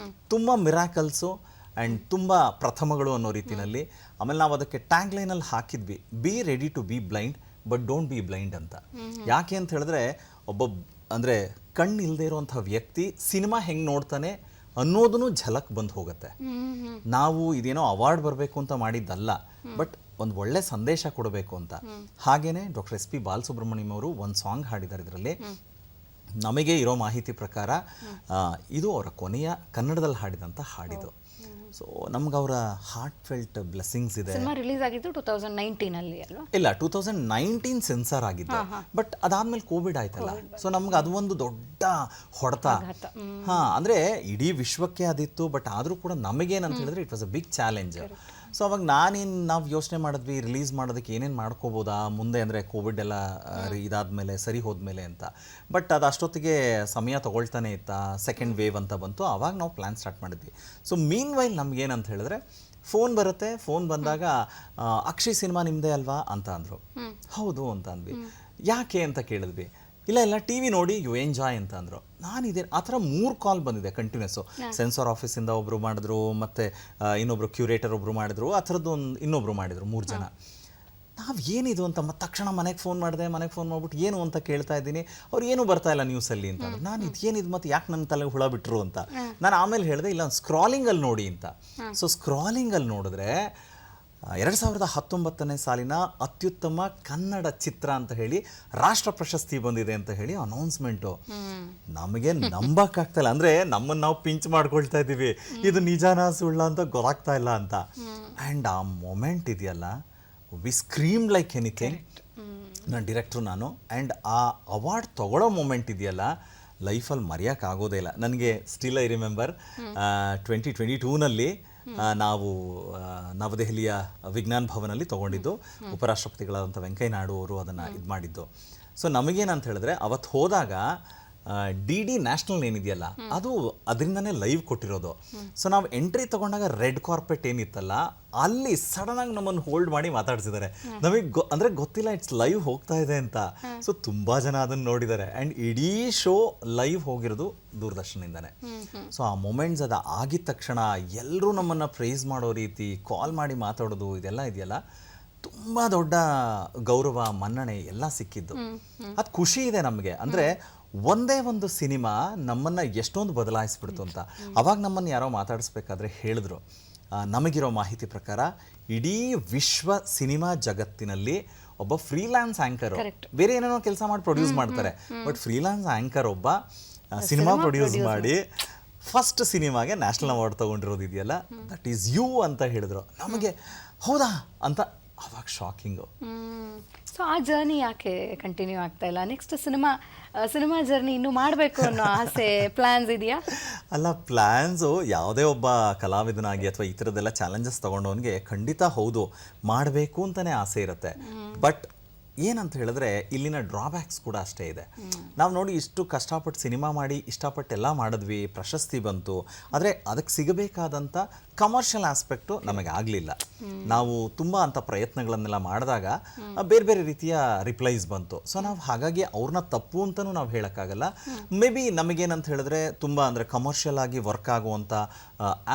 S3: ತುಂಬ ಮಿರಾಕಲ್ಸು ಆ್ಯಂಡ್ ತುಂಬ ಪ್ರಥಮಗಳು ಅನ್ನೋ ರೀತಿಯಲ್ಲಿ. ಆಮೇಲೆ ನಾವು ಅದಕ್ಕೆ ಟ್ಯಾಗ್ ಲೈನಲ್ಲಿ ಹಾಕಿದ್ವಿ, be ready to be blind but don't be blind ಅಂತ. ಯಾಕೆ ಅಂತ ಹೇಳಿದ್ರೆ, ಅಂದರೆ ಕಣ್ಣು ಇಲ್ಲದೆ ಇರುವಂಥ ವ್ಯಕ್ತಿ ಸಿನಿಮಾ ಹೆಂಗೆ ನೋಡ್ತಾನೆ ಅನ್ನೋದನ್ನು ಝಲಕ್ ಬಂದು ಹೋಗುತ್ತೆ. ನಾವು ಇದೇನೋ ಅವಾರ್ಡ್ ಬರಬೇಕು ಅಂತ ಮಾಡಿದ್ದಲ್ಲ, ಬಟ್ ಒಂದು ಒಳ್ಳೆ ಸಂದೇಶ ಕೊಡಬೇಕು ಅಂತ. ಹಾಗೇನೆ ಡಾಕ್ಟರ್ ಎಸ್ ಪಿ ಬಾಲಸುಬ್ರಹ್ಮಣ್ಯಂ ಅವರು ಒಂದು ಸಾಂಗ್ ಹಾಡಿದ್ದಾರೆ ಇದರಲ್ಲಿ. ನಮಗೆ ಇರೋ ಮಾಹಿತಿ ಪ್ರಕಾರ ಇದು ಅವರ ಕೊನೆಯ ಕನ್ನಡದಲ್ಲಿ ಹಾಡಿದಂಥ ಹಾಡಿದು. ಸೊ ನಮ್ಗೆ ಅವರ ಹಾರ್ಟ್ ಫೆಲ್ಟ್ ಬ್ಲೆಸ್ಸಿಂಗ್ಸ್ ಇದೆ.
S2: ಸಿನಿಮಾ ರಿಲೀಸ್ ಆಗಿದ್ದು 2019 ಅಲ್ಲಿ ಅಲ್ವಾ?
S3: ಇಲ್ಲ, 2019 ಸೆನ್ಸಾರ್ ಆಗಿದ್ದು, ಬಟ್ ಅದಾದ್ಮೇಲೆ ಕೋವಿಡ್ ಆಯ್ತಲ್ಲ, ಸೊ ನಮ್ಗೆ ಅದು ಒಂದು ದೊಡ್ಡ ಹೊಡೆತ. ಅಂದ್ರೆ ಇಡೀ ವಿಶ್ವಕ್ಕೆ ಅದಿತ್ತು, ಬಟ್ ಆದ್ರೂ ಕೂಡ ನಮಗೇನಂತ ಹೇಳಿದ್ರೆ it was a big challenge. So ಅವಾಗ ನಾವು ಯೋಚನೆ ಮಾಡಿದ್ವಿ ರಿಲೀಸ್ ಮಾಡೋದಕ್ಕೆ ಏನೇನು ಮಾಡ್ಕೋಬೋದಾ ಮುಂದೆ, ಅಂದರೆ ಕೋವಿಡ್ ಎಲ್ಲ ಇದಾದ್ಮೇಲೆ ಸರಿ ಹೋದ್ಮೇಲೆ ಅಂತ. ಬಟ್ ಅದು ಅಷ್ಟೊತ್ತಿಗೆ ಸಮಯ ತಗೊಳ್ತಾನೆ ಇತ್ತಾ, ಸೆಕೆಂಡ್ ವೇವ್ ಅಂತ ಬಂತು, ಆವಾಗ ನಾವು ಪ್ಲ್ಯಾನ್ ಸ್ಟಾರ್ಟ್ ಮಾಡಿದ್ವಿ. ಸೊ ಮೀನ್ ವೈಲ್ ನಮ್ಗೇನಂತ ಹೇಳಿದ್ರೆ ಫೋನ್ ಬರುತ್ತೆ, ಫೋನ್ ಬಂದಾಗ ಅಕ್ಷಯ್ ಸಿನಿಮಾ ನಿಮ್ಮದೇ ಅಲ್ವಾ ಅಂತ ಅಂದರು. ಹೌದು ಅಂತ ಅಂದ್ವಿ. ಯಾಕೆ ಅಂತ ಕೇಳಿದ್ವಿ. ಇಲ್ಲ ಟಿ ವಿ ನೋಡಿ ಯು ಎಂಜಾಯ್ ಅಂತ ಅಂದರು. ನಾನಿದೆ ಆ ಥರ 3 ಕಾಲ್ ಬಂದಿದೆ ಕಂಟಿನ್ಯೂಸು. ಸೆನ್ಸಾರ್ ಆಫೀಸಿಂದ ಒಬ್ಬರು ಮಾಡಿದ್ರು, ಮತ್ತು ಇನ್ನೊಬ್ಬರು ಕ್ಯೂರೇಟರ್ ಒಬ್ಬರು ಮಾಡಿದ್ರು, ಆ ಥರದ್ದು ಇನ್ನೊಬ್ಬರು ಮಾಡಿದರು, 3 ಜನ. ನಾವು ಏನಿದು ಅಂತ ಮತ್ತೆ ತಕ್ಷಣ ಮನೆಗೆ ಫೋನ್ ಮಾಡಿಬಿಟ್ಟು ಏನು ಅಂತ ಕೇಳ್ತಾ ಇದ್ದೀನಿ. ಅವ್ರು ಏನೂ ಬರ್ತಾ ಇಲ್ಲ ನ್ಯೂಸಲ್ಲಿ ಅಂತ ಅಂದರು. ನಾನು ಇದೇನಿದು ಮತ್ತೆ ಯಾಕೆ ನನ್ನ ತಲೆಗೆ ಹುಳ ಬಿಟ್ಟರು ಅಂತ ನಾನು ಆಮೇಲೆ ಹೇಳಿದೆ, ಇಲ್ಲ ಸ್ಕ್ರಾಲಿಂಗಲ್ಲಿ ನೋಡಿ ಅಂತ. ಸೊ ಸ್ಕ್ರಾಲಿಂಗಲ್ಲಿ ನೋಡಿದ್ರೆ 2019 ಸಾಲಿನ ಅತ್ಯುತ್ತಮ ಕನ್ನಡ ಚಿತ್ರ ಅಂತ ಹೇಳಿ ರಾಷ್ಟ್ರ ಪ್ರಶಸ್ತಿ ಬಂದಿದೆ ಅಂತ ಹೇಳಿ ಅನೌನ್ಸ್ಮೆಂಟು. ನಮಗೆ ನಂಬಕ್ಕಾಗ್ತಾಯಿಲ್ಲ, ಅಂದರೆ ನಮ್ಮನ್ನು ನಾವು ಪಿಂಚ್ ಮಾಡ್ಕೊಳ್ತಾ ಇದ್ದೀವಿ, ಇದು ನಿಜಾನ ಸುಳ್ಳ ಅಂತ ಗೊತ್ತಾಗ್ತಾ ಇಲ್ಲ ಅಂತ. ಆ್ಯಂಡ್ ಆ ಮೊಮೆಂಟ್ ಇದೆಯಲ್ಲ, ವಿ ಸ್ಕ್ರೀಮ್ ಲೈಕ್ ಎನಿಥಿಂಗ್, ನಾನು ಡೈರೆಕ್ಟ್ರು ನಾನು. ಆ್ಯಂಡ್ ಆ ಅವಾರ್ಡ್ ತಗೊಳ್ಳೋ ಮೊಮೆಂಟ್ ಇದೆಯಲ್ಲ, ಲೈಫಲ್ಲಿ ಮರೆಯೋಕ್ಕಾಗೋದೇ ಇಲ್ಲ ನನಗೆ. ಸ್ಟಿಲ್ ಐ ರಿಮೆಂಬರ್ 2022ನಲ್ಲಿ ನಾವು ನವದೆಹಲಿಯ ವಿಜ್ಞಾನ ಭವನಲ್ಲಿ ತೊಗೊಂಡಿದ್ದು. ಉಪರಾಷ್ಟ್ರಪತಿಗಳಾದಂಥ ವೆಂಕಯ್ಯ ನಾಯ್ಡು ಅವರು ಅದನ್ನು ಇದು ಮಾಡಿದ್ದು. ಸೊ ನಮಗೇನಂತ ಹೇಳಿದ್ರೆ ಅವತ್ತು ಹೋದಾಗ DD ನ್ಯಾಷನಲ್ ಏನಿದೆಯಲ್ಲ ಅದು ಅದರಿಂದನೇ ಲೈವ್ ಕೊಟ್ಟಿರೋದು. ಸೊ ನಾವು ಎಂಟ್ರಿ ತೊಗೊಂಡಾಗ ರೆಡ್ ಕಾರ್ಪೆಟ್ ಏನಿತ್ತಲ್ಲ ಅಲ್ಲಿ ಸಡನ್ನಾಗಿ ನಮ್ಮನ್ನು ಹೋಲ್ಡ್ ಮಾಡಿ ಮಾತಾಡ್ಸಿದ್ದಾರೆ. ನಮಗೆ ಅಂದರೆ ಗೊತ್ತಿಲ್ಲ ಇಟ್ಸ್ ಲೈವ್ ಹೋಗ್ತಾ ಇದೆ ಅಂತ. ಸೊ ತುಂಬ ಜನ ಅದನ್ನು ನೋಡಿದ್ದಾರೆ. ಆ್ಯಂಡ್ ಇಡೀ ಶೋ ಲೈವ್ ಹೋಗಿರೋದು ದೂರದರ್ಶನದಿಂದನೇ. ಸೊ ಆ ಮೊಮೆಂಟ್ಸ್ ಅದು ಆಗಿದ ತಕ್ಷಣ ಎಲ್ಲರೂ ನಮ್ಮನ್ನು ಪ್ರೈಸ್ ಮಾಡೋ ರೀತಿ ಕಾಲ್ ಮಾಡಿ ಮಾತಾಡೋದು ಇದೆಲ್ಲ ಇದೆಯಲ್ಲ, ತುಂಬ ದೊಡ್ಡ ಗೌರವ ಮನ್ನಣೆ ಎಲ್ಲ ಸಿಕ್ಕಿದ್ದು. ಅದು ಖುಷಿ ಇದೆ ನಮಗೆ. ಅಂದರೆ ಒಂದೇ ಒಂದು ಸಿನಿಮಾ ನಮ್ಮನ್ನು ಎಷ್ಟೊಂದು ಬದಲಾಯಿಸ್ಬಿಡ್ತು ಅಂತ. ಅವಾಗ ನಮ್ಮನ್ನು ಯಾರೋ ಮಾತಾಡಿಸ್ಬೇಕಾದ್ರೆ ಹೇಳಿದ್ರು, ನಮಗಿರೋ ಮಾಹಿತಿ ಪ್ರಕಾರ ಇಡೀ ವಿಶ್ವ ಸಿನಿಮಾ ಜಗತ್ತಿನಲ್ಲಿ ಒಬ್ಬ ಫ್ರೀಲಾನ್ಸ್ ಆ್ಯಂಕರು, ಬೇರೆ ಏನೇನೋ ಕೆಲಸ ಮಾಡಿ ಪ್ರೊಡ್ಯೂಸ್ ಮಾಡ್ತಾರೆ, ಬಟ್ ಫ್ರೀಲಾನ್ಸ್ ಆ್ಯಂಕರ್ ಒಬ್ಬ ಸಿನಿಮಾ ಪ್ರೊಡ್ಯೂಸ್ ಮಾಡಿ ಫಸ್ಟ್ ಸಿನಿಮಾಗೆ ನ್ಯಾಷನಲ್ ಅವಾರ್ಡ್ ತೊಗೊಂಡಿರೋದು ಇದೆಯಲ್ಲ, ದಟ್ ಈಸ್ ಯು ಅಂತ ಹೇಳಿದ್ರು. ನಮಗೆ ಹೌದಾ ಅಂತ ಅವಾಗ ಶಾಕಿಂಗು.
S2: ಸೊ ಆ ಜರ್ನಿ ಯಾಕೆ ಕಂಟಿನ್ಯೂ ಆಗ್ತಾ ಇಲ್ಲ? ನೆಕ್ಸ್ಟ್ ಸಿನಿಮಾ ಜರ್ನಿ ಇನ್ನೂ ಮಾಡಬೇಕು ಅನ್ನೋ ಆಸೆ, ಪ್ಲ್ಯಾನ್ಸ್ ಇದೆಯಾ?
S3: ಅಲ್ಲ, ಪ್ಲ್ಯಾನ್ಸು ಯಾವುದೇ ಒಬ್ಬ ಕಲಾವಿದನಾಗಿ ಅಥವಾ ಈ ಥರದ್ದೆಲ್ಲ ಚಾಲೆಂಜಸ್ ತೊಗೊಂಡವನಿಗೆ ಖಂಡಿತ ಹೌದು ಮಾಡಬೇಕು ಅಂತಲೇ ಆಸೆ ಇರುತ್ತೆ. ಬಟ್ ಏನಂತ ಹೇಳಿದ್ರೆ ಇಲ್ಲಿನ ಡ್ರಾಬ್ಯಾಕ್ಸ್ ಕೂಡ ಅಷ್ಟೇ ಇದೆ. ನಾವು ನೋಡಿ ಇಷ್ಟು ಕಷ್ಟಪಟ್ಟು ಸಿನಿಮಾ ಮಾಡಿ ಇಷ್ಟಪಟ್ಟೆಲ್ಲ ಮಾಡಿದ್ವಿ, ಪ್ರಶಸ್ತಿ ಬಂತು, ಆದರೆ ಅದಕ್ಕೆ ಸಿಗಬೇಕಾದಂಥ ಕಮರ್ಷಿಯಲ್ ಆಸ್ಪೆಕ್ಟು ನಮಗೆ ಆಗಲಿಲ್ಲ. ನಾವು ತುಂಬ ಅಂಥ ಪ್ರಯತ್ನಗಳನ್ನೆಲ್ಲ ಮಾಡಿದಾಗ ಬೇರೆ ಬೇರೆ ರೀತಿಯ ರಿಪ್ಲೈಸ್ ಬಂತು. ಸೊ ನಾವು ಹಾಗಾಗಿ ಅವ್ರನ್ನ ತಪ್ಪು ಅಂತಲೂ ನಾವು ಹೇಳೋಕ್ಕಾಗಲ್ಲ. ಮೇ ಬಿ ನಮಗೇನಂತ ಹೇಳಿದ್ರೆ ತುಂಬ ಅಂದರೆ ಕಮರ್ಷಿಯಲ್ ಆಗಿ ವರ್ಕ್ ಆಗುವಂಥ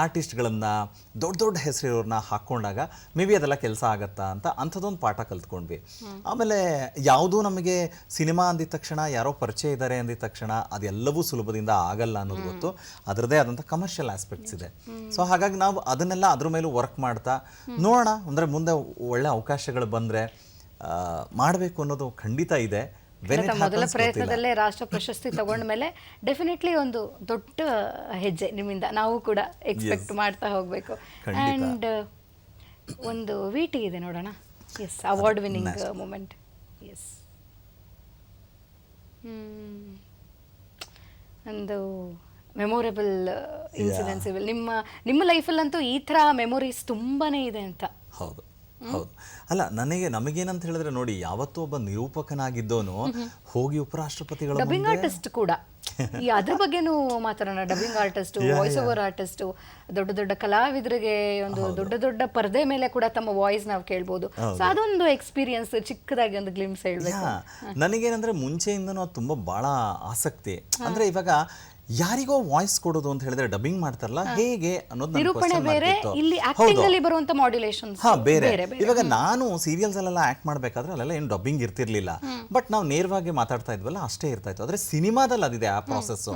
S3: ಆರ್ಟಿಸ್ಟ್ಗಳನ್ನು ದೊಡ್ಡ ದೊಡ್ಡ ಹೆಸರಿರೋರನ್ನ ಹಾಕ್ಕೊಂಡಾಗ ಮೇ ಬಿ ಅದೆಲ್ಲ ಕೆಲಸ ಆಗತ್ತಾ ಅಂತ ಅಂಥದ್ದೊಂದು ಪಾಠ ಕಲ್ತ್ಕೊಂಡ್ವಿ. ಆಮೇಲೆ ಯಾವುದೂ ನಮಗೆ ಸಿನಿಮಾ ಅಂದಿದ ತಕ್ಷಣ ಯಾರೋ ಪರಿಚಯ ಇದ್ದಾರೆ ಅಂದಿದ ತಕ್ಷಣ ಅದೆಲ್ಲವೂ ಸುಲಭದಿಂದ ಆಗಲ್ಲ ಅನ್ನೋದು ಗೊತ್ತು. ಅದರದ್ದೇ ಆದಂಥ ಕಮರ್ಷಿಯಲ್ ಆಸ್ಪೆಕ್ಟ್ಸ್ ಇದೆ. ಸೊ ಹಾಗಾಗಿ ನಾವು ಅದನ್ನೆಲ್ಲ ಅದ್ರ ಮೇಲೂ ವರ್ಕ್ ಮಾಡ್ತಾ ನೋಡೋಣ, ಅಂದರೆ ಮುಂದೆ ಒಳ್ಳೆ ಅವಕಾಶಗಳು ಬಂದರೆ ಮಾಡಬೇಕು ಅನ್ನೋದು ಖಂಡಿತ ಇದೆ.
S2: ಮೊದಲ ಪ್ರಯತ್ನದಲ್ಲೇ ರಾಷ್ಟ್ರ ಪ್ರಶಸ್ತಿ ತಗೊಂಡ ಮೇಲೆ ಡೆಫಿನೆಟ್ಲಿ ಒಂದು ದೊಡ್ಡ ಹೆಜ್ಜೆ ನಿಮ್ಮಿಂದ ನಾವು ಕೂಡ ಎಕ್ಸ್ಪೆಕ್ಟ್ ಮಾಡ್ತಾ ಹೋಗಬೇಕು. ಆ್ಯಂಡ್ ಒಂದು VT ಇದೆ ನೋಡೋಣ. Yes, award winning moment. Yes, ಒಂದು ಮೆಮೊರೇಬಲ್ ಇನ್ಸಿಡೆನ್ಸ್ ಇವೆ ನಿಮ್ಮ ಲೈಫಲ್ಲಂತೂ. ಈ ಥರ ಮೆಮೊರೀಸ್ ತುಂಬಾನೇ ಇದೆ ಅಂತ.
S3: ಹೌದು ಹೌದು. ಅಲ್ಲ, ನಮಗೇನಂತ ಹೇಳಿದ್ರೆ ನೋಡಿ, ಯಾವತ್ತೂ ಒಬ್ಬ ನಿರೂಪಕನಾಗಿದ್ದೋನು ಹೋಗಿ ಉಪರಾಷ್ಟ್ರಪತಿಗಳ
S2: ಡಬ್ಬಿಂಗ್ ಆರ್ಟಿಸ್ಟ್ ಕೂಡ ಅದ್ರ ಬಗ್ಗೆನೂ ಮಾತಾಡೋಣ. Dubbing artist, voice over artist, ದೊಡ್ಡ ದೊಡ್ಡ ಕಲಾವಿದರಿಗೆ ಒಂದು ದೊಡ್ಡ ದೊಡ್ಡ ಪರದೆ ಮೇಲೆ ಕೂಡ ತಮ್ಮ ವಾಯ್ಸ್ ನಾವು ಕೇಳ್ಬೋದು. ಸೊ ಅದೊಂದು ಎಕ್ಸ್ಪೀರಿಯನ್ಸ್ ಚಿಕ್ಕದಾಗಿ ಒಂದು ಗ್ಲಿಮ್ಸ್ ಹೇಳ್ಬೇಕು.
S3: ನನಗೇನಂದ್ರೆ ಮುಂಚೆಯಿಂದನೂ ಅದು ತುಂಬ ಭಾಳ ಆಸಕ್ತಿ. ಅಂದ್ರೆ ಇವಾಗ ಯಾರಿಗೋ ವಾಯ್ಸ್ ಕೊಡೋದು ಅಂತ ಹೇಳಿದ್ರೆ ಡಬ್ಬಿಂಗ್ ಮಾಡ್ತಾರಲ್ಲ, ಹೇಗೆ ಅನ್ನೋದು
S2: ನಿರೂಪಣೆ ಬೇರೆ, ಇಲ್ಲಿ ಆಕ್ಟಿಂಗ್ ಅಲ್ಲಿ ಬರುವಂತ ಮಾಡ್ಯುಲೇಷನ್ಸ್
S3: ಬೇರೆ. ಇವಾಗ ನಾನು ಸೀರಿಯಲ್ಸ್ ಅಲ್ಲೆಲ್ಲ ಆಕ್ಟ್ ಮಾಡ್ಬೇಕಾದ್ರೆ ಅಲ್ಲೆಲ್ಲ ಏನು ಡಬ್ಬಿಂಗ್ ಇರ್ತಿರ್ಲಿಲ್ಲ, ಬಟ್ ನಾವು ನೇರವಾಗಿ ಮಾತಾಡ್ತಾ ಇದ್ವಲ್ಲ ಅಷ್ಟೇ ಇರ್ತಾ ಇತ್ತು. ಆದ್ರೆ ಸಿನಿಮಾದಲ್ಲಿ ಅದಿದೆ ಆ ಪ್ರಾಸೆಸ್.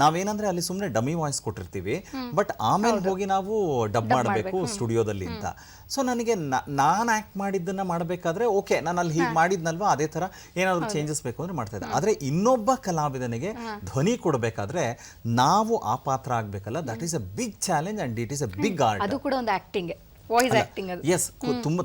S3: ನಾವೇನಂದ್ರೆ ಅಲ್ಲಿ ಸುಮ್ಮನೆ ಡಮ್ಮಿ ವಾಯ್ಸ್ ಕೊಟ್ಟಿರ್ತೀವಿ, ಬಟ್ ಆಮೇಲೆ ಹೋಗಿ ನಾವು ಡಬ್ ಮಾಡಬೇಕು ಸ್ಟುಡಿಯೋದಲ್ಲಿ ಅಂತ. ಸೊ ನನಗೆ ನಾನು ಆ್ಯಕ್ಟ್ ಮಾಡಿದ್ದನ್ನು ಮಾಡಬೇಕಾದ್ರೆ ಓಕೆ ನಾನು ಅಲ್ಲಿ ಹೀಗೆ ಮಾಡಿದ್ನಲ್ವಾ ಅದೇ ಥರ ಏನಾದರೂ ಚೇಂಜಸ್ ಬೇಕು ಅಂದರೆ ಮಾಡ್ತಾ ಇದ್ದೆ. ಆದರೆ ಇನ್ನೊಬ್ಬ ಕಲಾವಿದನಿಗೆ ಧ್ವನಿ ಕೊಡಬೇಕಾದ್ರೆ ನಾವು ಆ ಪಾತ್ರ ಆಗಬೇಕಲ್ಲ, that is a big challenge and it is a big art.
S2: ಅದು ಕೂಡ ಒಂದು ಆಕ್ಟಿಂಗ್, ವಾಯ್ಸ್ ಆಕ್ಟಿಂಗ್ ಅದು.
S3: ಎಸ್,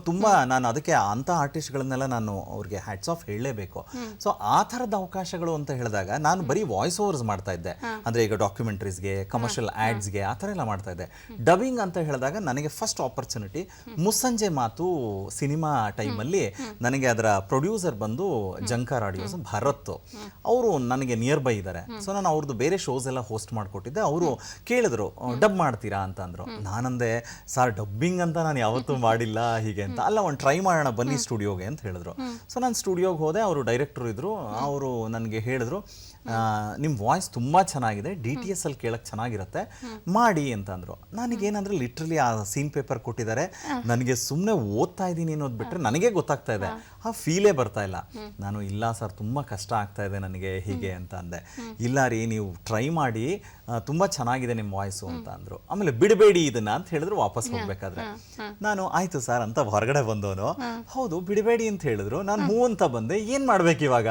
S3: ತುಂಬ ನಾನು ಅದಕ್ಕೆ ಅಂಥ ಆರ್ಟಿಸ್ಟ್ಗಳನ್ನೆಲ್ಲ ನಾನು ಅವ್ರಿಗೆ ಹ್ಯಾಟ್ಸ್ ಆಫ್ ಹೇಳಲೇಬೇಕು. ಸೊ ಆ ಥರದ ಅವಕಾಶಗಳು ಅಂತ ಹೇಳಿದಾಗ ನಾನು ಬರೀ ವಾಯ್ಸ್ ಓವರ್ಸ್ ಮಾಡ್ತಾ ಇದ್ದೆ, ಅಂದರೆ ಈಗ ಡಾಕ್ಯುಮೆಂಟ್ರೀಸ್ಗೆ, ಕಮರ್ಷಿಯಲ್ ಆ್ಯಡ್ಸ್ಗೆ ಆ ಥರ ಎಲ್ಲ ಮಾಡ್ತಾ ಇದ್ದೆ. ಡಬ್ಬಿಂಗ್ ಅಂತ ಹೇಳಿದಾಗ ನನಗೆ ಫಸ್ಟ್ ಆಪರ್ಚುನಿಟಿ ಮುಸ್ಸಂಜೆ ಮಾತು ಸಿನಿಮಾ ಟೈಮಲ್ಲಿ ನನಗೆ ಅದರ ಪ್ರೊಡ್ಯೂಸರ್ ಬಂದು ಜಂಕಾರ್ ಆಡಿಯೋಸ್ ಭರತ್, ಅವರು ನನಗೆ ನಿಯರ್ ಬೈ ಇದ್ದಾರೆ. ಸೊ ನಾನು ಅವ್ರದ್ದು ಬೇರೆ ಶೋಸ್ ಎಲ್ಲ ಹೋಸ್ಟ್ ಮಾಡಿಕೊಟ್ಟಿದ್ದೆ. ಅವರು ಕೇಳಿದ್ರು ಡಬ್ ಮಾಡ್ತೀರಾ ಅಂತ ಅಂದರು. ನಾನಂದೆ ಸರ್ ಡಬ್ಬಿಂಗ್ ಅಂತ ನಾನು ಯಾವತ್ತೂ ಮಾಡಿಲ್ಲ ಹೀಗೆ ಅಂತ. ಅಲ್ಲ ಒಂದು ಟ್ರೈ ಮಾಡೋಣ ಬನ್ನಿ ಸ್ಟುಡಿಯೋಗೆ ಅಂತ ಹೇಳಿದ್ರು. ಸೊ ನಾನು ಸ್ಟುಡಿಯೋಗೆ ಹೋದೆ, ಅವರು ಡೈರೆಕ್ಟರ್ ಇದ್ದರು. ಅವರು ನನಗೆ ಹೇಳಿದ್ರು ನಿಮ್ಮ ವಾಯ್ಸ್ ತುಂಬ ಚೆನ್ನಾಗಿದೆ, DTS ಅಲ್ಲಿ ಕೇಳಕ್ಕೆ ಚೆನ್ನಾಗಿರುತ್ತೆ, ಮಾಡಿ ಅಂತ ಅಂದರು. ನನಗೇನಂದ್ರೆ ಲಿಟ್ರಲಿ ಆ ಸೀನ್ ಪೇಪರ್ ಕೊಟ್ಟಿದ್ದಾರೆ, ನನಗೆ ಸುಮ್ಮನೆ ಓದ್ತಾ ಇದ್ದೀನಿ ಅನ್ನೋದು ಬಿಟ್ಟರೆ ನನಗೆ ಗೊತ್ತಾಗ್ತಾ ಇದೆ, ಆ ಫೀಲೇ ಬರ್ತಾ ಇಲ್ಲ. ನಾನು ಇಲ್ಲ ಸರ್ ತುಂಬ ಕಷ್ಟ ಆಗ್ತಾ ಇದೆ ನನಗೆ ಹೀಗೆ ಅಂತ ಅಂದೆ. ಇಲ್ಲ ರೀ ನೀವು ಟ್ರೈ ಮಾಡಿ, ತುಂಬ ಚೆನ್ನಾಗಿದೆ ನಿಮ್ಮ ವಾಯ್ಸು ಅಂತ ಅಂದರು. ಆಮೇಲೆ ಬಿಡಬೇಡಿ ಇದನ್ನ ಅಂತ ಹೇಳಿದ್ರು ವಾಪಸ್ ಹೋಗ್ಬೇಕಾದ್ರೆ. ನಾನು ಆಯ್ತು ಸರ್ ಅಂತ ಹೊರಗಡೆ ಬಂದವನು. ಹೌದು ಬಿಡಬೇಡಿ ಅಂತ ಹೇಳಿದ್ರು, ನಾನು ಹ್ಞೂ ಅಂತ ಬಂದೆ. ಏನು ಮಾಡ್ಬೇಕು ಇವಾಗ,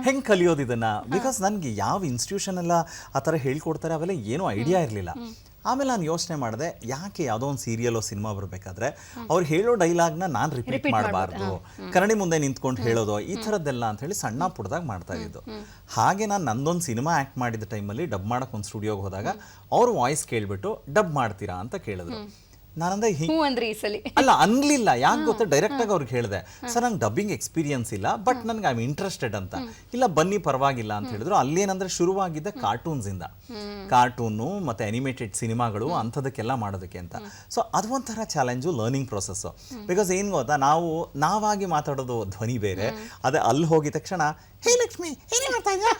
S3: ಹೆಂಗೆ ಕಲಿಯೋದು ಇದನ್ನ? ಬಿಕಾಸ್ ನನಗೆ ಯಾವ ಇನ್ಸ್ಟಿಟ್ಯೂಷನ್ ಎಲ್ಲ ಆ ಥರ ಹೇಳ್ಕೊಡ್ತಾರೆ ಅವೆಲ್ಲ ಏನೂ ಐಡಿಯಾ ಇರಲಿಲ್ಲ. ಆಮೇಲೆ ನಾನು ಯೋಚನೆ ಮಾಡಿದೆ, ಯಾಕೆ ಯಾವುದೋ ಒಂದು ಸೀರಿಯಲ್ಲೋ ಸಿನಿಮಾ ಬರಬೇಕಾದ್ರೆ ಅವ್ರು ಹೇಳೋ ಡೈಲಾಗ್ನ ನಾನು ರಿಪೀಟ್ ಮಾಡಬಾರ್ದು, ಕನ್ನಡಿ ಮುಂದೆ ನಿಂತ್ಕೊಂಡು ಹೇಳೋದು ಈ ಥರದ್ದೆಲ್ಲ ಅಂತ ಹೇಳಿ ಸಣ್ಣ ಪುಟ್ಟದಾಗ ಮಾಡ್ತಾ ಇದ್ದು. ಹಾಗೆ ನಾನು ನಂದೊಂದು ಸಿನಿಮಾ ಆ್ಯಕ್ಟ್ ಮಾಡಿದ ಟೈಮಲ್ಲಿ ಡಬ್ ಮಾಡೋಕೆ ಒಂದು ಸ್ಟುಡಿಯೋಗೆ ಹೋದಾಗ ಅವ್ರು ವಾಯ್ಸ್ ಕೇಳಿಬಿಟ್ಟು ಡಬ್ ಮಾಡ್ತೀರಾ ಅಂತ ಕೇಳಿದ್ರು. ನಾನಂದ್ರೆ ಅಲ್ಲ ಅನ್ಲಿಲ್ಲ. ಯಾಕೆ ಗೊತ್ತಾ, ಡೈರೆಕ್ಟ್ ಆಗಿ ಅವ್ರಿಗೆ ಹೇಳಿದೆ, ಸರ್ ನಂಗೆ ಡಬ್ಬಿಂಗ್ ಎಕ್ಸ್ಪೀರಿಯನ್ಸ್ ಇಲ್ಲ, ಬಟ್ ನನ್ಗೆ ಐ ಆಮ್ ಇಂಟ್ರೆಸ್ಟೆಡ್ ಅಂತ. ಇಲ್ಲ ಬನ್ನಿ ಪರವಾಗಿಲ್ಲ ಅಂತ ಹೇಳಿದ್ರು. ಅಲ್ಲೇನಂದ್ರೆ ಶುರುವಾಗಿದ್ದೆ ಕಾರ್ಟೂನ್ಸಿಂದ, ಕಾರ್ಟೂನು ಮತ್ತೆ ಅನಿಮೇಟೆಡ್ ಸಿನಿಮಾಗಳು ಅಂಥದಕ್ಕೆಲ್ಲ ಮಾಡೋದಕ್ಕೆ ಅಂತ. ಸೊ ಅದು ಒಂಥರ ಚಾಲೆಂಜು, ಲರ್ನಿಂಗ್ ಪ್ರೊಸೆಸ್ಸು. ಬಿಕಾಸ್ ಏನು ಗೊತ್ತಾ, ನಾವಾಗಿ ಮಾತಾಡೋದು ಧ್ವನಿ ಬೇರೆ, ಅದೇ ಅಲ್ಲಿ ಹೋಗಿದ ತಕ್ಷಣ ಹೇ ಲಕ್ಷ್ಮಿ ಏನೇ ಮಾಡ್ತಾ ಇದ್ಯಾ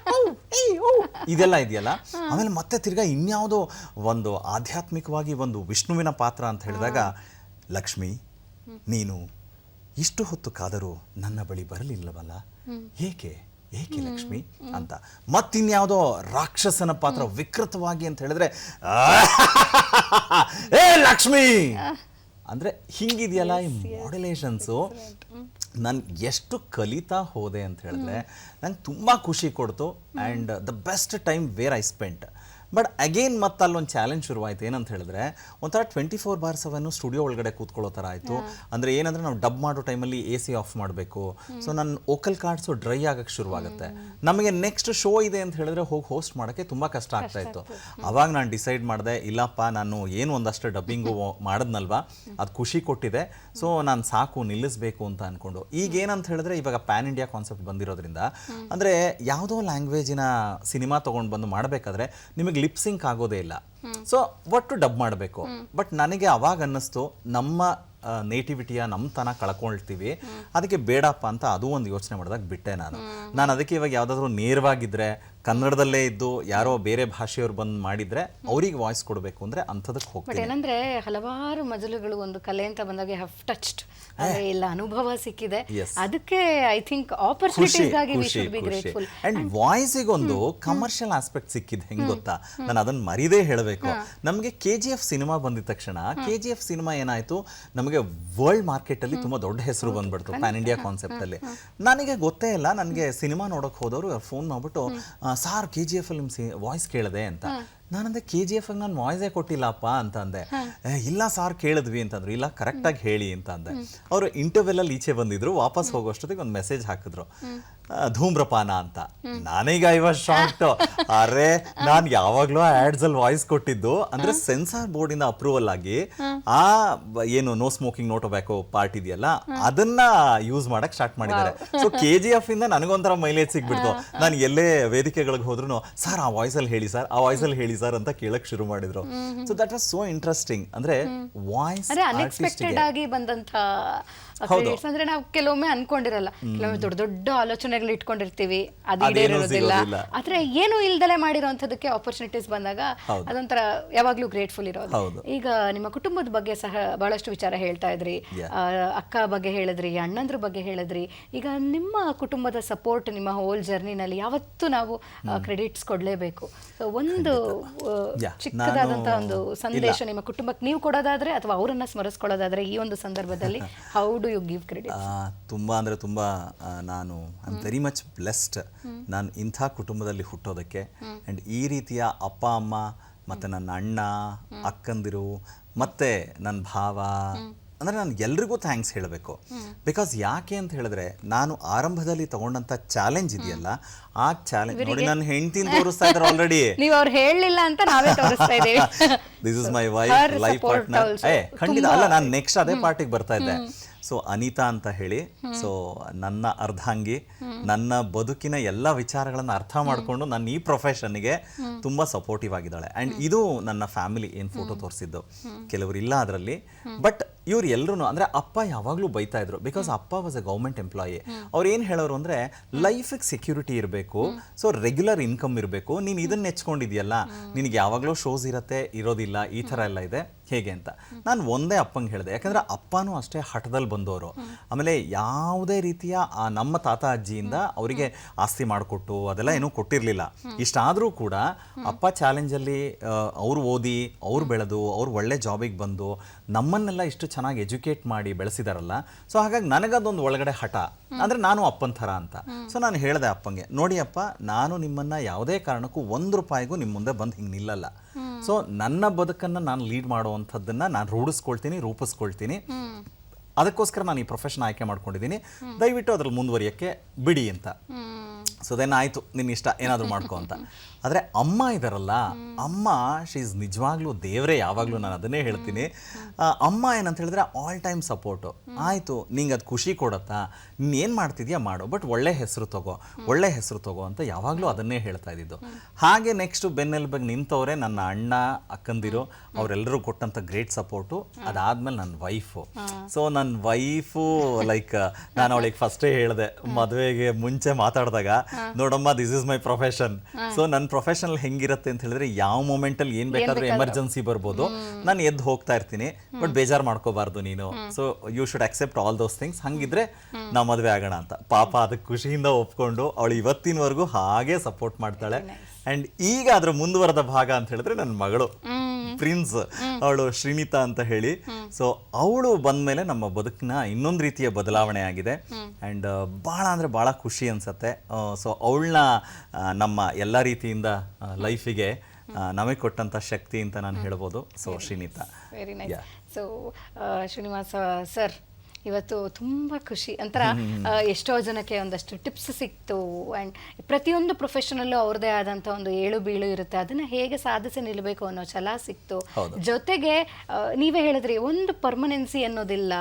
S3: ಇದೆಲ್ಲ ಇದೆಯಲ್ಲ. ಆಮೇಲೆ ಮತ್ತೆ ತಿರ್ಗಾ ಇನ್ಯಾವುದೋ ಒಂದು ಆಧ್ಯಾತ್ಮಿಕವಾಗಿ ಒಂದು ವಿಷ್ಣುವಿನ ಪಾತ್ರ ಅಂತ ಹೇಳಿದಾಗ, ಲಕ್ಷ್ಮಿ ನೀನು ಇಷ್ಟು ಹೊತ್ತು ಕಾದರೂ ನನ್ನ ಬಳಿ ಬರಲಿಲ್ಲವಲ್ಲ, ಏಕೆ ಏಕೆ ಲಕ್ಷ್ಮಿ ಅಂತ. ಮತ್ತಿನ್ಯಾವುದೋ ರಾಕ್ಷಸನ ಪಾತ್ರ ವಿಕೃತವಾಗಿ ಅಂತ ಹೇಳಿದ್ರೆ ಏ ಲಕ್ಷ್ಮಿ ಅಂದರೆ ಹಿಂಗಿದೆಯಲ್ಲ ಈ ಮಾಡ್ಯುಲೇಷನ್ಸು. ನಾನು ಎಷ್ಟು ಕಲಿತಾ ಹೋದೆ ಅಂತ ಹೇಳಿದ್ರೆ ನಂಗೆ ತುಂಬ ಖುಷಿ ಕೊಡ್ತು. And the best time where I spent. But again ಮತ್ತೆ ಅಲ್ಲೊಂದು ಚಾಲೆಂಜ್ ಶುರುವಾಯಿತು. ಏನಂತ ಹೇಳಿದ್ರೆ ಒಂಥರ 24/7 ಸ್ಟುಡಿಯೋ ಒಳಗಡೆ ಕೂತ್ಕೊಳ್ಳೋ ಥರ ಆಯಿತು. ಅಂದರೆ ಏನಂದರೆ ನಾವು ಡಬ್ ಮಾಡೋ ಟೈಮಲ್ಲಿ AC ಆಫ್ ಮಾಡಬೇಕು. ಸೊ ನನ್ನ ವೋಕಲ್ ಕಾರ್ಡ್ಸು ಡ್ರೈ ಆಗೋಕ್ಕೆ ಶುರುವಾಗುತ್ತೆ. ನಮಗೆ ನೆಕ್ಸ್ಟ್ ಶೋ ಇದೆ ಅಂತ ಹೇಳಿದ್ರೆ ಹೋಗಿ ಹೋಸ್ಟ್ ಮಾಡೋಕ್ಕೆ ತುಂಬ ಕಷ್ಟ ಆಗ್ತಾ ಇತ್ತು. ಅವಾಗ ನಾನು ಡಿಸೈಡ್ ಮಾಡಿದೆ, ಇಲ್ಲಪ್ಪ ನಾನು ಏನು ಒಂದಷ್ಟು ಡಬ್ಬಿಂಗು ಮಾಡಿದ್ನಲ್ವಾ ಅದು ಖುಷಿ ಕೊಟ್ಟಿದೆ, ಸೊ ನಾನು ಸಾಕು ನಿಲ್ಲಿಸಬೇಕು ಅಂತ ಅಂದ್ಕೊಂಡು. ಈಗ ಏನಂತ ಹೇಳಿದ್ರೆ ಇವಾಗ ಪ್ಯಾನ್ ಇಂಡಿಯಾ ಕಾನ್ಸೆಪ್ಟ್ ಬಂದಿರೋದ್ರಿಂದ, ಅಂದರೆ ಯಾವುದೋ ಲ್ಯಾಂಗ್ವೇಜಿನ ಸಿನಿಮಾ ತೊಗೊಂಡು ಬಂದು ಮಾಡಬೇಕಾದ್ರೆ ನಿಮಗೆ ಲಿಪ್ಸಿಂಕ್ ಆಗೋದೇ ಇಲ್ಲ. ಸೊ ಒಟ್ಟು ಡಬ್ ಮಾಡಬೇಕು. ಬಟ್ ನನಗೆ ಅವಾಗ ಅನ್ನಿಸ್ತು, ನಮ್ಮ ನೇಟಿವಿಟಿಯ ನಮ್ಮತನ ಕಳ್ಕೊಳ್ತೀವಿ, ಅದಕ್ಕೆ ಬೇಡಪ್ಪ ಅಂತ ಅದು ಒಂದು ಯೋಚನೆ ಮಾಡಿದಾಗ ಬಿಟ್ಟೆ ನಾನು ಅದಕ್ಕೆ ಇವಾಗ ಯಾವುದಾದ್ರೂ ನೇರವಾಗಿದ್ದರೆ ಕನ್ನಡದಲ್ಲೇ ಇದ್ದು ಯಾರೋ ಬೇರೆ ಭಾಷೆಯವ್ರು ಬಂದು ಮಾಡಿದ್ರೆ ಅವ್ರಿಗೆ ವಾಯ್ಸ್ ಕೊಡಬೇಕು ಅಂದರೆ ಅಂಥದಕ್ಕೆ ಹೋಗ್ತೀನಿ.
S2: ಏನಂದ್ರೆ ಹಲವಾರು ಮಜಲುಗಳು ಒಂದು ಕಲೆ ಅಂತ ಬಂದಾಗ ಹ್ಯಾವ್ ಟಚ್ಡ್, ಇಲ್ಲ ಅನುಭವ ಸಿಕ್ಕಿದೆ, ಅದಕ್ಕೆ ಐ ಥಿಂಕ್ ಆಪರ್ಚುನಿಟೀಸ್ ಆಗಿ we should be grateful.
S3: And ವಾಯ್ಸಿಗೆ ಒಂದು ಕಮರ್ಷಿಯಲ್ ಆಸ್ಪೆಕ್ಟ್ ಸಿಕ್ಕಿದೆ. ಹೆಂಗ್ ಗೊತ್ತಾ, ನಾನು ಅದನ್ನ ಮರಿದೇ ಹೇಳಬೇಕು. ನಮಗೆ KGF ಸಿನಿಮಾ ಬಂದಿದ ತಕ್ಷಣ KGF ಸಿನಿಮಾ ಏನಾಯ್ತು, ನಮಗೆ ವರ್ಲ್ಡ್ ಮಾರ್ಕೆಟ್ ಅಲ್ಲಿ ತುಂಬಾ ದೊಡ್ಡ ಹೆಸರು ಬಂದ್ಬಿಡ್ತು ಪ್ಯಾನ್ ಇಂಡಿಯಾ ಕಾನ್ಸೆಪ್ಟ್ ಅಲ್ಲಿ. ನನಗೆ ಗೊತ್ತೇ ಇಲ್ಲ, ನನಗೆ ಸಿನಿಮಾ ನೋಡಕ್ ಹೋದವರು ಫೋನ್ ಮಾಡ್ಬಿಟ್ಟು ಸಾರ್ KGF ಅಲ್ಲಿ ನಿಮ್ಮ ವಾಯ್ಸ್ ಕೇಳಿದೆ ಅಂತ. ನಾನಂದೆ KGF ನಾನು ವಾಯ್ಸೇ ಕೊಟ್ಟಿಲ್ಲಪ್ಪ ಅಂತ ಅಂದೆ. ಇಲ್ಲ ಸಾರ್ ಕೇಳಿದ್ವಿ ಅಂತಂದ್ರು. ಇಲ್ಲ ಕರೆಕ್ಟಾಗಿ ಹೇಳಿ ಅಂತ ಅಂದೆ. ಅವರು ಇಂಟರ್ವ್ಯೂಲ್ ಅಲ್ಲಿ ಈಚೆ ಬಂದಿದ್ರು, ವಾಪಸ್ ಹೋಗೋಷ್ಟೊತ್ತಿಗೆ ಒಂದು ಮೆಸೇಜ್ ಹಾಕಿದ್ರು, ಧೂಮ್ರಪಾನ ಅಂತ. ನಾನೀಗ ಐ ವಾಸ್ ಶಾಕ್ಡ್. ಅರೆ ನಾನು ಯಾವಾಗ್ಲೂ ಆಡ್ಸ್ ಅಲ್ಲಿ ವಾಯ್ಸ್ ಕೊಟ್ಟಿದ್ದು, ಅಂದ್ರೆ ಸೆನ್ಸಾರ್ ಬೋರ್ಡ್ ಇಂದ ಅಪ್ರೂವಲ್ ಆಗಿ ಆ ಏನು no smoking no tobacco part ಇದೆಯಲ್ಲ ಅದನ್ನ ಯೂಸ್ ಮಾಡಕ್ ಸ್ಟಾರ್ಟ್ ಮಾಡಿದ್ದಾರೆ. ಸೊ KGF ಇಂದ ನನಗೊಂಥರ ಮೈಲೇಜ್ ಸಿಗ್ಬಿಡ್ತು. ನಾನು ಎಲ್ಲೇ ವೇದಿಕೆಗಳಿಗೆ ಹೋದ್ರು ಸರ್ ಆ ವಾಯ್ಸ್ ಅಲ್ಲಿ ಹೇಳಿ ಸರ್, ಆ ವಾಯ್ಸ್ ಅಲ್ಲಿ ಹೇಳಿ ಸರ್ ಅಂತ ಕೇಳಕ್ ಶುರು ಮಾಡಿದ್ರು. So that was so interesting. ಅಂದ್ರೆ ವಾಯ್ಸ್
S2: ಅನ್ಎಕ್ಸ್ಪೆಕ್ಟೆಡ್ ಆಗಿ ಬಂದಂತ ಅಂದ್ರೆ ನಾವು ಕೆಲವೊಮ್ಮೆ ಅನ್ಕೊಂಡಿರಲ್ಲ, ಕೆಲವೊಮ್ಮೆ ದೊಡ್ಡ ದೊಡ್ಡ ಆಲೋಚನೆಗಳು ಇಟ್ಕೊಂಡಿರ್ತೀವಿ, ಅದು ಈಡೇರಿರೋದಿಲ್ಲ. ಆದ್ರೆ ಏನು ಇಲ್ದಲೆ ಮಾಡಿರೋಂಥದಕ್ಕೆ ಆಪರ್ಚುನಿಟೀಸ್ ಬಂದಾಗ ಅದೊಂಥರ ಯಾವಾಗ್ಲೂ ಗ್ರೇಟ್ಫುಲ್ ಇರೋದು. ಈಗ ನಿಮ್ಮ ಕುಟುಂಬದ ಬಗ್ಗೆ ಸಹ ಬಹಳಷ್ಟು ವಿಚಾರ ಹೇಳ್ತಾ ಇದ್ರಿ, ಅಕ್ಕ ಬಗ್ಗೆ ಹೇಳಿದ್ರಿ, ಅಣ್ಣಂದ್ರ ಬಗ್ಗೆ ಹೇಳಿದ್ರಿ. ಈಗ ನಿಮ್ಮ ಕುಟುಂಬದ ಸಪೋರ್ಟ್ ನಿಮ್ಮ ಹೋಲ್ ಜರ್ನಿನಲ್ಲಿ ಯಾವತ್ತೂ ನಾವು ಕ್ರೆಡಿಟ್ಸ್ ಕೊಡ್ಲೇಬೇಕು. ಒಂದು ಚಿಕ್ಕದಾದಂತಹ ಒಂದು ಸಂದೇಶ ನಿಮ್ಮ ಕುಟುಂಬಕ್ಕೆ ನೀವು ಕೊಡೋದಾದ್ರೆ ಅಥವಾ ಅವರನ್ನ ಸ್ಮರಿಸ್ಕೊಳ್ಳೋದಾದ್ರೆ ಈ ಒಂದು ಸಂದರ್ಭದಲ್ಲಿ how do you give credit?
S3: ತುಂಬ ಅಂದರೆ ತುಂಬ ನಾನು I am very much blessed ನಾನು ಇಂಥ ಕುಟುಂಬದಲ್ಲಿ ಹುಟ್ಟೋದಕ್ಕೆ. ಆ್ಯಂಡ್ ಈ ರೀತಿಯ ಅಪ್ಪ ಅಮ್ಮ ಮತ್ತು ನನ್ನ ಅಣ್ಣ ಅಕ್ಕಂದಿರು ಮತ್ತು ನನ್ನ ಭಾವ ಅಂದರೆ ನಾನು ಎಲ್ರಿಗೂ ಥ್ಯಾಂಕ್ಸ್ ಹೇಳಬೇಕು. ಬಿಕಾಸ್ ಯಾಕೆ ಅಂತ ಹೇಳಿದ್ರೆ ನಾನು ಆರಂಭದಲ್ಲಿ ತಗೊಂಡಂಥ ಚಾಲೆಂಜ್ ಇದೆಯಲ್ಲ, ಆ ಚಾಲೆಂಜ್ ನೋಡಿ ನನ್ನ ಹೆಂಡ್ತಿನ ತೋರಿಸ್ತಾ ಇದ್ದಾರೆ ಆಲ್ರೆಡಿ.
S2: ನೀವು ಅವ್ರು ಹೇಳಲಿಲ್ಲ ಅಂತ ನಾವೇ ತೋರಿಸ್ತಾ ಇದ್ದೀವಿ.
S3: This is my wife life partner. ಖಂಡಿತ ಅಲ್ಲ, ನಾನು ನೆಕ್ಸ್ಟ್ ಅದೇ ಪಾರ್ಟಿಗೆ ಬರ್ತಾ ಇದ್ದೆ. ಸೊ ಅನಿತಾ ಅಂತ ಹೇಳಿ, ಸೊ ನನ್ನ ಅರ್ಧಾಂಗಿ, ನನ್ನ ಬದುಕಿನ ಎಲ್ಲ ವಿಚಾರಗಳನ್ನು ಅರ್ಥ ಮಾಡಿಕೊಂಡು ನನ್ನ ಈ ಪ್ರೊಫೆಷನ್ಗೆ ತುಂಬ ಸಪೋರ್ಟಿವ್ ಆಗಿದ್ದಾಳೆ. ಆ್ಯಂಡ್ ಇದು ನನ್ನ ಫ್ಯಾಮಿಲಿ ಏನು ಫೋಟೋ ತೋರಿಸಿದ್ದು, ಕೆಲವರು ಇಲ್ಲ ಅದರಲ್ಲಿ. ಬಟ್ ಇವ್ರು ಎಲ್ಲರೂ ಅಂದರೆ ಅಪ್ಪ ಯಾವಾಗಲೂ ಬೈತಾ ಇದ್ರು, ಬಿಕಾಸ್ ಅಪ್ಪ ವಾಸ್ ಎ ಗೌರ್ಮೆಂಟ್ ಎಂಪ್ಲಾಯಿ. ಅವ್ರು ಏನು ಹೇಳೋರು ಅಂದರೆ ಲೈಫಿಗೆ ಸೆಕ್ಯೂರಿಟಿ ಇರಬೇಕು, ಸೊ ರೆಗ್ಯುಲರ್ ಇನ್ಕಮ್ ಇರಬೇಕು, ನೀನು ಇದನ್ನ ನೆಚ್ಕೊಂಡಿದ್ಯಲ್ಲ, ನಿನಗೆ ಯಾವಾಗಲೂ ಶೋಸ್ ಇರತ್ತೆ ಇರೋದಿಲ್ಲ, ಈ ಥರ ಎಲ್ಲ ಇದೆ ಹೇಗೆ ಅಂತ ನಾನು ಒಂದೇ ಅಪ್ಪಂಗೆ ಹೇಳಿದೆ. ಯಾಕಂದರೆ ಅಪ್ಪನೂ ಅಷ್ಟೇ ಹಠದಲ್ಲಿ ಬಂದವರು. ಆಮೇಲೆ ಯಾವುದೇ ರೀತಿಯ ನಮ್ಮ ತಾತ ಅಜ್ಜಿಯಿಂದ ಅವರಿಗೆ ಆಸ್ತಿ ಮಾಡಿಕೊಟ್ಟು ಅದೆಲ್ಲ ಏನೂ ಕೊಟ್ಟಿರಲಿಲ್ಲ. ಇಷ್ಟಾದರೂ ಕೂಡ ಅಪ್ಪ ಚಾಲೆಂಜಲ್ಲಿ ಅವ್ರು ಓದಿ ಅವ್ರು ಬೆಳೆದು ಅವ್ರು ಒಳ್ಳೆ ಜಾಬಿಗೆ ಬಂದು ನಮ್ಮನ್ನೆಲ್ಲ ಇಷ್ಟು ಚೆನ್ನಾಗಿ ಎಜುಕೇಟ್ ಮಾಡಿ ಬೆಳೆಸಿದಾರಲ್ಲ. ಸೊ ಹಾಗಾಗಿ ನನಗದೊಂದು ಒಳಗಡೆ ಹಠ, ಅಂದರೆ ನಾನು ಅಪ್ಪನ ಥರ ಅಂತ. ಸೊ ನಾನು ಹೇಳಿದೆ ಅಪ್ಪಂಗೆ, ನೋಡಿ ಅಪ್ಪ, ನಾನು ನಿಮ್ಮನ್ನು ಯಾವುದೇ ಕಾರಣಕ್ಕೂ ₹1 ನಿಮ್ಮ ಮುಂದೆ ಬಂದು ಹಿಂಗೆ ನಿಲ್ಲಲ್ಲ. ಸೊ ನನ್ನ ಬದುಕನ್ನು ನಾನು ಲೀಡ್ ಮಾಡುವಂಥದ್ದನ್ನು ನಾನು ರೂಪಿಸ್ಕೊಳ್ತೀನಿ. ಅದಕ್ಕೋಸ್ಕರ ನಾನು ಈ ಪ್ರೊಫೆಷನ್ ಆಯ್ಕೆ ಮಾಡ್ಕೊಂಡಿದ್ದೀನಿ, ದಯವಿಟ್ಟು ಅದ್ರಲ್ಲಿ ಮುಂದುವರಿಯೋಕ್ಕೆ ಬಿಡಿ ಅಂತ. ಸೊ ದೆನ್ ಆಯಿತು, ನಿನ್ನ ಇಷ್ಟ, ಏನಾದರೂ ಮಾಡ್ಕೊ ಅಂತ. ಆದರೆ ಅಮ್ಮ ಇದ್ದಾರಲ್ಲ, ಅಮ್ಮ ಶಿ ಈಸ್ ನಿಜವಾಗ್ಲೂ ದೇವರೇ. ಯಾವಾಗಲೂ ನಾನು ಅದನ್ನೇ ಹೇಳ್ತೀನಿ. ಅಮ್ಮ ಏನಂತ ಹೇಳಿದ್ರೆ ಆಲ್ ಟೈಮ್ ಸಪೋರ್ಟು. ಆಯಿತು, ನಿಂಗೆ ಅದು ಖುಷಿ ಕೊಡುತ್ತಾ, ನೀನು ಏನು ಮಾಡ್ತಿದ್ಯಾ ಮಾಡು, ಬಟ್ ಒಳ್ಳೆ ಹೆಸರು ತಗೋ ಅಂತ ಯಾವಾಗಲೂ ಅದನ್ನೇ ಹೇಳ್ತಾ ಇದ್ದಿದ್ದು. ಹಾಗೆ ನೆಕ್ಸ್ಟು ಬೆನ್ನೆಲುಬಿಗೆ ನಿಂತವ್ರೆ ನನ್ನ ಅಣ್ಣ ಅಕ್ಕಂದಿರು, ಅವರೆಲ್ಲರೂ ಕೊಟ್ಟಂಥ ಗ್ರೇಟ್ ಸಪೋರ್ಟು. ಅದಾದಮೇಲೆ ನನ್ನ ವೈಫು. ಸೊ ನನ್ನ ವೈಫು ಲೈಕ್ ನಾನು ಅವಳಿಗೆ ಫಸ್ಟೇ ಹೇಳಿದೆ ಮದುವೆಗೆ ಮುಂಚೆ ಮಾತಾಡಿದಾಗ, ನೋಡಮ್ಮ this is my profession. So ನನ್ನ ಪ್ರೊಫೆಷನಲ್ ಹೆಂಗಿರುತ್ತೆ ಅಂತ ಹೇಳಿದ್ರೆ ಯಾವ ಮೂಮೆಂಟಲ್ಲಿ ಏನು ಬೇಕಾದರೂ ಎಮರ್ಜೆನ್ಸಿ ಬರ್ಬೋದು, ನಾನು ಎದ್ದು ಹೋಗ್ತಾ ಇರ್ತೀನಿ, ಬಟ್ ಬೇಜಾರು ಮಾಡ್ಕೋಬಾರ್ದು ನೀನು. So you should accept all those things. ಹಂಗಿದ್ರೆ ನಾವು ಮದುವೆ ಆಗೋಣ ಅಂತ. ಪಾಪ ಅದಕ್ಕೆ ಖುಷಿಯಿಂದ ಒಪ್ಕೊಂಡು ಅವಳು ಇವತ್ತಿನವರೆಗೂ ಹಾಗೆ ಸಪೋರ್ಟ್ ಮಾಡ್ತಾಳೆ. ಆ್ಯಂಡ್ ಈಗ ಅದರ ಮುಂದುವರೆದ ಭಾಗ ಅಂತ ಹೇಳಿದ್ರೆ ನನ್ನ ಮಗಳು ಪ್ರಿನ್ಸ್, ಅವಳು ಶ್ರೀನಿತಾ ಅಂತ ಹೇಳಿ. ಸೊ ಅವಳು ಬಂದಮೇಲೆ ನಮ್ಮ ಬದುಕಿನ ಇನ್ನೊಂದು ರೀತಿಯ ಬದಲಾವಣೆ ಆಗಿದೆ. ಆ್ಯಂಡ್ ಭಾಳ ಅಂದರೆ ಭಾಳ ಖುಷಿ ಅನಿಸುತ್ತೆ. ಸೊ ಅವಳನ್ನ ನಮ್ಮ ಎಲ್ಲ ರೀತಿಯಿಂದ ಲೈಫಿಗೆ ನಮಗೆ ಕೊಟ್ಟಂಥ ಶಕ್ತಿ ಅಂತ ನಾನು ಹೇಳ್ಬೋದು. So Srinitha,
S2: very nice. So Srinivasa sir, ಇವತ್ತು ತುಂಬ ಖುಷಿ. ಒಂಥರ ಎಷ್ಟೋ ಜನಕ್ಕೆ ಒಂದಷ್ಟು ಟಿಪ್ಸ್ ಸಿಕ್ತು. ಆ್ಯಂಡ್ ಪ್ರತಿಯೊಂದು ಪ್ರೊಫೆಷನಲ್ಲೂ ಅವ್ರದ್ದೇ ಆದಂಥ ಒಂದು ಏಳು ಬೀಳು ಇರುತ್ತೆ, ಅದನ್ನು ಹೇಗೆ ಸಾಧಿಸಿ ನಿಲ್ಲಬೇಕು ಅನ್ನೋ ಛಲ ಸಿಕ್ತು. ಜೊತೆಗೆ ನೀವೇ ಹೇಳಿದ್ರಿ, ಒಂದು ಪರ್ಮನೆನ್ಸಿ ಅನ್ನೋದಿಲ್ಲ.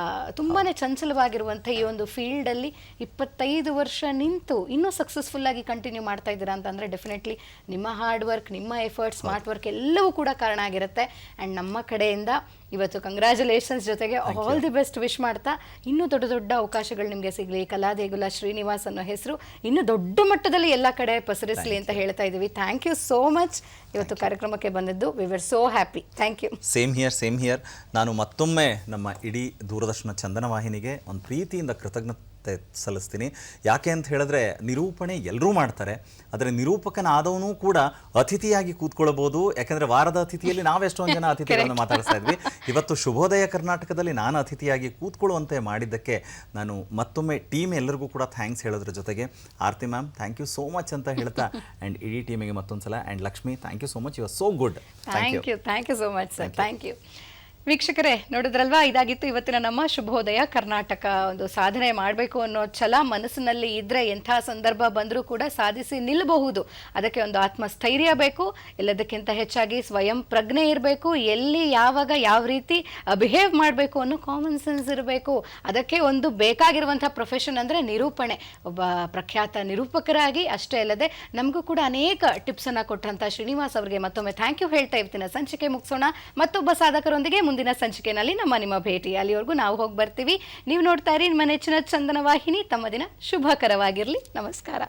S2: ತುಂಬಾ ಚಂಚಲವಾಗಿರುವಂಥ ಈ ಒಂದು ಫೀಲ್ಡಲ್ಲಿ 25 ವರ್ಷ ನಿಂತು ಇನ್ನೂ ಸಕ್ಸಸ್ಫುಲ್ಲಾಗಿ ಕಂಟಿನ್ಯೂ ಮಾಡ್ತಾ ಇದ್ದೀರಾ ಅಂತಂದರೆ ಡೆಫಿನೆಟ್ಲಿ ನಿಮ್ಮ ಹಾರ್ಡ್ ವರ್ಕ್, ನಿಮ್ಮ ಎಫರ್ಟ್, ಸ್ಮಾರ್ಟ್ ವರ್ಕ್ ಎಲ್ಲವೂ ಕೂಡ ಕಾರಣ ಆಗಿರುತ್ತೆ. ಆ್ಯಂಡ್ ನಮ್ಮ ಕಡೆಯಿಂದ ಇವತ್ತು ಕಂಗ್ರ್ಯಾಚುಲೇಷನ್ಸ್, ಜೊತೆಗೆ ಆಲ್ ದಿ ಬೆಸ್ಟ್ ವಿಶ್ ಮಾಡ್ತಾ ಇನ್ನೂ ದೊಡ್ಡ ದೊಡ್ಡ ಅವಕಾಶಗಳು ನಿಮಗೆ ಸಿಗಲಿ. ಕಲಾದೇಗುಲ ಶ್ರೀನಿವಾಸ್ ಅನ್ನೋ ಹೆಸರು ಇನ್ನೂ ದೊಡ್ಡ ಮಟ್ಟದಲ್ಲಿ ಎಲ್ಲ ಕಡೆ ಪಸರಿಸಲಿ ಅಂತ ಹೇಳ್ತಾ ಇದ್ದೀವಿ. ಥ್ಯಾಂಕ್ ಯು ಸೋ ಮಚ್ ಇವತ್ತು ಕಾರ್ಯಕ್ರಮಕ್ಕೆ ಬಂದಿದ್ದು. We were so happy. Thank you.
S3: Same here. ನಾನು ಮತ್ತೊಮ್ಮೆ ನಮ್ಮ ಇಡೀ ದೂರದರ್ಶನ ಚಂದನ ವಾಹಿನಿಗೆ ಒಂದು ಪ್ರೀತಿಯಿಂದ ಕೃತಜ್ಞತೆ ಸಲ್ಲಿಸ್ತೀನಿ. ಯಾಕೆ ಅಂತ ಹೇಳಿದ್ರೆ ನಿರೂಪಣೆ ಎಲ್ಲರೂ ಮಾಡ್ತಾರೆ, ಆದರೆ ನಿರೂಪಕನಾದವನು ಕೂಡ ಅತಿಥಿಯಾಗಿ ಕೂತ್ಕೊಳ್ಬೋದು. ಯಾಕಂದರೆ ವಾರದ ಅತಿಥಿಯಲ್ಲಿ ನಾವೆಷ್ಟೊಂದು ಜನ ಅತಿಥಿಗಳನ್ನು ಮಾತಾಡ್ತಾ ಇದ್ವಿ. ಇವತ್ತು ಶುಭೋದಯ ಕರ್ನಾಟಕದಲ್ಲಿ ನಾನು ಅತಿಥಿಯಾಗಿ ಕೂತ್ಕೊಳ್ಳುವಂತೆ ಮಾಡಿದ್ದಕ್ಕೆ ನಾನು ಮತ್ತೊಮ್ಮೆ ಟೀಮ್ ಎಲ್ಲರಿಗೂ ಕೂಡ ಥ್ಯಾಂಕ್ಸ್ ಹೇಳೋದ್ರ ಜೊತೆಗೆ Aarti ma'am thank you so much ಅಂತ ಹೇಳ್ತಾ, ಆ್ಯಂಡ್ ಇಡೀ ಟೀಮಿಗೆ ಮತ್ತೊಂದು ಸಲ, and Lakshmi thank you so much, you are so good.
S2: Thank you so much sir. Thank you. ವೀಕ್ಷಕರೇ, ನೋಡಿದ್ರಲ್ವಾ, ಇದಾಗಿತ್ತು ಇವತ್ತಿನ ನಮ್ಮ ಶುಭೋದಯ ಕರ್ನಾಟಕ. ಒಂದು ಸಾಧನೆ ಮಾಡಬೇಕು ಅನ್ನೋ ಛಲ ಮನಸ್ಸಿನಲ್ಲಿ ಇದ್ದರೆ ಎಂಥ ಸಂದರ್ಭ ಬಂದರೂ ಕೂಡ ಸಾಧಿಸಿ ನಿಲ್ಲಬಹುದು. ಅದಕ್ಕೆ ಒಂದು ಆತ್ಮಸ್ಥೈರ್ಯ ಬೇಕು, ಎಲ್ಲದಕ್ಕಿಂತ ಹೆಚ್ಚಾಗಿ ಸ್ವಯಂ ಪ್ರಜ್ಞೆ ಇರಬೇಕು. ಎಲ್ಲಿ ಯಾವಾಗ ಯಾವ ರೀತಿ ಬಿಹೇವ್ ಮಾಡಬೇಕು ಅನ್ನೋ ಕಾಮನ್ ಸೆನ್ಸ್ ಇರಬೇಕು. ಅದಕ್ಕೆ ಒಂದು ಬೇಕಾಗಿರುವಂಥ ಪ್ರೊಫೆಷನ್ ಅಂದರೆ ನಿರೂಪಣೆ. ಒಬ್ಬ ಪ್ರಖ್ಯಾತ ನಿರೂಪಕರಾಗಿ ಅಷ್ಟೇ ಅಲ್ಲದೆ ನಮಗೂ ಕೂಡ ಅನೇಕ ಟಿಪ್ಸನ್ನು ಕೊಟ್ಟಂಥ ಶ್ರೀನಿವಾಸ್ ಅವರಿಗೆ ಮತ್ತೊಮ್ಮೆ ಥ್ಯಾಂಕ್ ಯು ಹೇಳ್ತಾ ಇವತ್ತಿನ ಸಂಚಿಕೆ ಮುಗಿಸೋಣ. ಮತ್ತೊಬ್ಬ ಸಾಧಕರೊಂದಿಗೆ ಮುಂದಿನ ಸಂಚಿಕೆಯಲ್ಲಿ ನಿಮ್ಮ ಭೇಟಿ. ಅಲ್ಲಿವರೆಗೂ ನಾವು ಹೋಗಿ ಬರ್ತೀವಿ. ನೀವು ನೋಡ್ತಾ ಇರಿ ನಿಮ್ಮ ನೆಚ್ಚಿನ ಚಂದನ ವಾಹಿನಿ. ತಮ್ಮ ದಿನ ಶುಭಕರವಾಗಿರಲಿ. ನಮಸ್ಕಾರ.